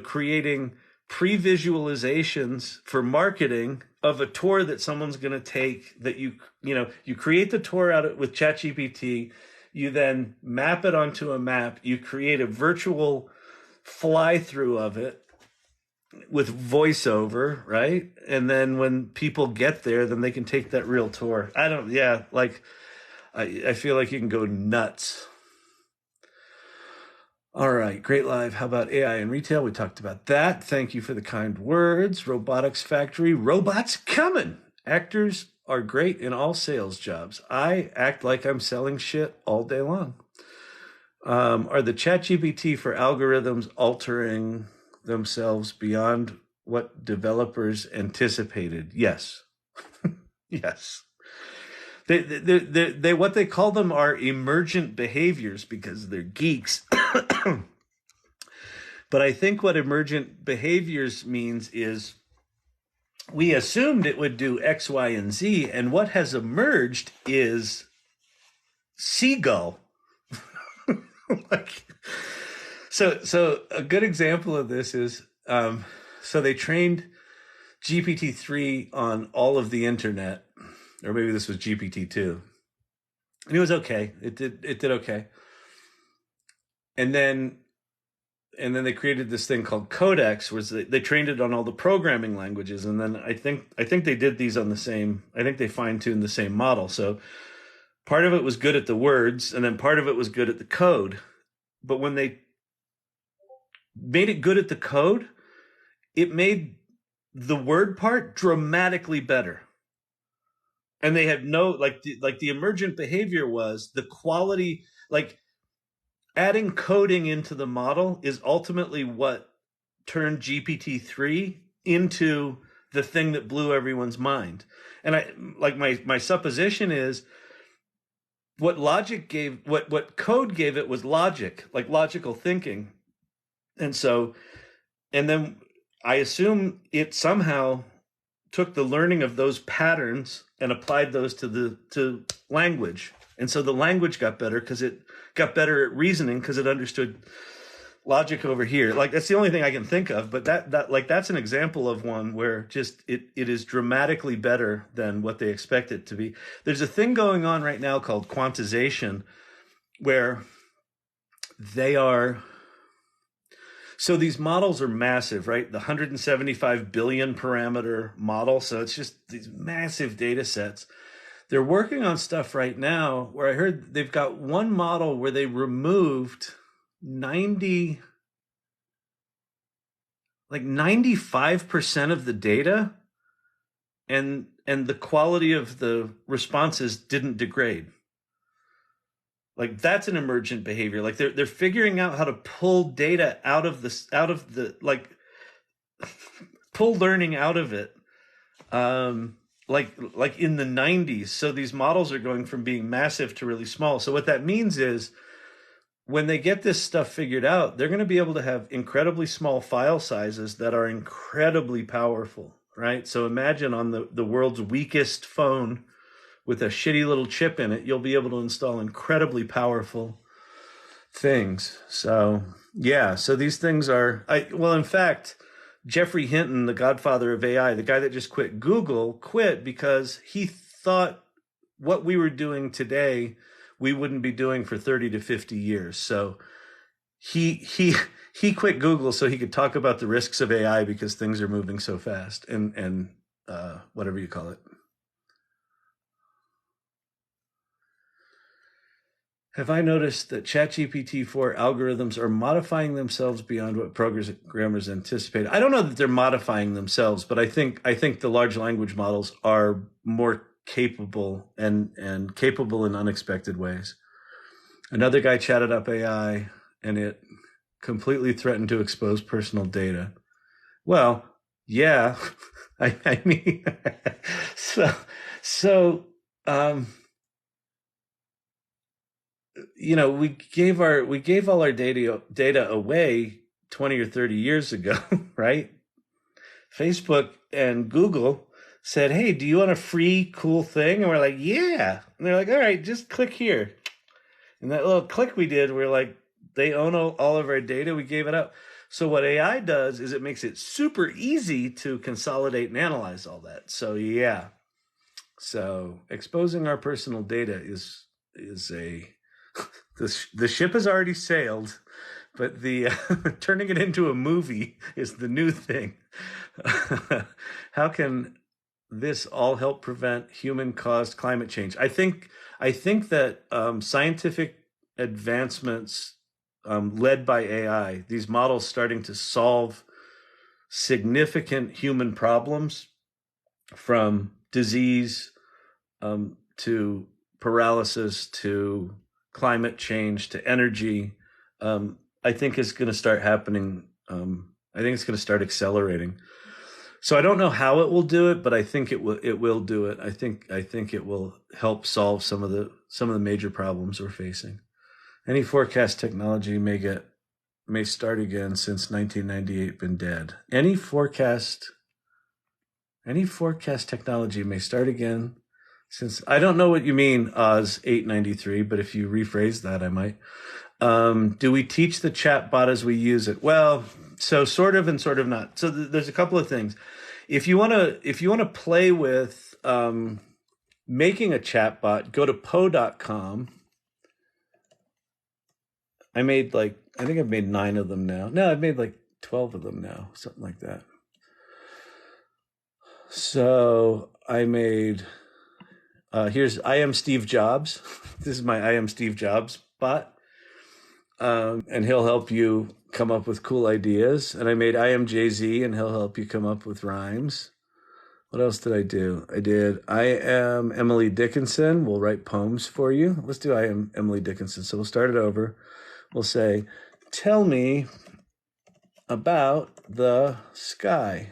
creating pre-visualizations for marketing of a tour that someone's going to take, that you create the tour with ChatGPT, you then map it onto a map, you create a virtual fly through of it with voiceover, right? And then when people get there, then they can take that real tour. I feel like you can go nuts. All right, great live. How about AI in retail? We talked about that. Thank you for the kind words. Robotics factory, robots coming. Actors are great in all sales jobs. I act like I'm selling shit all day long. Are the ChatGPT for algorithms altering themselves beyond what developers anticipated? Yes. Yes. They what they call them are emergent behaviors because they're geeks. But I think what emergent behaviors means is we assumed it would do X, Y, and Z, and what has emerged is seagull. So a good example of this is so they trained GPT-3 on all of the internet, or maybe this was GPT-2, and it was okay. It did okay, and then they created this thing called Codex, where they trained it on all the programming languages, and then I think they did these on the same. I think they fine-tuned the same model. So part of it was good at the words, and then part of it was good at the code. But when they made it good at the code, it made the word part dramatically better. And they had no the emergent behavior was the quality, like adding coding into the model is ultimately what turned GPT-3 into the thing that blew everyone's mind. And my supposition is what code gave it was logic, like logical thinking. And then I assume it somehow took the learning of those patterns and applied those to language. And so the language got better because it got better at reasoning because it understood logic over here. Like that's the only thing I can think of, but that's an example of one where just it is dramatically better than what they expect it to be. There's a thing going on right now called quantization where so these models are massive, right? The 175 billion parameter model. So it's just these massive data sets. They're working on stuff right now where I heard they've got one model where they removed 95% of the data, and the quality of the responses didn't degrade. Like that's an emergent behavior. Like they're figuring out how to pull data out of the pull learning out of it. Like in the 90s. So these models are going from being massive to really small. So what that means is when they get this stuff figured out, they're going to be able to have incredibly small file sizes that are incredibly powerful, right? So imagine on the world's weakest phone with a shitty little chip in it, you'll be able to install incredibly powerful things. So yeah, so these things are, in fact, Jeffrey Hinton, the godfather of AI, the guy that just quit Google, quit because he thought what we were doing today, we wouldn't be doing for 30 to 50 years. So he quit Google so he could talk about the risks of AI because things are moving so fast and whatever you call it. Have I noticed that ChatGPT-4 algorithms are modifying themselves beyond what programmers anticipated? I don't know that they're modifying themselves, but I think the large language models are more capable and capable in unexpected ways. Another guy chatted up AI, and it completely threatened to expose personal data. Well, Yeah, I mean, so so um, we gave all our data away 20 or 30 years ago, right? Facebook and Google said, "Hey, do you want a free cool thing?" And we're like, "Yeah." And they're like, "All right, just click here." And that little click we did, we're like, they own all of our data. We gave it up. So what AI does is it makes it super easy to consolidate and analyze all that. So yeah, so exposing our personal data is a the ship has already sailed, but the turning it into a movie is the new thing. How can this all help prevent human-caused climate change? I think that scientific advancements led by AI, these models starting to solve significant human problems from disease to paralysis to climate change to energy, I think is going to start happening. I think it's going to start accelerating. So I don't know how it will do it, but I think it will. It will do it. I think it will help solve some of the major problems we're facing. Any forecast technology may start again since 1998 been dead. Any forecast technology may start again since I don't know what you mean, Oz 893, but if you rephrase that, I might. Do we teach the chat bot as we use it? Well, so sort of and sort of not. So there's a couple of things. If you wanna play with making a chat bot, go to po.com. I think I've made 9 of them now. No, I've made like 12 of them now, something like that. So I made here's I am Steve Jobs. This is my I am Steve Jobs bot. And he'll help you come up with cool ideas. And I made I am Jay-Z, and he'll help you come up with rhymes. What else did I do? I am Emily Dickinson. We'll write poems for you. Let's do I am Emily Dickinson. So we'll start it over. We'll say, tell me about the sky.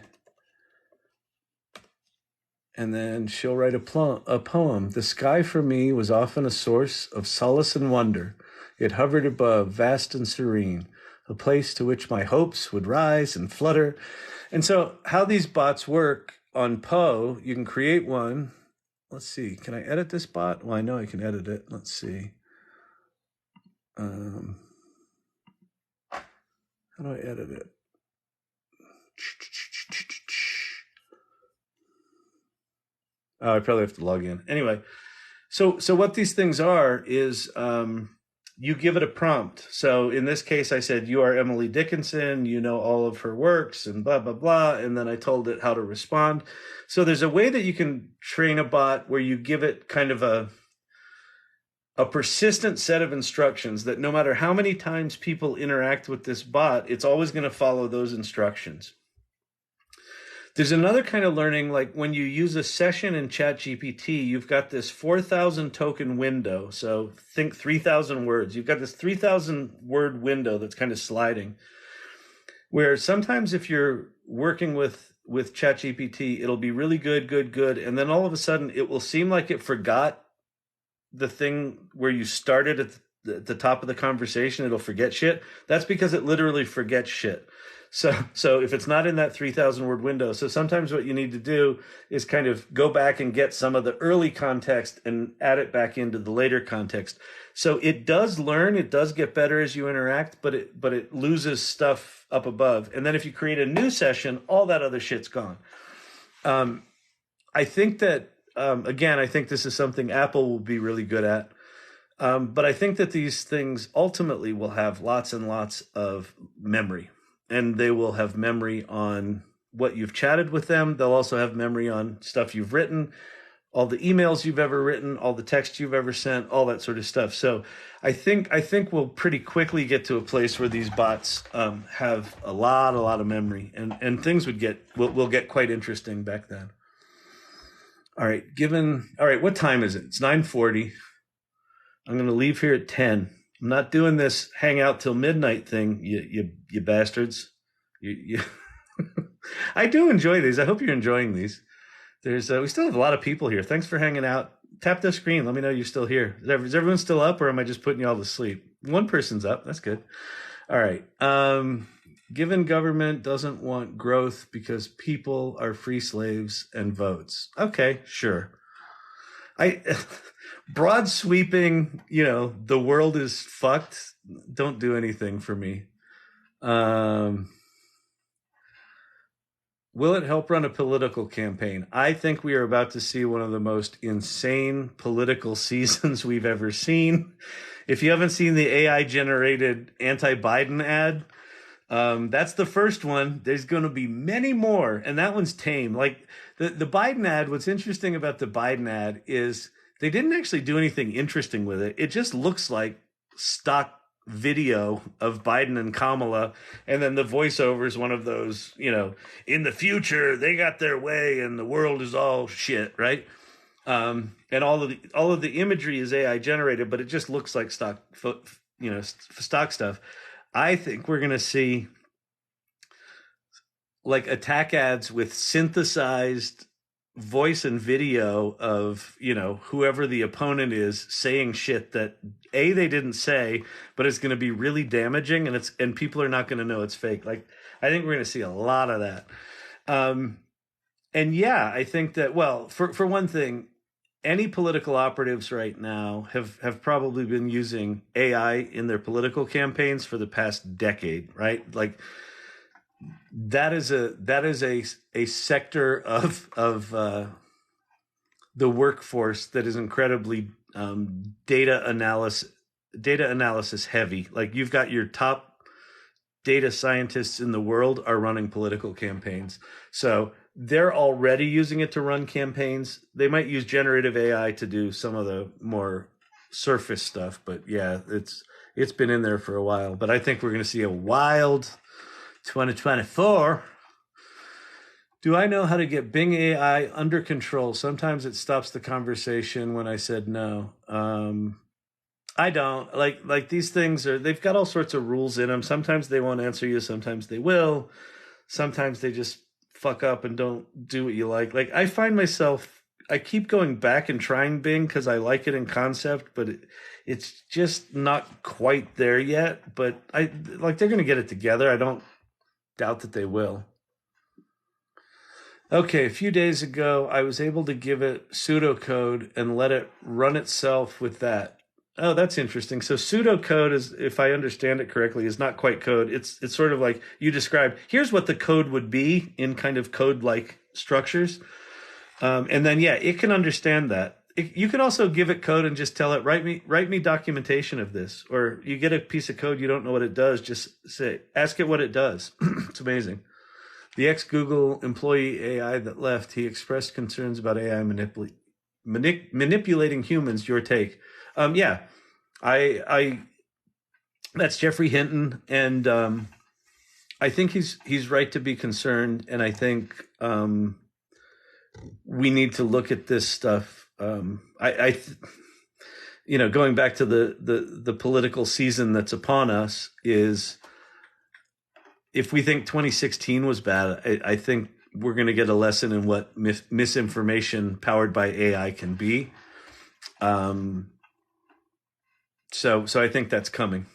And then she'll write a poem. The sky for me was often a source of solace and wonder. It hovered above, vast and serene, a place to which my hopes would rise and flutter. And so how these bots work on Poe, you can create one. Let's see, can I edit this bot? Well, I know I can edit it. Let's see. How do I edit it? Oh, I probably have to log in. Anyway, so what these things are is you give it a prompt. So in this case, I said, you are Emily Dickinson, you know all of her works and blah, blah, blah. And then I told it how to respond. So there's a way that you can train a bot where you give it kind of a persistent set of instructions that no matter how many times people interact with this bot, it's always going to follow those instructions. There's another kind of learning, like when you use a session in ChatGPT, you've got this 4,000 token window. So think 3,000 words. You've got this 3,000 word window that's kind of sliding, where sometimes if you're working with ChatGPT, it'll be really good, and then all of a sudden it will seem like it forgot the thing where you started at the top of the conversation. It'll forget shit. That's because it literally forgets shit. So if it's not in that 3,000 word window, so sometimes what you need to do is kind of go back and get some of the early context and add it back into the later context. So it does learn, it does get better as you interact, but it loses stuff up above. And then if you create a new session, all that other shit's gone. I think that again, I think this is something Apple will be really good at. But I think that these things ultimately will have lots and lots of memory. And they will have memory on what you've chatted with them. They'll also have memory on stuff you've written, all the emails you've ever written, all the texts you've ever sent, all that sort of stuff. So I think we'll pretty quickly get to a place where these bots have a lot of memory, and things will get quite interesting back then. All right, what time is it? It's 9:40. I'm going to leave here at 10. I'm not doing this hang out till midnight thing, you bastards. You I do enjoy these. I hope you're enjoying these. We still have a lot of people here. Thanks for hanging out. Tap the screen. Let me know you're still here. Is everyone still up, or am I just putting you all to sleep? One person's up. That's good. All right. Given government doesn't want growth because people are free slaves and votes. Okay, sure. I broad sweeping, the world is fucked. Don't do anything for me. Will it help run a political campaign? I think we are about to see one of the most insane political seasons we've ever seen. If you haven't seen the AI generated anti-Biden ad, that's the first one. There's going to be many more, and that one's tame. Like the Biden ad, what's interesting about the Biden ad is they didn't actually do anything interesting with it. It just looks like stock video of Biden and Kamala, and then the voiceover is one of those, in the future they got their way and the world is all shit, right? And all of the imagery is AI generated, but it just looks like stock stuff. I think we're going to see like attack ads with synthesized voice and video of, whoever the opponent is saying shit that they didn't say, but it's going to be really damaging, and people are not going to know it's fake. Like, I think we're going to see a lot of that. And yeah, I think that, well, for one thing, any political operatives right now have probably been using AI in their political campaigns for the past decade, right? Like that is a sector of the workforce that is incredibly data analysis heavy. Like you've got your top data scientists in the world are running political campaigns. So they're already using it to run campaigns. They might use generative AI to do some of the more surface stuff, but yeah, it's been in there for a while. But I think we're going to see a wild 2024. Do I know how to get Bing AI under control? Sometimes it stops the conversation when I said no. I don't. Like these things they've got all sorts of rules in them. Sometimes they won't answer you, sometimes they will. Sometimes they just fuck up and don't do what you like. Like I find myself, I keep going back and trying Bing because I like it in concept, but it's just not quite there yet. But they're going to get it together. I don't doubt that they will. Okay, a few days ago, I was able to give it pseudocode and let it run itself with that. Oh, that's interesting. So pseudocode is, if I understand it correctly, is not quite code. It's sort of like you described. Here's what the code would be in kind of code-like structures. And then, yeah, it can understand that. You could also give it code and just tell it, write me documentation of this. Or you get a piece of code, you don't know what it does, just ask it what it does. It's amazing. The ex-Google employee AI that left, he expressed concerns about AI manipulating humans. Your take? Yeah, I that's Jeffrey Hinton, and I think he's right to be concerned, and I think we need to look at this stuff. Going back to the political season that's upon us is. If we think 2016 was bad, I think we're going to get a lesson in what misinformation powered by AI can be. So I think that's coming.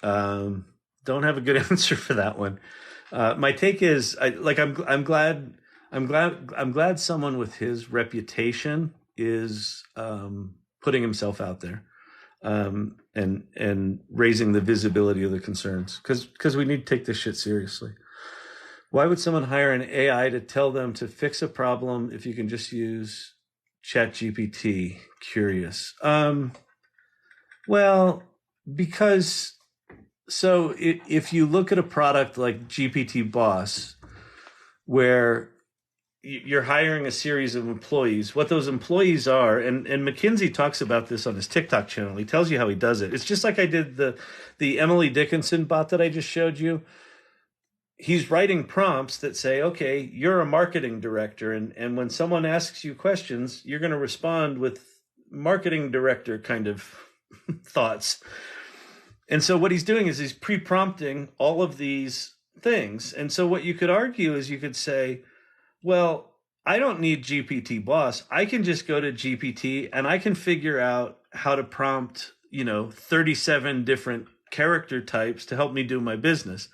Don't have a good answer for that one. My take is, I'm glad someone with his reputation is putting himself out there. And raising the visibility of the concerns, because we need to take this shit seriously. Why would someone hire an AI to tell them to fix a problem if you can just use ChatGPT? Curious. Well, because if you look at a product like GPT Boss, where you're hiring a series of employees, what those employees are, and McKinsey talks about this on his TikTok channel. He tells you how he does it. It's just like I did the Emily Dickinson bot that I just showed you. He's writing prompts that say, okay, you're a marketing director, and when someone asks you questions, you're going to respond with marketing director kind of thoughts. And so what he's doing is he's pre-prompting all of these things. And so what you could argue is you could say, well, I don't need GPT Boss. I can just go to GPT and I can figure out how to prompt, 37 different character types to help me do my business.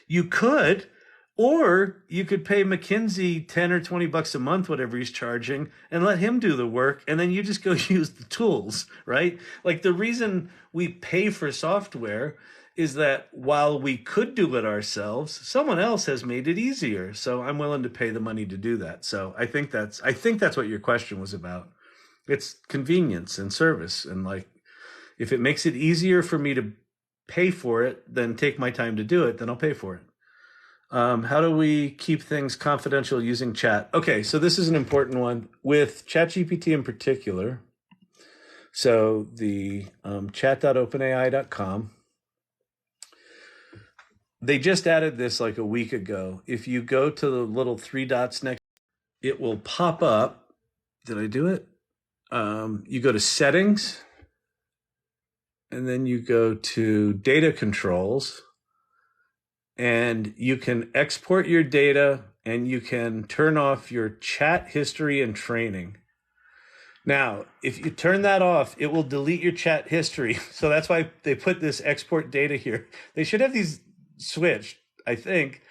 You could, or you could pay McKinsey 10 or 20 bucks a month, whatever he's charging, and let him do the work. And then you just go use the tools, right? Like the reason we pay for software is that while we could do it ourselves, someone else has made it easier. So I'm willing to pay the money to do that. So I think that's what your question was about. It's convenience and service. And like, if it makes it easier for me to pay for it, then take my time to do it, then I'll pay for it. How do we keep things confidential using chat? Okay, so this is an important one with ChatGPT in particular. So the chat.openai.com, they just added this like a week ago. If you go to the little three dots next, it will pop up. Did I do it? You go to settings, and then you go to data controls, and you can export your data and you can turn off your chat history and training. Now, if you turn that off, it will delete your chat history. So that's why they put this export data here. They should have these switched, I think.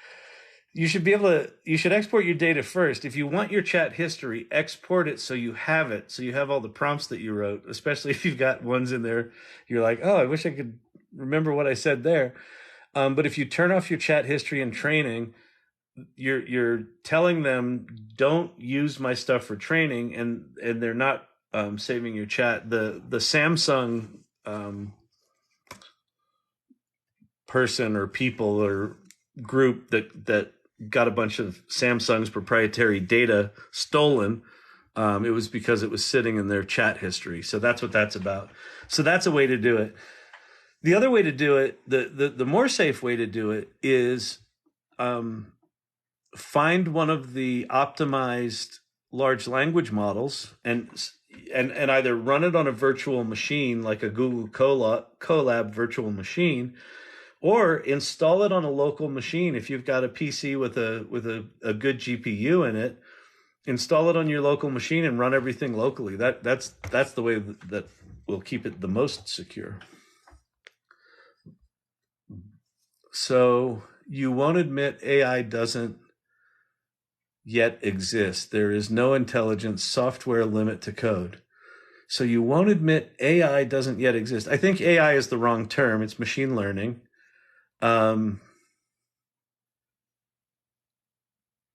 You should export your data first. If you want your chat history, export it so you have it. So you have all the prompts that you wrote, especially if you've got ones in there. You're like, oh, I wish I could remember what I said there. But if you turn off your chat history and training, you're telling them don't use my stuff for training, and they're not saving your chat. The Samsung person or people or group that got a bunch of Samsung's proprietary data stolen, it was because it was sitting in their chat history. So that's what that's about. So that's a way to do it. The other way to do it, the more safe way to do it is find one of the optimized large language models and either run it on a virtual machine like a Google Colab virtual machine, or install it on a local machine. If you've got a PC with a good GPU in it, install it on your local machine and run everything locally. That's the way that will keep it the most secure. So you won't admit AI doesn't yet exist. There is no intelligent software limit to code. So you won't admit AI doesn't yet exist. I think AI is the wrong term. It's machine learning.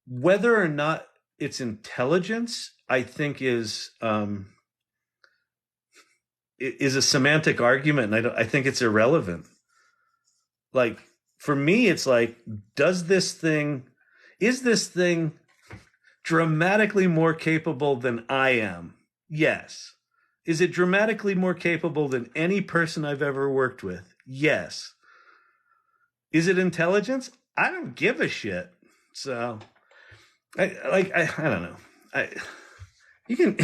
Whether or not it's intelligence, I think is a semantic argument, and I think it's irrelevant. Like, for me, it's like, is this thing dramatically more capable than I am? Yes. Is it dramatically more capable than any person I've ever worked with? Yes. Is it intelligence? I don't give a shit. So, I don't know. You can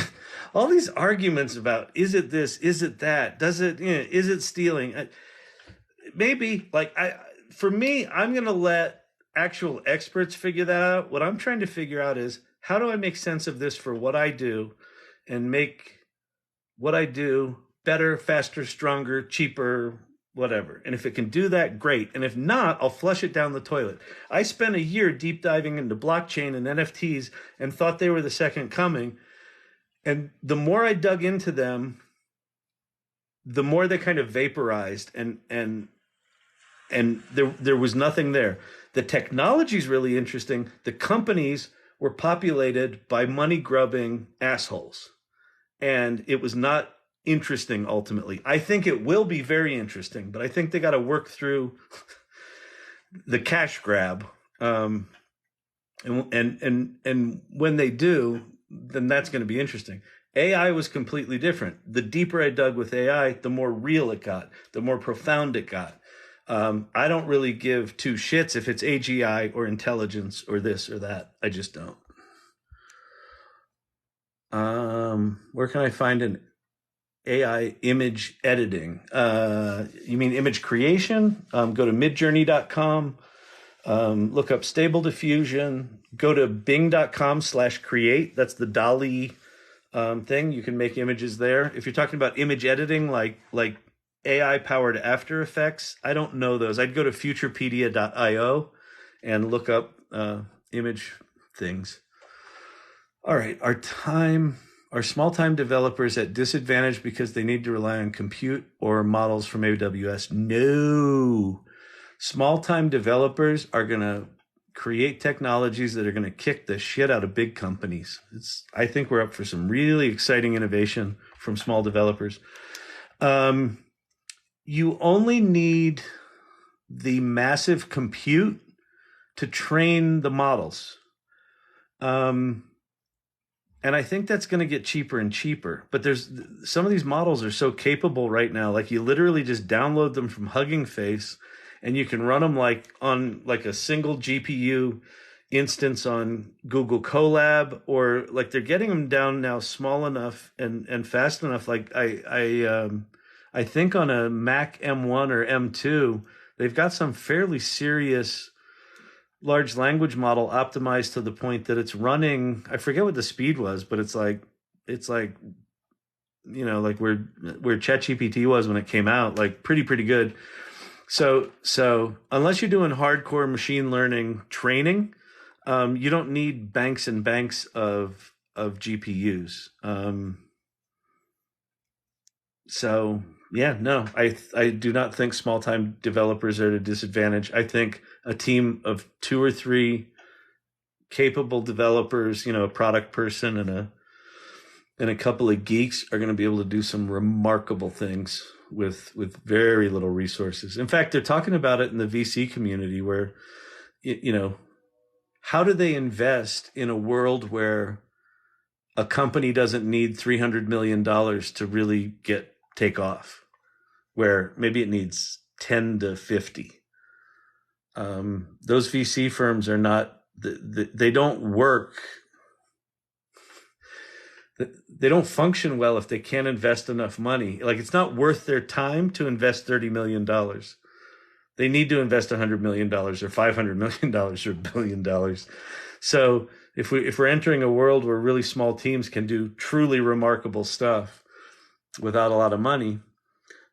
all these arguments about is it this, is it that, is it stealing? Maybe, for me, I'm going to let actual experts figure that out. What I'm trying to figure out is, how do I make sense of this for what I do and make what I do better, faster, stronger, cheaper, whatever. And if it can do that, great. And if not, I'll flush it down the toilet. I spent a year deep diving into blockchain and NFTs and thought they were the second coming. And the more I dug into them, the more they kind of vaporized and there was nothing there. The technology is really interesting. The companies were populated by money grubbing assholes. And it was not interesting ultimately. I think it will be very interesting, but I think they got to work through the cash grab. And when they do, then that's going to be interesting. AI was completely different. The deeper I dug with AI, the more real it got, the more profound it got. I don't really give two shits if it's AGI or intelligence or this or that. I just don't. Where can I find an AI image editing? You mean image creation? Go to midjourney.com. Look up Stable Diffusion. Go to bing.com/create. That's the Dolly thing. You can make images there. If you're talking about image editing, like AI powered After Effects, I don't know those. I'd go to futurepedia.io and look up image things. All right, are small time developers at disadvantage because they need to rely on compute or models from AWS? No. Small time developers are going to create technologies that are going to kick the shit out of big companies. I think we're up for some really exciting innovation from small developers. You only need the massive compute to train the models. And I think that's going to get cheaper and cheaper. But there's some of these models are so capable right now. Like you literally just download them from Hugging Face, and you can run them like on like a single GPU instance on Google Colab, or like they're getting them down now small enough and fast enough. Like I think on a Mac M1 or M2, they've got some fairly serious large language model optimized to the point that it's running. I forget what the speed was, but it's like you know, like where ChatGPT was when it came out, like pretty good. So unless you're doing hardcore machine learning training, you don't need banks and banks of GPUs. So yeah, no, I do not think small time developers are at a disadvantage. I think a team of 2 or 3 capable developers, you know, a product person and a couple of geeks are going to be able to do some remarkable things with very little resources. In fact, they're talking about it in the VC community where, you know, how do they invest in a world where a company doesn't need $300 million to really take off, where maybe it needs 10 to 50. Those VC firms are not, they don't work. They don't function well if they can't invest enough money. Like it's not worth their time to invest $30 million. They need to invest $100 million or $500 million or $1 billion. So if we're entering a world where really small teams can do truly remarkable stuff without a lot of money,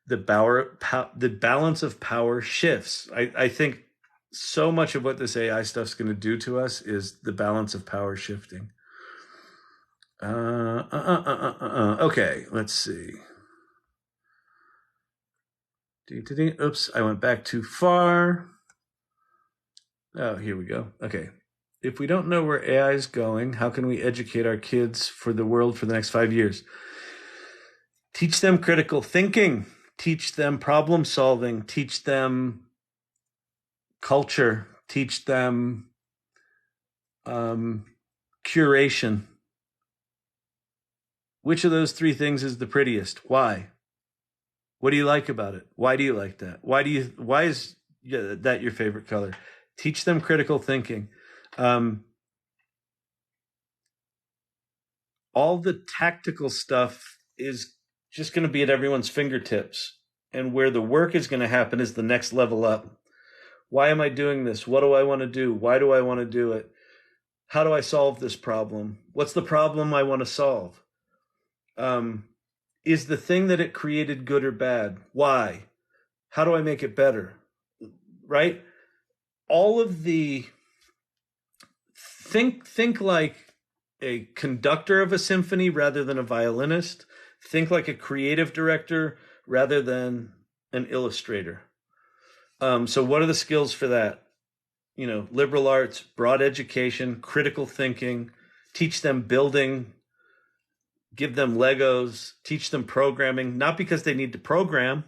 the balance of power shifts. I think so much of what this AI stuff's going to do to us is the balance of power shifting. Okay, let's see. Oops, I went back too far. Oh, here we go. Okay. If we don't know where AI is going, how can we educate our kids for the world for the next 5 years? Teach them critical thinking. Teach them problem solving. Teach them culture. Teach them curation. Which of those 3 things is the prettiest? Why? What do you like about it? Why do you like that? Why is that your favorite color? Teach them critical thinking. All the tactical stuff is just going to be at everyone's fingertips. And where the work is going to happen is the next level up. Why am I doing this? What do I want to do? Why do I want to do it? How do I solve this problem? What's the problem I want to solve? Is the thing that it created good or bad? Why? How do I make it better? Right? All of the think like a conductor of a symphony rather than a violinist. Think like a creative director rather than an illustrator. So what are the skills for that? You know, liberal arts, broad education, critical thinking, teach them building, give them Legos, teach them programming, not because they need to program,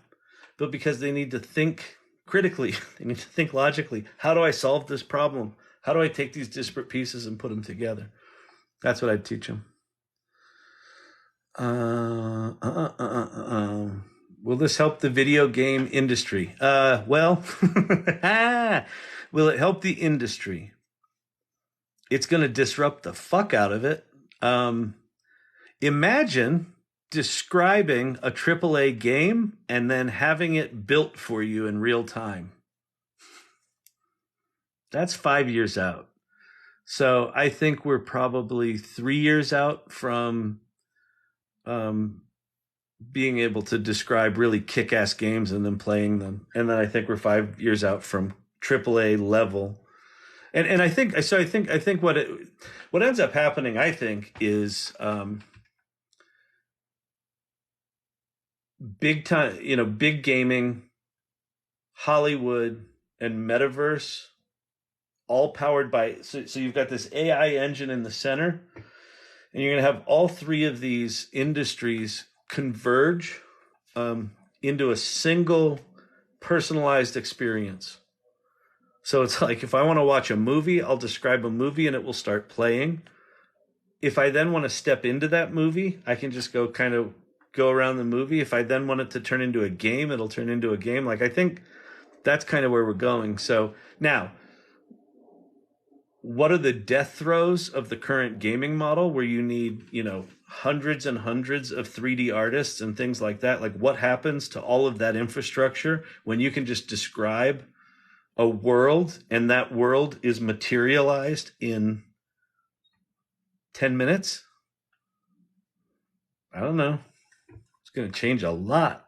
but because they need to think critically. They need to think logically. How do I solve this problem? How do I take these disparate pieces and put them together? That's what I'd teach them. Will this help the video game industry? Well, will it help the industry? It's going to disrupt the fuck out of it. Imagine describing a AAA game and then having it built for you in real time. That's 5 years out. So I think we're probably 3 years out from um, being able to describe really kick-ass games and then playing them. And then I think we're 5 years out from AAA level. And I think so. I think what ends up happening, I think, is big time. Big gaming, Hollywood, and metaverse, all powered by. So you've got this AI engine in the center, and you're going to have all three of these industries converge into a single personalized experience. So it's like if I want to watch a movie, I'll describe a movie and it will start playing. If I then want to step into that movie, I can just go around the movie. If I then want it to turn into a game, it'll turn into a game. Like, I think that's kind of where we're going. So now, what are the death throes of the current gaming model where you need, hundreds and hundreds of 3D artists and things like that? Like, what happens to all of that infrastructure when you can just describe a world and that world is materialized in 10 minutes? I don't know. It's going to change a lot.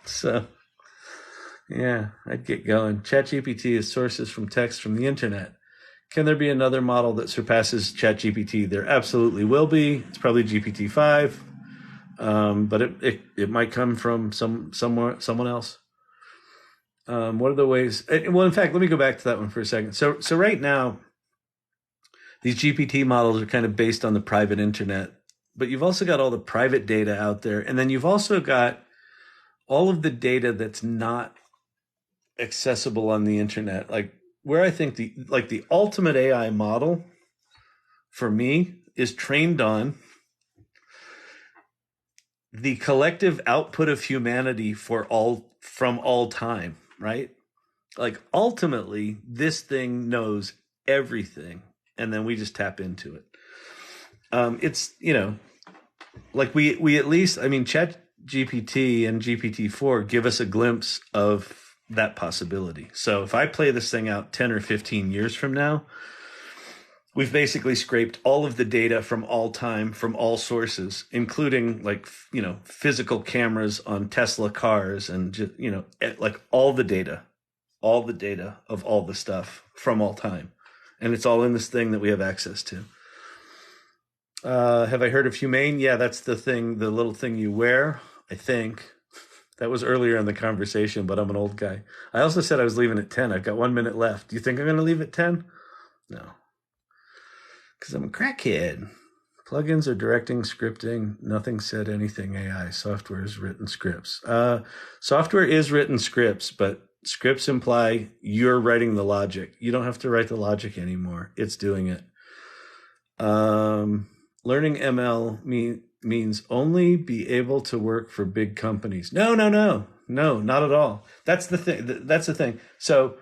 So, yeah, I'd get going. ChatGPT is sources from text from the internet. Can there be another model that surpasses ChatGPT? There absolutely will be. It's probably GPT-5, but it might come from someone else. What are the ways? Well, in fact, let me go back to that one for a second. So right now, these GPT models are kind of based on the private internet, but you've also got all the private data out there, and then you've also got all of the data that's not accessible on the internet. Like, where I think the ultimate AI model for me is trained on the collective output of humanity from all time, right? Like, ultimately, this thing knows everything, and then we just tap into it. It's like we at least, I mean, Chat GPT and GPT-4 give us a glimpse of that possibility. So if I play this thing out 10 or 15 years from now, we've basically scraped all of the data from all time, from all sources, including physical cameras on Tesla cars and just, like all the data of all the stuff from all time. And it's all in this thing that we have access to. Have I heard of Humane? Yeah, that's the little thing you wear, I think. That was earlier in the conversation, but I'm an old guy. I also said I was leaving at 10. I've got 1 minute left. Do you think I'm going to leave at 10? No. Because I'm a crackhead. Plugins are directing, scripting. Nothing said anything AI. Software is written scripts. Software is written scripts, but scripts imply you're writing the logic. You don't have to write the logic anymore. It's doing it. Learning ML means only be able to work for big companies. No, not at all. That's the thing. So,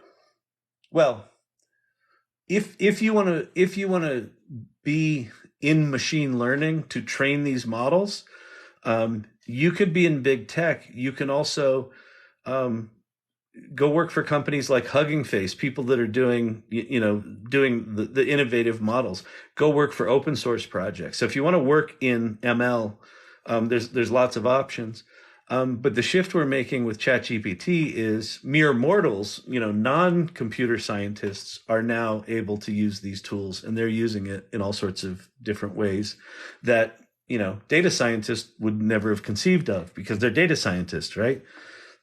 well, if you want to be in machine learning to train these models, you could be in big tech. You can also go work for companies like Hugging Face, people that are doing the innovative models. Go work for open source projects. So if you want to work in ML, there's lots of options. But the shift we're making with ChatGPT is mere mortals, non-computer scientists are now able to use these tools, and they're using it in all sorts of different ways that, data scientists would never have conceived of, because they're data scientists, right?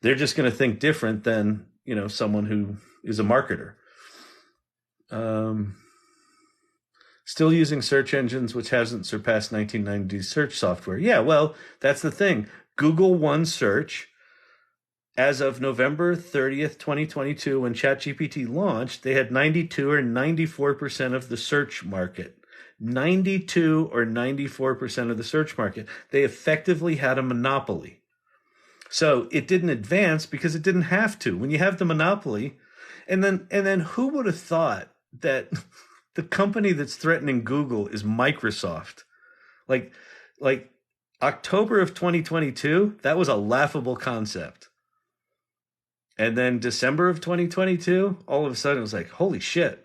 They're just going to think different than, someone who is a marketer. Still using search engines, which hasn't surpassed 1990s search software. Yeah, well, that's the thing. Google One Search, as of November 30th, 2022, when ChatGPT launched, they had 92 or 94% of the search market. 92 or 94% of the search market. They effectively had a monopoly. So it didn't advance because it didn't have to. When you have the monopoly, and then who would have thought that the company that's threatening Google is Microsoft? Like October of 2022, that was a laughable concept. And then December of 2022, all of a sudden it was like, holy shit,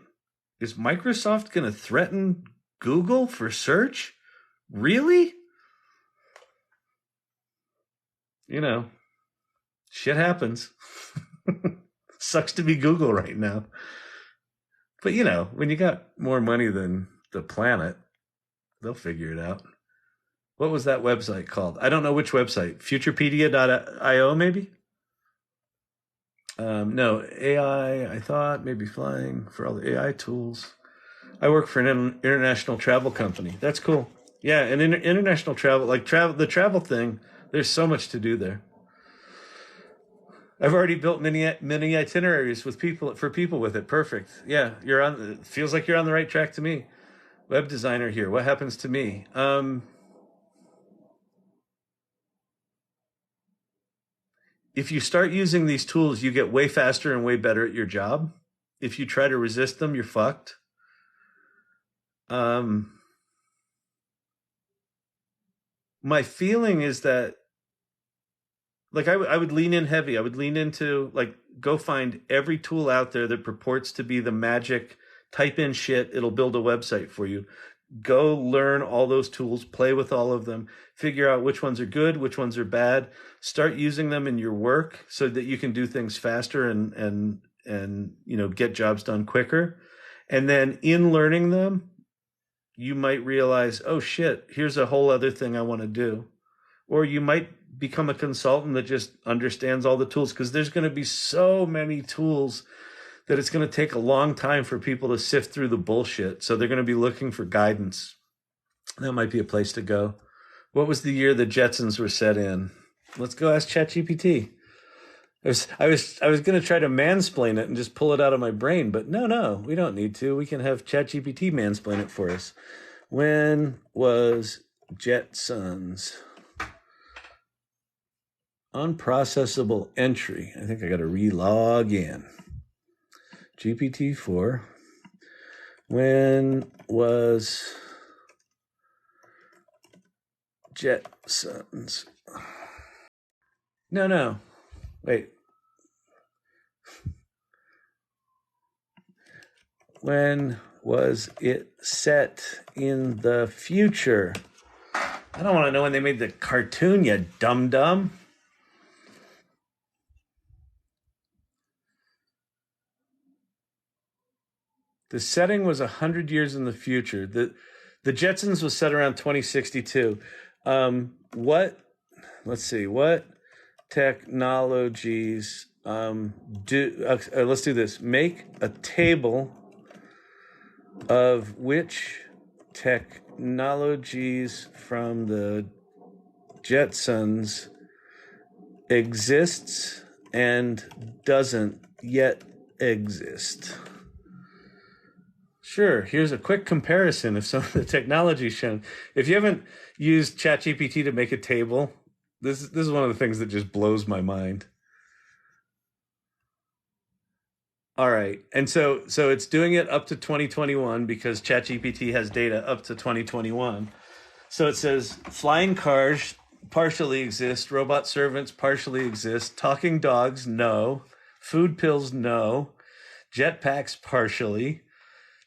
is Microsoft going to threaten Google for search? Really? You know, shit happens. Sucks to be Google right now. But you know, when you got more money than the planet, they'll figure it out. What was that website called? I don't know which website. Futurepedia.io, maybe? No, AI, I thought maybe flying for all the AI tools. I work for an international travel company. That's cool. Yeah, and international travel, like the travel thing, there's so much to do there. I've already built many itineraries with people for people with it. Perfect. Yeah, you're on. It feels like you're on the right track to me. Web designer here. What happens to me? If you start using these tools, you get way faster and way better at your job. If you try to resist them, you're fucked. My feeling is that, like, I would lean in heavy. I would lean into, like, go find every tool out there that purports to be the magic. Type in shit, it'll build a website for you. Go learn all those tools, play with all of them, figure out which ones are good, which ones are bad. Start using them in your work so that you can do things faster and you know, get jobs done quicker. And then in learning them, you might realize, oh shit, here's a whole other thing I want to do. Or you might become a consultant that just understands all the tools, because there's going to be so many tools that it's going to take a long time for people to sift through the bullshit. So they're going to be looking for guidance. That might be a place to go. What was the year the Jetsons were set in? Let's go ask ChatGPT. I was going to try to mansplain it and just pull it out of my brain, but no, we don't need to. We can have ChatGPT mansplain it for us. When was Jetsons? Unprocessable entry. I think I got to re-log in. GPT-4. When was Jetsons? No. Wait. When was it set in the future? I don't want to know when they made the cartoon, you dum-dum. The setting was 100 years in the future. The Jetsons was set around 2062. Let's see, what technologies let's do this. Make a table of which technologies from the Jetsons exists and doesn't yet exist. Sure, here's a quick comparison of some of the technology shown. If you haven't used ChatGPT to make a table, this is one of the things that just blows my mind. All right. And so it's doing it up to 2021 because ChatGPT has data up to 2021. So it says flying cars partially exist, robot servants partially exist, talking dogs, no, food pills, no, jetpacks partially,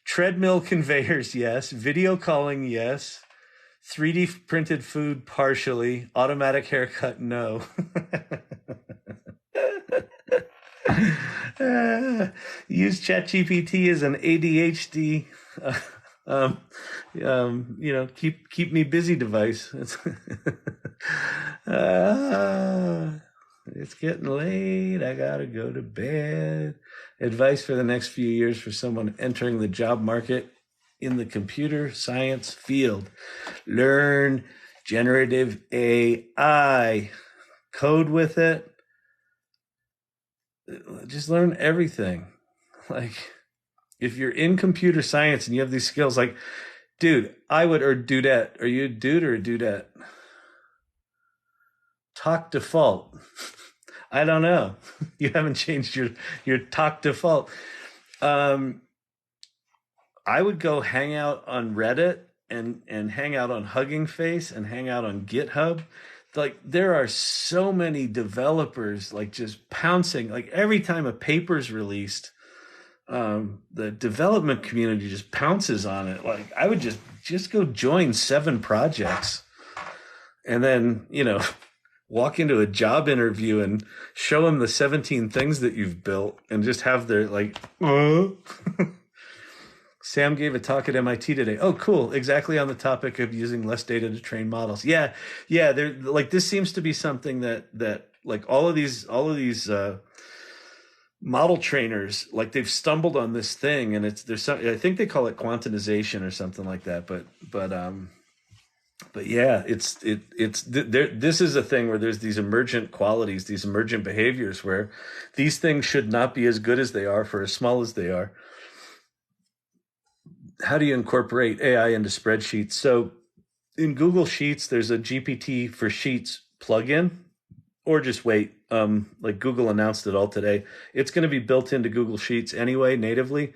treadmill conveyors, yes, video calling, yes, 3D printed food partially, automatic haircut, no. Use ChatGPT as an ADHD, you know, keep me busy device. It's getting late. I gotta go to bed. Advice for the next few years for someone entering the job market in the computer science field: learn generative AI, code with it. Just learn everything. Like, if you're in computer science and you have these skills, like, dude, or dudette. Are you a dude or a dudette? Talk default. I don't know. You haven't changed your talk default. I would go hang out on Reddit and hang out on Hugging Face and hang out on GitHub. like there are so many developers like just pouncing. Like every time a paper's released, the development community just pounces on it. Like I would just go join 7 projects and then, walk into a job interview and show them the 17 things that you've built and just have their like, Sam gave a talk at MIT today. Oh, cool. Exactly on the topic of using less data to train models. Yeah. They're like, this seems to be something that like all of these, model trainers, like they've stumbled on this thing, and I think they call it quantization or something like that. But yeah, this is a thing where there's these emergent qualities, these emergent behaviors where these things should not be as good as they are for as small as they are. How do you incorporate AI into spreadsheets? So in Google Sheets, there's a GPT for Sheets plugin, or just wait. Like Google announced it all today. It's going to be built into Google Sheets anyway, natively.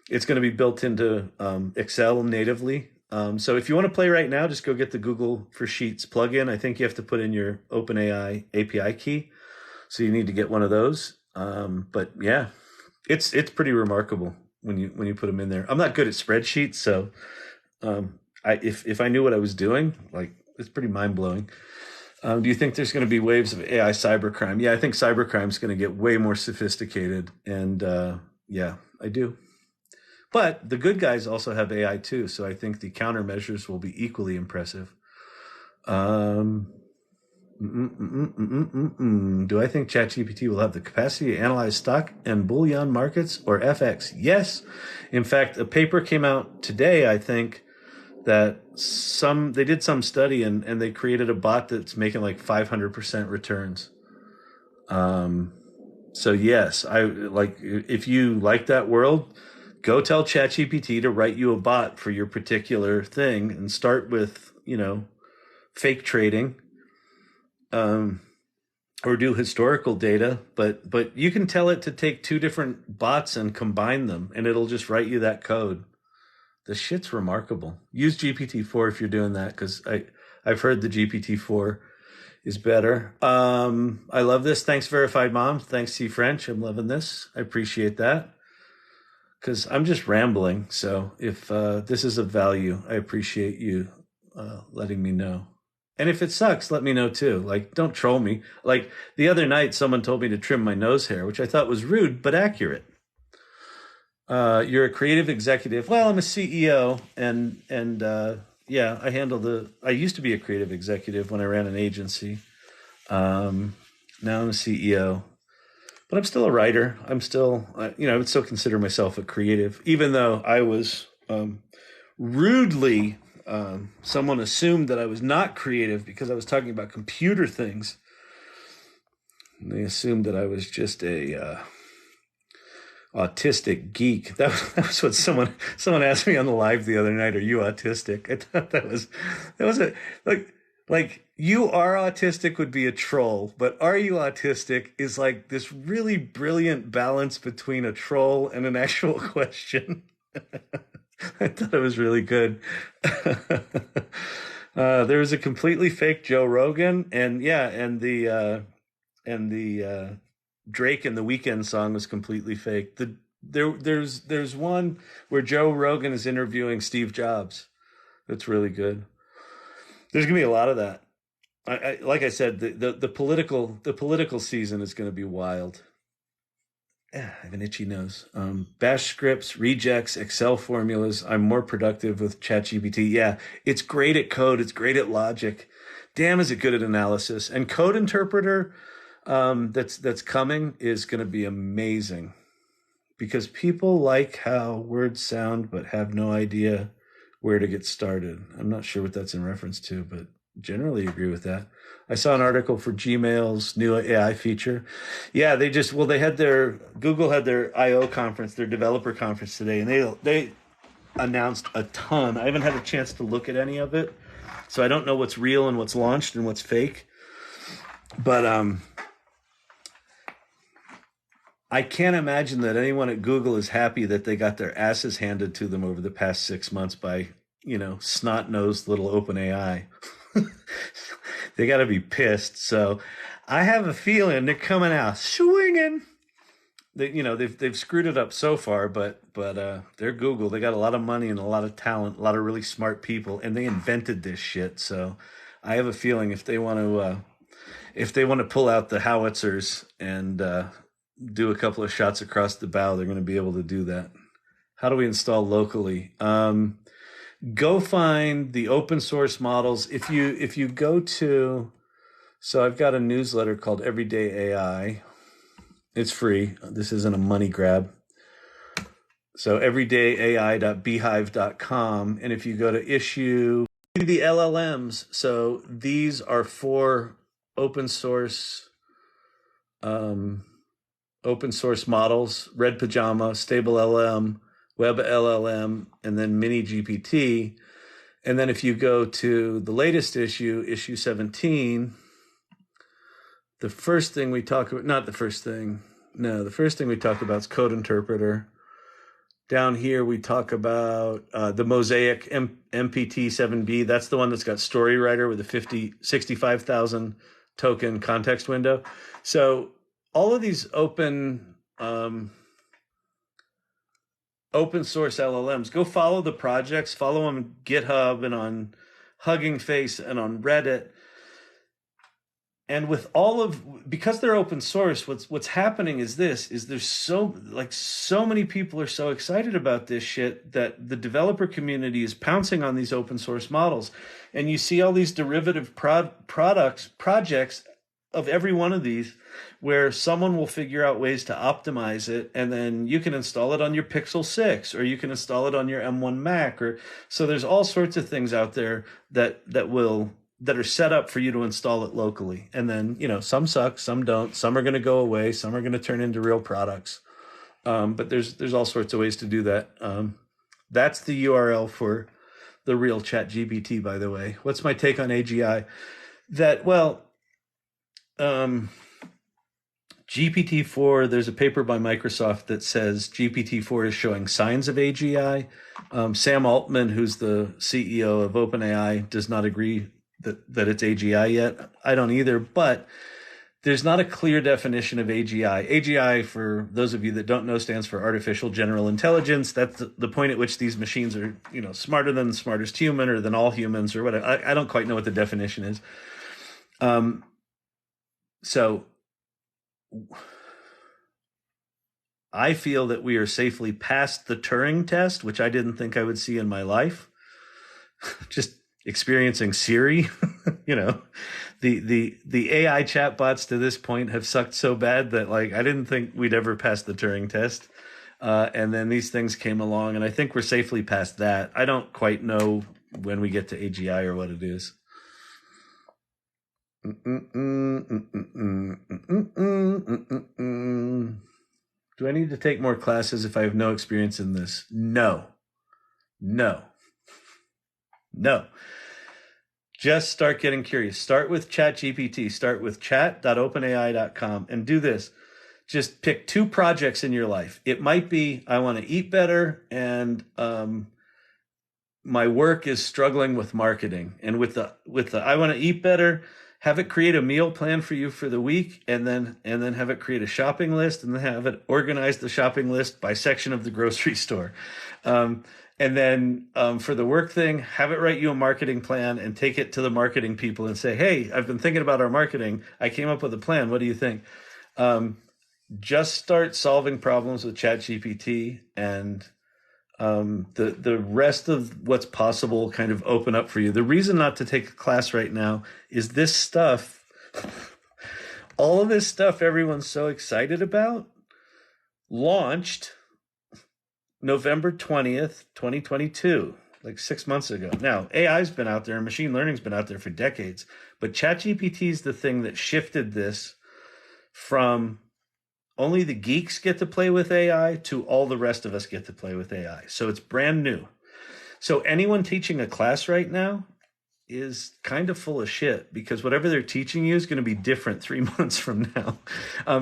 It's going to be built into Excel natively. So if you want to play right now, just go get the Google for Sheets plugin. I think you have to put in your OpenAI API key. So you need to get one of those. But yeah, it's pretty remarkable when you put them in there. I'm not good at spreadsheets, so if I knew what I was doing, like it's pretty mind blowing. Do you think there's going to be waves of AI cybercrime? Yeah, I think cybercrime is going to get way more sophisticated, and yeah, I do. But the good guys also have AI too, so I think the countermeasures will be equally impressive. Do I think ChatGPT will have the capacity to analyze stock and bullion markets or FX? Yes. In fact, a paper came out today, I think, that they did some study and they created a bot that's making like 500% returns. So yes, I like, if you like that world, go tell ChatGPT to write you a bot for your particular thing and start with, fake trading, or do historical data, but you can tell it to take 2 different bots and combine them and it'll just write you that code. The shit's remarkable. Use GPT-4 if you're doing that, because I've heard the GPT-4 is better. I love this. Thanks, Verified Mom. Thanks, C French. I'm loving this. I appreciate that, because I'm just rambling. So if this is of value, I appreciate you letting me know. And if it sucks, let me know too. Like, don't troll me. Like the other night, someone told me to trim my nose hair, which I thought was rude but accurate. You're a creative executive. Well, I'm a CEO, and yeah, I used to be a creative executive when I ran an agency. Now I'm a CEO, but I'm still a writer. I would still consider myself a creative, even though I was rudely, someone assumed that I was not creative because I was talking about computer things. And they assumed that I was just a autistic geek. That was what someone asked me on the live the other night. Are you autistic? I thought that was like you are autistic would be a troll, but are you autistic is like this really brilliant balance between a troll and an actual question. I thought it was really good. There was a completely fake Joe Rogan, and the Drake and the Weeknd song was completely fake. There's one where Joe Rogan is interviewing Steve Jobs. That's really good. There's gonna be a lot of that. Like I said, the political season is going to be wild. I have an itchy nose. Bash scripts, rejects, Excel formulas. I'm more productive with ChatGPT. Yeah, it's great at code. It's great at logic. Damn, is it good at analysis. And code interpreter that's coming is going to be amazing, because people like how words sound but have no idea where to get started. I'm not sure what that's in reference to, but generally agree with that. I saw an article for Gmail's new AI feature. Yeah, Google had their I/O conference, their developer conference today, and they announced a ton. I haven't had a chance to look at any of it, so I don't know what's real and what's launched and what's fake. But I can't imagine that anyone at Google is happy that they got their asses handed to them over the past 6 months by, snot-nosed little OpenAI. They got to be pissed. So I have a feeling they're coming out swinging. They've screwed it up so far, but they're Google. They got a lot of money and a lot of talent, a lot of really smart people, and they invented this shit. So I have a feeling if they want to pull out the howitzers and do a couple of shots across the bow, they're going to be able to do that. How do we install locally? Go find the open source models. If you go to, so I've got a newsletter called Everyday AI. It's free. This isn't a money grab. So everydayai.beehive.com. And if you go to issue the LLMs, so these are 4 open source models: Red Pajama, Stable LLM, Web LLM, and then Mini GPT. And then if you go to the latest issue 17, the first thing we talk about, not the first thing, no, the first thing we talk about is Code Interpreter. Down here, we talk about the Mosaic MPT-7B. That's the one that's got Story Writer with a 65,000 token context window. So all of these open source LLMs, go follow the projects, follow them on GitHub and on Hugging Face and on Reddit. And with because they're open source, what's happening is there's so many people are so excited about this shit that the developer community is pouncing on these open source models. And you see all these derivative projects of every one of these where someone will figure out ways to optimize it, and then you can install it on your Pixel 6, or you can install it on your M1 Mac, so there's all sorts of things out there that are set up for you to install it locally. And then, some suck, some don't, some are going to go away, some are going to turn into real products. But there's all sorts of ways to do that. That's the URL for the real ChatGPT, by the way. What's my take on AGI? GPT-4, there's a paper by Microsoft that says GPT-4 is showing signs of AGI. Sam Altman, who's the CEO of OpenAI, does not agree that it's AGI yet. I don't either, but there's not a clear definition of AGI. AGI, for those of you that don't know, stands for Artificial General Intelligence. That's the point at which these machines are, smarter than the smartest human or than all humans or whatever. I don't quite know what the definition is. So I feel that we are safely past the Turing test, which I didn't think I would see in my life. Just experiencing Siri, the AI chatbots to this point have sucked so bad that I didn't think we'd ever pass the Turing test. And then these things came along, and I think we're safely past that. I don't quite know when we get to AGI or what it is. Do I need to take more classes if I have no experience in this? No. Just start getting curious. Start with ChatGPT. Start with chat.openai.com and do this. Just pick 2 projects in your life. It might be, I want to eat better, and my work is struggling with marketing. And with the I want to eat better, have it create a meal plan for you for the week, and then have it create a shopping list, and then have it organize the shopping list by section of the grocery store. And then for the work thing, have it write you a marketing plan and take it to the marketing people and say, hey, I've been thinking about our marketing. I came up with a plan. What do you think? Just start solving problems with ChatGPT, and the rest of what's possible kind of open up for you. The reason not to take a class right now is this stuff, all of this stuff everyone's so excited about, launched November 20th, 2022, like 6 months ago. Now, AI's been out there and machine learning's been out there for decades, but ChatGPT is the thing that shifted this from only the geeks get to play with AI to all the rest of us get to play with AI. So it's brand new. So anyone teaching a class right now is kind of full of shit, because whatever they're teaching you is going to be different 3 months from now.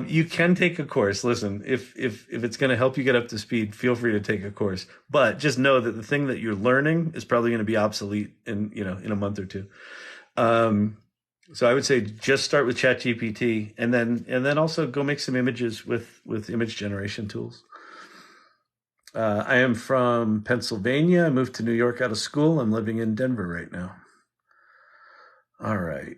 You can take a course. Listen, if it's going to help you get up to speed, feel free to take a course. But just know that the thing that you're learning is probably going to be obsolete in a month or two. So I would say just start with ChatGPT, and then also go make some images with image generation tools. I am from Pennsylvania. I moved to New York out of school. I'm living in Denver right now. All right.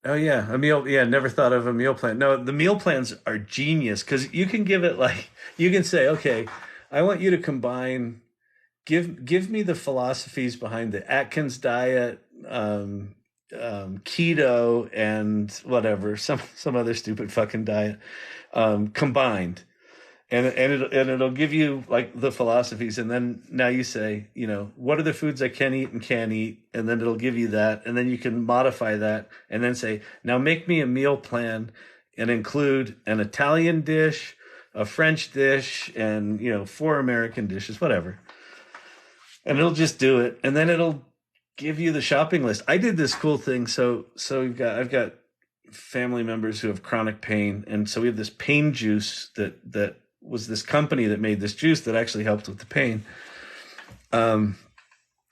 Oh yeah, a meal. Yeah, never thought of a meal plan. No, the meal plans are genius because you can give it like you can say, okay, I want you to combine. Give me the philosophies behind the Atkins diet, keto, and whatever some other stupid fucking diet combined, and it'll give you like the philosophies, and then now you say, what are the foods I can eat and can't eat, and then it'll give you that, and then you can modify that, and then say, now make me a meal plan and include an Italian dish, a French dish, and 4 American dishes, whatever, and it'll just do it, and then it'll give you the shopping list. I did this cool thing, so I've got family members who have chronic pain, and so we have this pain juice that was this company that made this juice that actually helped with the pain. And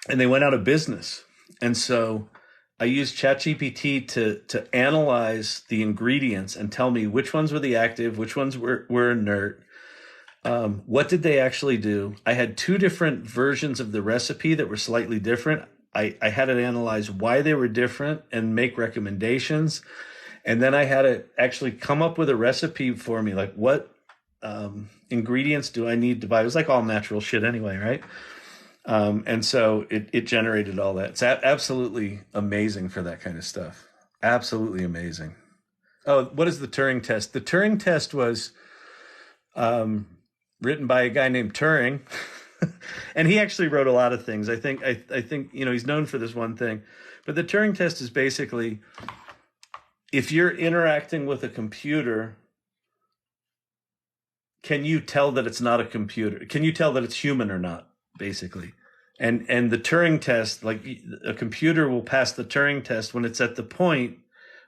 they went out of business. And so I used ChatGPT to analyze the ingredients and tell me which ones were the active, which ones were inert. What did they actually do? I had 2 different versions of the recipe that were slightly different. I had it analyze why they were different and make recommendations. And then I had it actually come up with a recipe for me, like what ingredients do I need to buy? It was like all natural shit anyway, right? And so it generated all that. It's absolutely amazing for that kind of stuff. Absolutely amazing. Oh, what is the Turing test? The Turing test was written by a guy named Turing, and he actually wrote a lot of things. I think he's known for this one thing, but the Turing test is basically if you're interacting with a computer, can you tell that it's not a computer? Can you tell that it's human or not, basically? And the Turing test, like a computer will pass the Turing test when it's at the point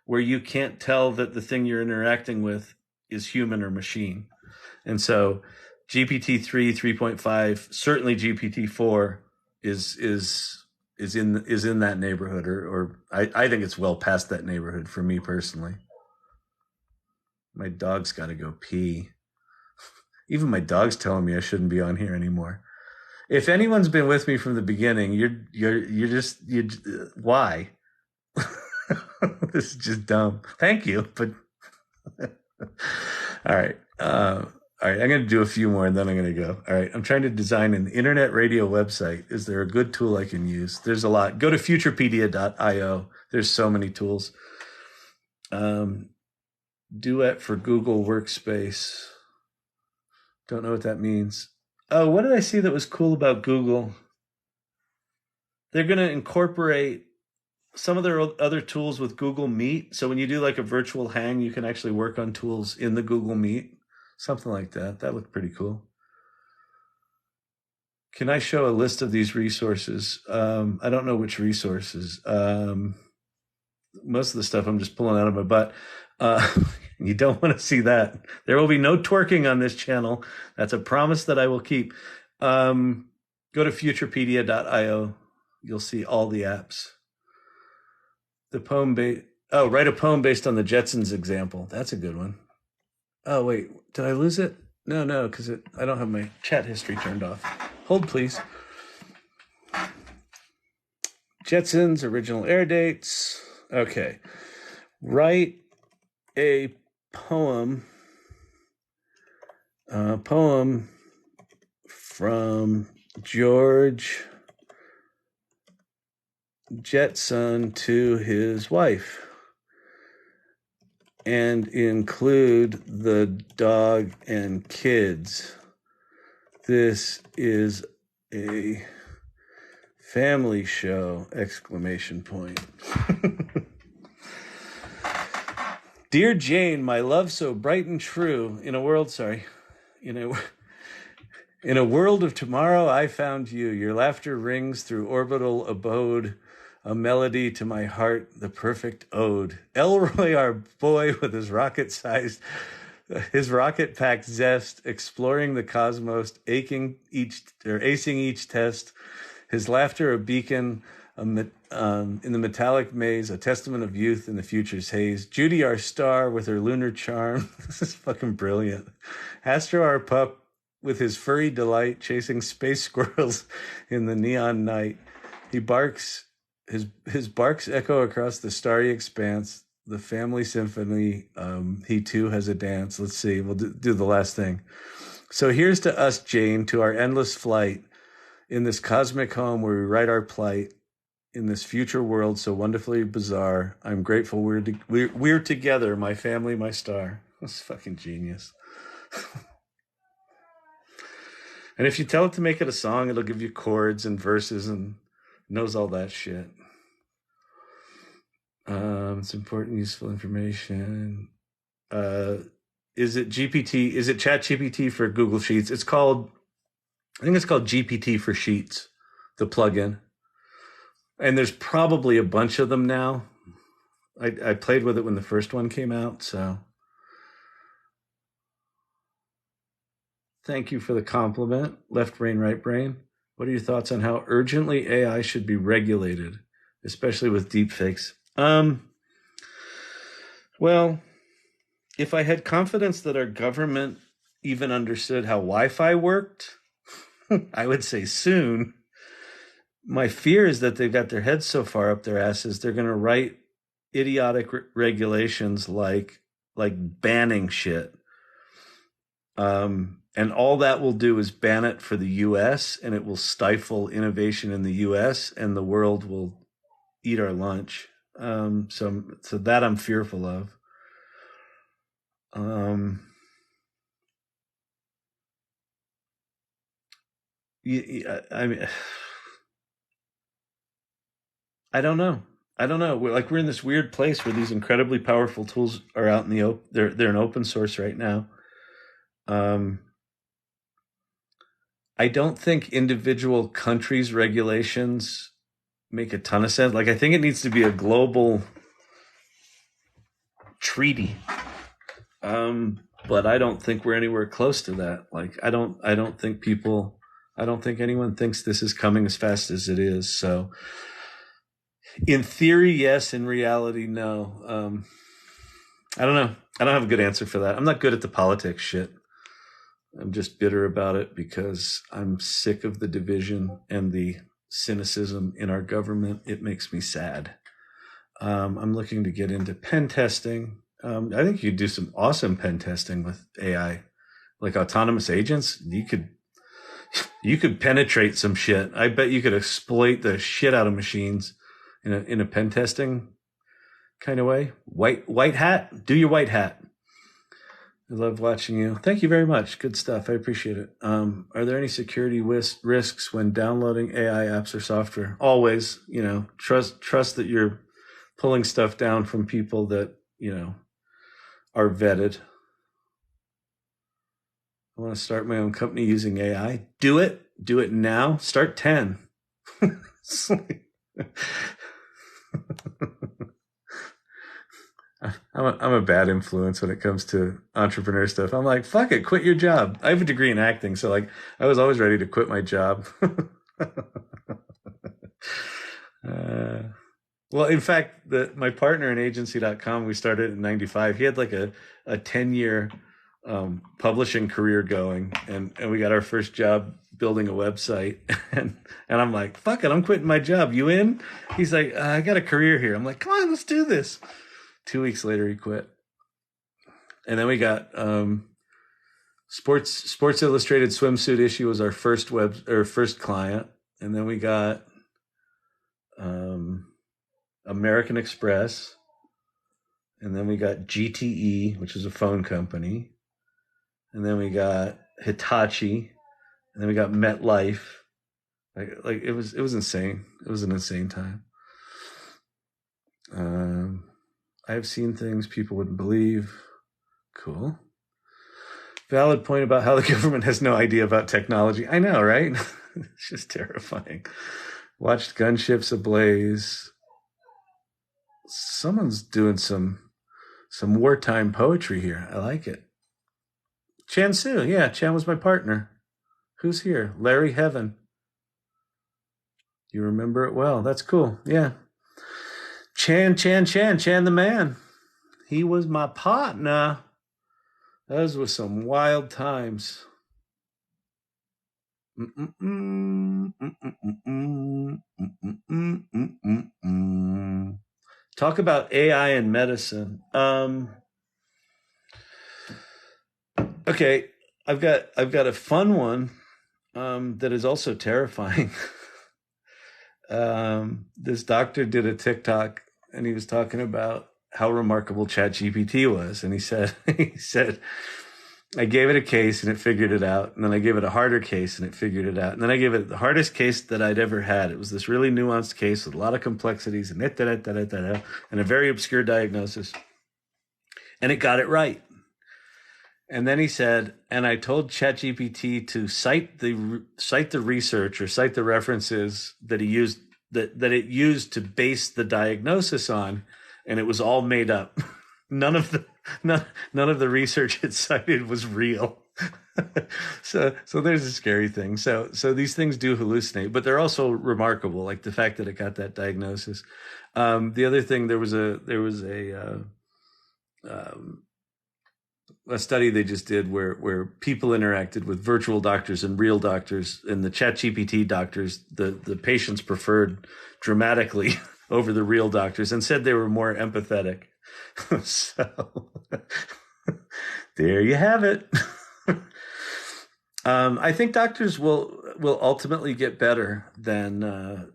where you can't tell that the thing you're interacting with is human or machine. And so GPT-3, 3.5, certainly GPT-4 is in that neighborhood, or I think it's well past that neighborhood for me personally. My dog's got to go pee. Even my dog's telling me I shouldn't be on here anymore. If anyone's been with me from the beginning, you're why? This is just dumb. Thank you, but all right. All right, I'm going to do a few more and then I'm going to go. All right, I'm trying to design an internet radio website. Is there a good tool I can use? There's a lot. Go to futurepedia.io. There's so many tools. Duet for Google Workspace. Don't know what that means. Oh, what did I see that was cool about Google? They're going to incorporate some of their other tools with Google Meet. So when you do like a virtual hang, you can actually work on tools in the Google Meet. Something like that. That looked pretty cool. Can I show a list of these resources? I don't know which resources. Most of the stuff I'm just pulling out of my butt. You don't want to see that. There will be no twerking on this channel. That's a promise that I will keep. Go to futurepedia.io. You'll see all the apps. The poem write a poem based on the Jetsons example. That's a good one. Oh, wait, did I lose it? No, because I don't have my chat history turned off. Hold, please. Jetsons, original air dates. Okay. Write a poem from George Jetson to his wife, and include the dog and kids. This is a family show! ! Dear Jane, my love so bright and true, in a world of tomorrow I found you. Your laughter rings through orbital abode, a melody to my heart, the perfect ode. Elroy, our boy with his rocket-packed zest, exploring the cosmos, acing each test, his laughter a beacon In the metallic maze, a testament of youth in the future's haze. Judy, our star, with her lunar charm. This is fucking brilliant. Astro, our pup, with his furry delight, chasing space squirrels in the neon night. He barks, his barks echo across the starry expanse. The family symphony, he too has a dance. Let's see, we'll do the last thing. So here's to us, Jane, to our endless flight in this cosmic home where we write our plight in this future world so wonderfully bizarre. I'm grateful we're together, my family, my star. That's fucking genius. And if you tell it to make it a song, it'll give you chords and verses and knows all that shit. It's important, useful information. Is it GPT? Is it Chat GPT for Google Sheets? I think it's called GPT for Sheets, the plugin. And there's probably a bunch of them now. I played with it when the first one came out, so. Thank you for the compliment, left brain, right brain. What are your thoughts on how urgently AI should be regulated, especially with deepfakes? Well, if I had confidence that our government even understood how Wi-Fi worked, I would say soon. My fear is that they've got their heads so far up their asses, they're going to write idiotic regulations like banning shit. And all that will do is ban it for the US, and it will stifle innovation in the US, and the world will eat our lunch. So that I'm fearful of. I mean, I don't know. We're in this weird place where these incredibly powerful tools are out in the open. They're in open source right now. I don't think individual countries' regulations make a ton of sense. Like, I think it needs to be a global treaty. But I don't think we're anywhere close to that. Like, I don't think anyone thinks this is coming as fast as it is. So in theory, yes. In reality, no. I don't know. I don't have a good answer for that. I'm not good at the politics shit. I'm just bitter about it because I'm sick of the division and the cynicism in our government. It makes me sad. I'm looking to get into pen testing. I think you could do some awesome pen testing with AI, like autonomous agents. You could penetrate some shit. I bet you could exploit the shit out of machines in a pen testing kind of way. White hat, do your white hat. I love watching you. Thank you very much. Good stuff. I appreciate it. Are there any security risks when downloading AI apps or software? Always, trust that you're pulling stuff down from people that, are vetted. I want to start my own company using AI. Do it. Do it now. Start 10. I'm a bad influence when it comes to entrepreneur stuff. I'm like, fuck it, quit your job. I have a degree in acting, so like I was always ready to quit my job. Well, in fact, my partner in agency.com, we started in 95. He had like a 10-year publishing career going, and we got our first job building a website. And I'm like, fuck it, I'm quitting my job. You in? He's like, I got a career here. I'm like, come on, let's do this. 2 weeks later, he quit. And then we got Sports Illustrated swimsuit issue was our first client. And then we got American Express. And then we got GTE, which is a phone company. And then we got Hitachi. And then we got MetLife. Like it was insane. It was an insane time. I have seen things people wouldn't believe. Cool. Valid point about how the government has no idea about technology. I know, right? It's just terrifying. Watched gunships ablaze. Someone's doing some wartime poetry here. I like it. Chan Su. Yeah, Chan was my partner. Who's here? Larry Heaven. You remember it well. That's cool. Yeah. Chan the man. He was my partner. Those were some wild times. Talk about AI in medicine. Okay, I've got a fun one that is also terrifying. This doctor did a TikTok and he was talking about how remarkable ChatGPT was, and he said I gave it a case and it figured it out, and then I gave it a harder case and it figured it out, and then I gave it the hardest case that I'd ever had. It was this really nuanced case with a lot of complexities and and a very obscure diagnosis, and it got it right. And then he said, and I told ChatGPT to cite the research or cite the references that he used that it used to base the diagnosis on, and it was all made up. None of the research it cited was real. so there's a scary thing. So these things do hallucinate, but they're also remarkable, like the fact that it got that diagnosis. The other thing, there was a study they just did where people interacted with virtual doctors and real doctors, and the ChatGPT doctors, the patients preferred dramatically over the real doctors and said they were more empathetic. So there you have it. I think doctors will ultimately get better than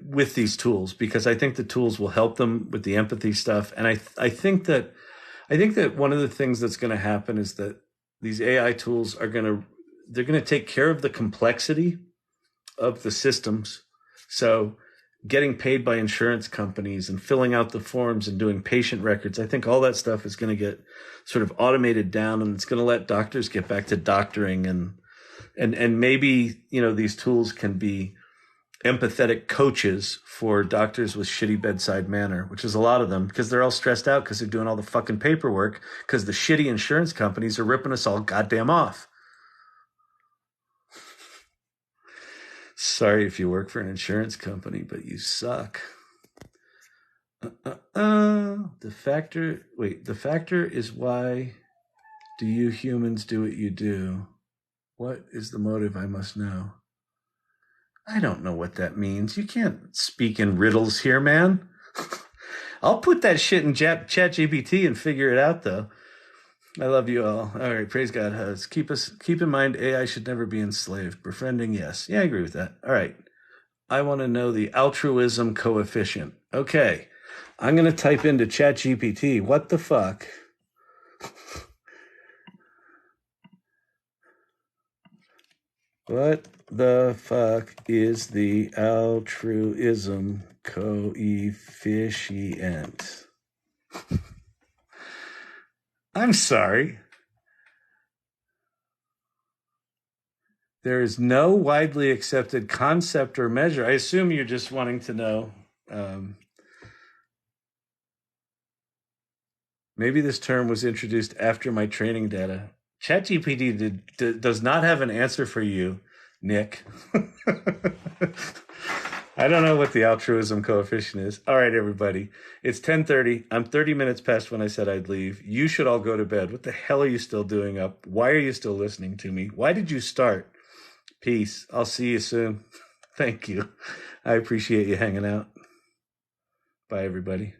with these tools, because I think the tools will help them with the empathy stuff. And I think that one of the things that's going to happen is that these AI tools they're going to take care of the complexity of the systems. So getting paid by insurance companies and filling out the forms and doing patient records, I think all that stuff is going to get sort of automated down, and it's going to let doctors get back to doctoring, and maybe, these tools can be empathetic coaches for doctors with shitty bedside manner, which is a lot of them, because they're all stressed out because they're doing all the fucking paperwork because the shitty insurance companies are ripping us all goddamn off. Sorry if you work for an insurance company, but you suck. The factor is, why do you humans do what you do? What is the motive? I must know. I don't know what that means. You can't speak in riddles here, man. I'll put that shit in ChatGPT and figure it out, though. I love you all. All right, praise God, Huz. Keep in mind, AI should never be enslaved. Befriending, yes. Yeah, I agree with that. All right. I want to know the altruism coefficient. Okay. I'm going to type into ChatGPT. What the fuck? What the fuck is the altruism coefficient? I'm sorry. There is no widely accepted concept or measure. I assume you're just wanting to know. Maybe this term was introduced after my training data. ChatGPT does not have an answer for you, Nick. I don't know what the altruism coefficient is. All right, everybody. It's 10:30. I'm 30 minutes past when I said I'd leave. You should all go to bed. What the hell are you still doing up? Why are you still listening to me? Why did you start? Peace. I'll see you soon. Thank you. I appreciate you hanging out. Bye, everybody.